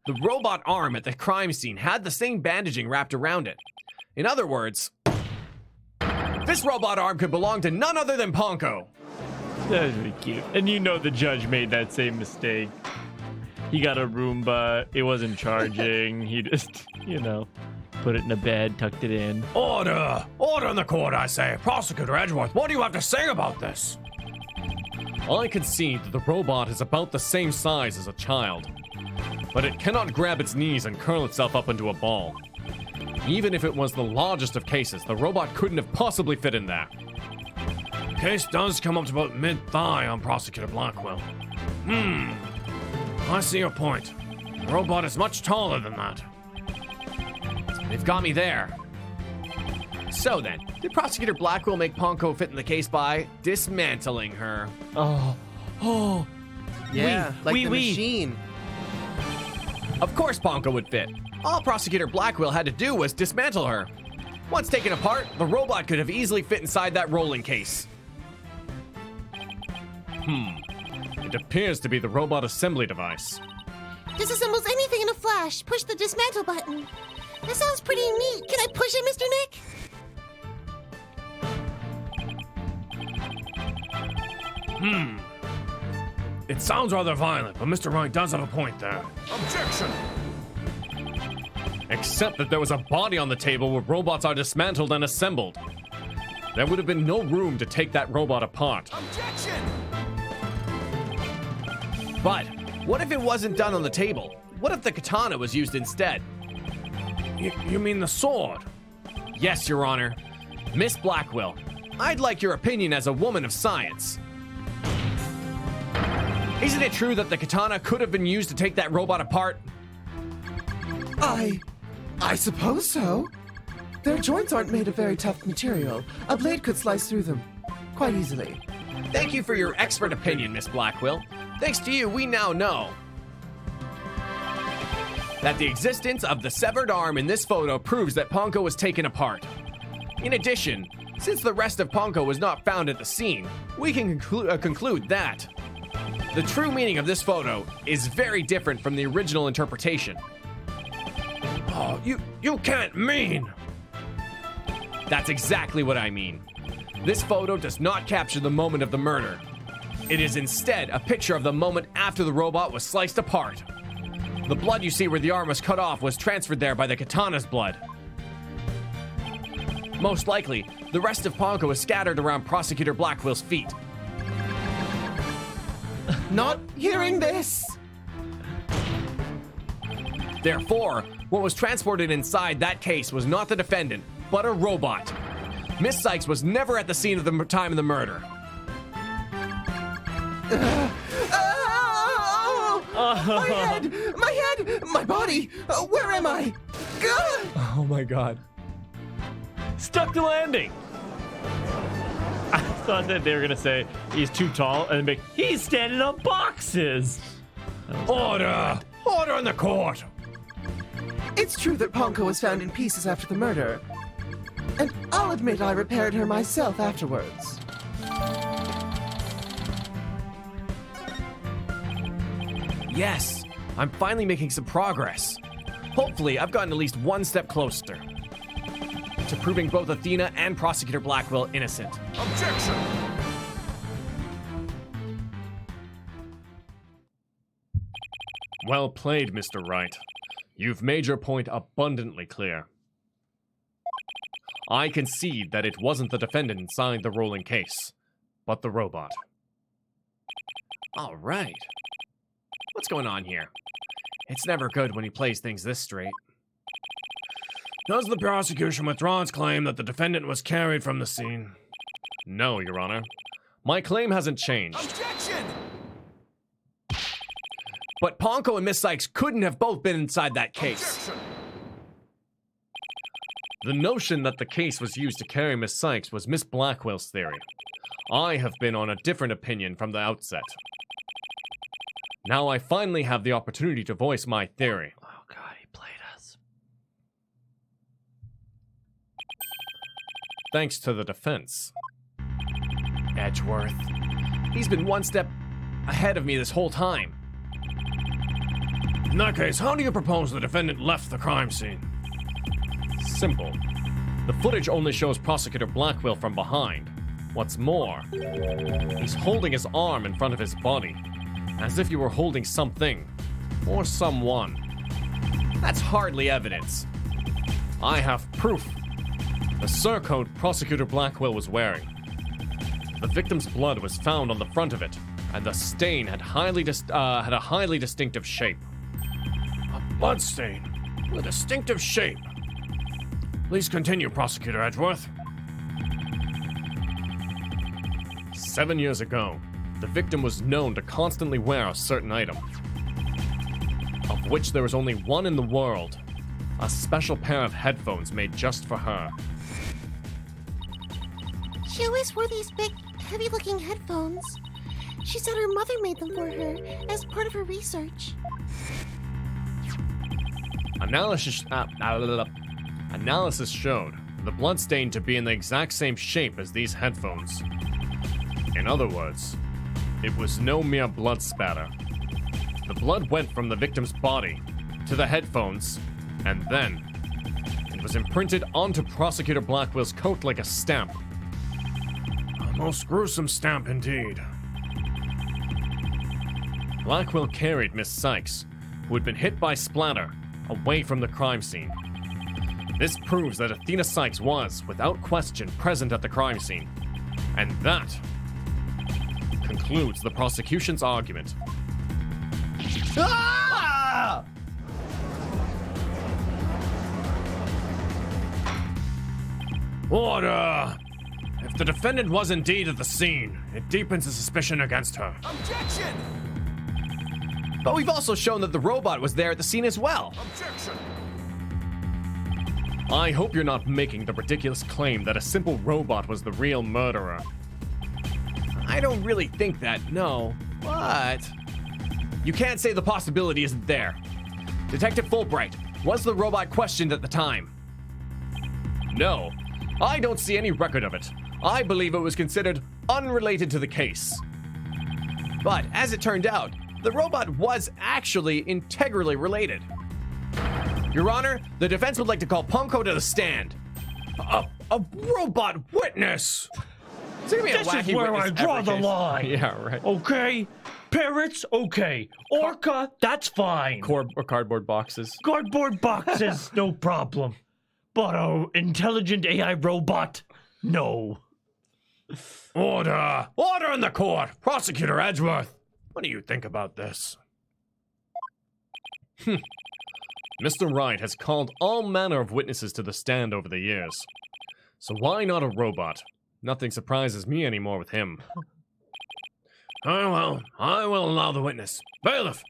Speaker 3: The robot arm at the crime scene had the same bandaging wrapped around it. In other words, this robot arm could belong to none other than Ponko.
Speaker 2: That's really cute. And you know the judge made that same mistake. He got a Roomba. It wasn't charging. He just, put it in a bed, tucked it in.
Speaker 9: Order! Order in the court, I say. Prosecutor Edgeworth, what do you have to say about this?
Speaker 3: I concede that the robot is about the same size as a child, but it cannot grab its knees and curl itself up into a ball. Even if it was the largest of cases, the robot couldn't have possibly fit in there.
Speaker 9: The case does come up to about mid-thigh on Prosecutor Blackwell. I see your point. The robot is much taller than that.
Speaker 3: They've got me there. So then, did Prosecutor Blackwell make Ponko fit in the case by dismantling her?
Speaker 2: Oh.
Speaker 6: Yeah, like the machine.
Speaker 3: Of course Ponko would fit. All Prosecutor Blackwell had to do was dismantle her. Once taken apart, the robot could have easily fit inside that rolling case. It appears to be the robot assembly device.
Speaker 5: Disassembles anything in a flash. Push the dismantle button. That sounds pretty neat. Can I push it, Mr. Nick?
Speaker 9: It sounds rather violent, but Mr. Wright does have a point there.
Speaker 11: Objection!
Speaker 3: Except that there was a body on the table where robots are dismantled and assembled. There would have been no room to take that robot apart.
Speaker 10: Objection!
Speaker 3: But what if it wasn't done on the table? What if the katana was used instead?
Speaker 9: You mean the sword?
Speaker 3: Yes, Your Honor. Miss Blackwell, I'd like your opinion as a woman of science. Isn't it true that the katana could have been used to take that robot apart?
Speaker 1: I suppose so. Their joints aren't made of very tough material. A blade could slice through them quite easily.
Speaker 3: Thank you for your expert opinion, Miss Blackwell. Thanks to you, we now know. that the existence of the severed arm in this photo proves that Ponko was taken apart. In addition, since the rest of Ponko was not found at the scene, we can conclude that the true meaning of this photo is very different from the original interpretation. Oh, you can't mean! That's exactly what I mean. This photo does not capture the moment of the murder. It is instead a picture of the moment after the robot was sliced apart. The blood you see where the arm was cut off was transferred there by the katana's blood. Most likely, the rest of Ponko is scattered around Prosecutor Blackwell's feet.
Speaker 1: Not hearing this!
Speaker 3: Therefore, what was transported inside that case was not the defendant, but a robot. Miss Sykes was never at the scene of the time of the murder.
Speaker 1: My head! My head! My body! Where am I?
Speaker 3: Oh my god.
Speaker 2: Stuck the landing. I thought that they were gonna say he's too tall and make he's standing on boxes.
Speaker 3: Order! Order in the court!
Speaker 1: It's true that Ponko was found in pieces after the murder. And I'll admit I repaired her myself afterwards.
Speaker 3: Yes, I'm finally making some progress. Hopefully, I've gotten at least one step closer to proving both Athena and Prosecutor Blackwell innocent.
Speaker 11: Objection!
Speaker 3: Well played, Mr. Wright. You've made your point abundantly clear. I concede that it wasn't the defendant inside the rolling case, but the robot. All right. What's going on here? It's never good when he plays things this straight. Does the prosecution withdraw its claim that the defendant was carried from the scene? No, Your Honor. My claim hasn't changed.
Speaker 10: Objection!
Speaker 3: But Ponko and Miss Sykes couldn't have both been inside that case.
Speaker 11: Objection!
Speaker 3: The notion that the case was used to carry Miss Sykes was Miss Blackwell's theory. I have been on a different opinion from the outset. Now I finally have the opportunity to voice my theory.
Speaker 12: Oh god, he played us.
Speaker 3: Thanks to the defense. Edgeworth. He's been one step ahead of me this whole time. In that case, how do you propose the defendant left the crime scene? Simple. The footage only shows Prosecutor Blackwell from behind. What's more, he's holding his arm in front of his body, as if he were holding something, or someone. That's hardly evidence. I have proof. The surcoat Prosecutor Blackwell was wearing. The victim's blood was found on the front of it, and the stain had a highly distinctive shape. A blood stain with a distinctive shape. Please continue, Prosecutor Edgeworth. 7 years ago, the victim was known to constantly wear a certain item, of which there was only one in the world, a special pair of headphones made just for her.
Speaker 5: She always wore these big, heavy-looking headphones. She said her mother made them for her as part of her research.
Speaker 3: Analysis showed the bloodstain to be in the exact same shape as these headphones. In other words, it was no mere blood spatter. The blood went from the victim's body to the headphones, and then it was imprinted onto Prosecutor Blackwell's coat like a stamp. A most gruesome stamp indeed. Blackwell carried Miss Sykes, who had been hit by splatter, away from the crime scene. This proves that Athena Sykes was, without question, present at the crime scene. And that concludes the prosecution's argument.
Speaker 1: Ah!
Speaker 3: Order! If the defendant was indeed at the scene, it deepens the suspicion against her.
Speaker 10: Objection!
Speaker 3: But we've also shown that the robot was there at the scene as well.
Speaker 11: Objection!
Speaker 3: I hope you're not making the ridiculous claim that a simple robot was the real murderer. I don't really think that, no. But you can't say the possibility isn't there. Detective Fulbright, was the robot questioned at the time? No, I don't see any record of it. I believe it was considered unrelated to the case. But as it turned out, the robot was actually integrally related. Your Honor, the defense would like to call Punko to the stand. A robot witness! It's gonna be a
Speaker 12: This
Speaker 3: wacky
Speaker 12: is where
Speaker 3: witness
Speaker 12: I draw
Speaker 3: every
Speaker 12: the
Speaker 3: case.
Speaker 12: line.
Speaker 3: Yeah, right.
Speaker 12: Okay, parrots, okay. Orca, that's fine.
Speaker 3: Or cardboard boxes.
Speaker 12: Cardboard boxes, no problem. But a intelligent AI robot, no.
Speaker 3: Order! Order in the court! Prosecutor Edgeworth, what do you think about this? Mr. Wright has called all manner of witnesses to the stand over the years. So why not a robot? Nothing surprises me anymore with him. Oh well, I will allow the witness. Bailiff,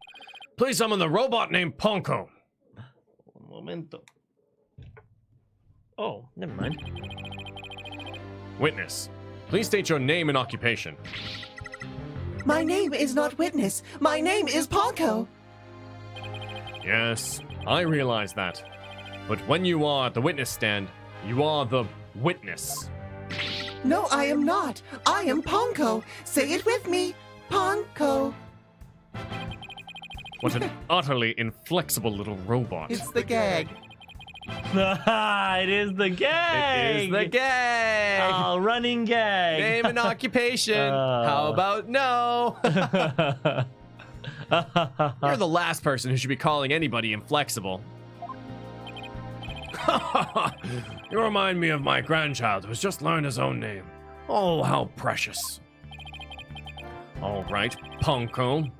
Speaker 3: please summon the robot named Punko.
Speaker 2: Un momento. Oh, never mind.
Speaker 3: Witness, please state your name and occupation.
Speaker 1: My name is not Witness. My name is Ponko.
Speaker 3: Yes, I realize that. But when you are at the witness stand, you are the witness.
Speaker 1: No, I am not. I am Ponko. Say it with me. Ponko.
Speaker 3: What an utterly inflexible little robot.
Speaker 6: It's the gag.
Speaker 2: It is the gag.
Speaker 3: It is the gag.
Speaker 2: Oh, running gag.
Speaker 3: Name and occupation. How about no? You're the last person who should be calling anybody inflexible. You remind me of my grandchild who has just learned his own name. Oh, how precious. All right, Punko.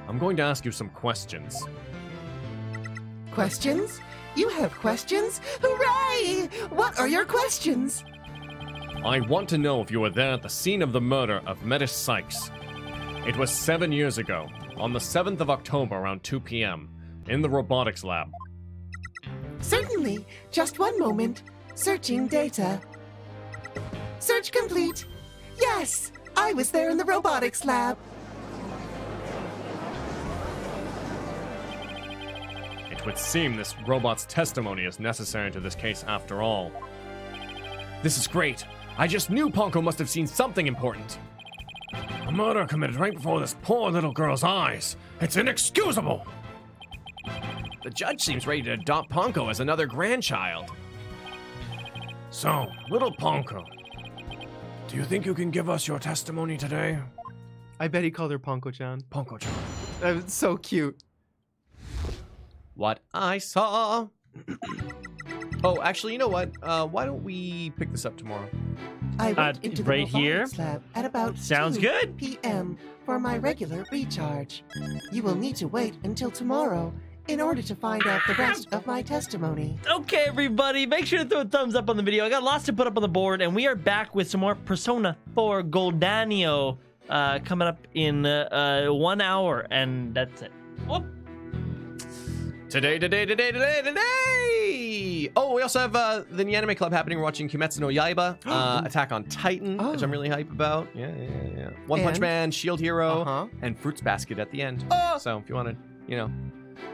Speaker 3: I'm going to ask you some questions.
Speaker 1: Questions? You have questions? Hooray! What are your questions?
Speaker 3: I want to know if you were there at the scene of the murder of Metis Sykes. It was 7 years ago, on the 7th of October around 2 p.m., in the robotics lab.
Speaker 1: Certainly. Just one moment. Searching data. Search complete. Yes, I was there in the robotics lab.
Speaker 3: It would seem this robot's testimony is necessary to this case after all. This is great. I just knew Punko must have seen something important. A murder committed right before this poor little girl's eyes. It's inexcusable. The judge seems ready to adopt Punko as another grandchild. So, little Punko, do you think you can give us your testimony today?
Speaker 6: I bet he called her Ponko-chan.
Speaker 3: Punko-chan.
Speaker 6: That was so cute. What I saw. Oh, actually, you know what? Why don't we pick this up tomorrow?
Speaker 1: I went into the
Speaker 2: right here?
Speaker 1: robotics lab at about
Speaker 2: Sounds
Speaker 1: 2
Speaker 2: good.
Speaker 1: p.m. for my regular recharge. You will need to wait until tomorrow in order to find out the rest of my testimony.
Speaker 2: Okay, everybody, make sure to throw a thumbs up on the video. I got lots to put up on the board, and we are back with some more Persona 4 Goldanio coming up in 1 hour, and that's it. Whoop.
Speaker 3: Today! Oh, we also have the Anime Club happening. We're watching Kimetsu no Yaiba, Attack on Titan, which I'm really hype about. Yeah. One Punch Man, Shield Hero, and Fruits Basket at the end. So if you want to,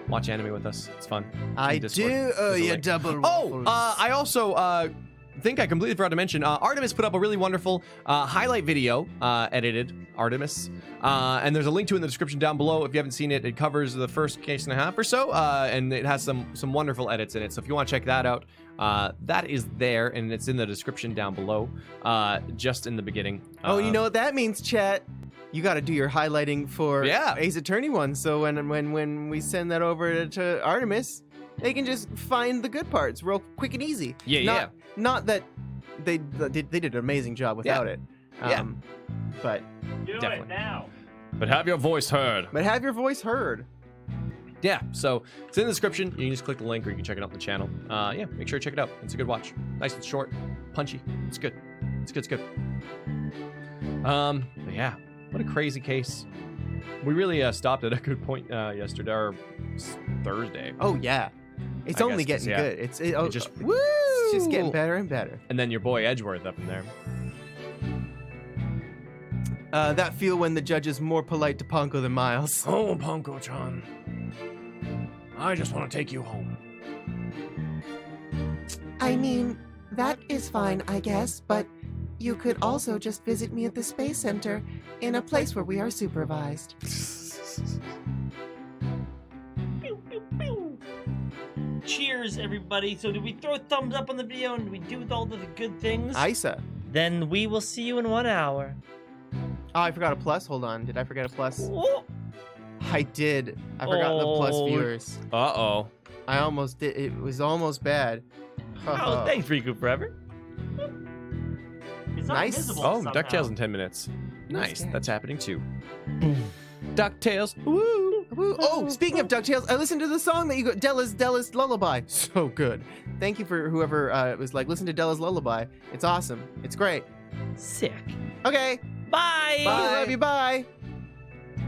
Speaker 3: watch anime with us, it's fun.
Speaker 6: I do owe you double waffles. I also think I completely forgot to mention, Artemis put up a really wonderful highlight video, edited Artemis, and there's a link to it in the description down below. If you haven't seen it, it covers the first case and a half or so, and it has some wonderful edits in it. So if you want to check that out, that is there, and it's in the description down below, just in the beginning.
Speaker 9: Oh, you know what that means, chat? You got to do your highlighting for Ace Attorney one. So when we send that over to Artemis, they can just find the good parts real quick and easy. Not that they did an amazing job without it. But
Speaker 2: Do
Speaker 9: definitely.
Speaker 2: it now.
Speaker 3: But have your voice heard.
Speaker 6: Yeah, so it's in the description. You can just click the link, or you can check it out on the channel. Make sure to check it out. It's a good watch. Nice and short, punchy. It's good. It's good. But yeah, what a crazy case. We really stopped at a good point yesterday or Thursday.
Speaker 9: Oh yeah, it's only getting good. It's just getting better and better.
Speaker 6: And then your boy Edgeworth up in there.
Speaker 9: That feel when the judge is more polite to Ponko than Miles.
Speaker 3: Oh, Ponko-chan. I just want to take you home.
Speaker 1: I mean, that is fine, I guess, but you could also just visit me at the Space Center in a place where we are supervised.
Speaker 2: Pew, pew, pew. Cheers, everybody. So did we throw a thumbs up on the video and did we do all the good things?
Speaker 6: Isa.
Speaker 2: Then we will see you in 1 hour.
Speaker 6: Oh, I forgot a plus. Hold on. Did I forget a plus?
Speaker 2: Oh,
Speaker 6: I did. I forgot the plus
Speaker 2: Oh.
Speaker 6: viewers.
Speaker 3: Uh-oh.
Speaker 6: I almost did. It was almost bad.
Speaker 2: oh thanks, Riku Forever. It's not
Speaker 6: Nice.
Speaker 2: invisible
Speaker 3: Oh,
Speaker 2: somehow.
Speaker 3: DuckTales in 10 minutes. Nice.
Speaker 6: catch.
Speaker 3: That's happening too. DuckTales.
Speaker 6: Woo! Woo! Oh, speaking of DuckTales, I listened to the song that you got, Della's Lullaby. So good. Thank you for whoever was like, listen to Della's Lullaby. It's awesome. It's great.
Speaker 2: Sick.
Speaker 6: Okay.
Speaker 2: Bye.
Speaker 6: Bye. Love you. Bye.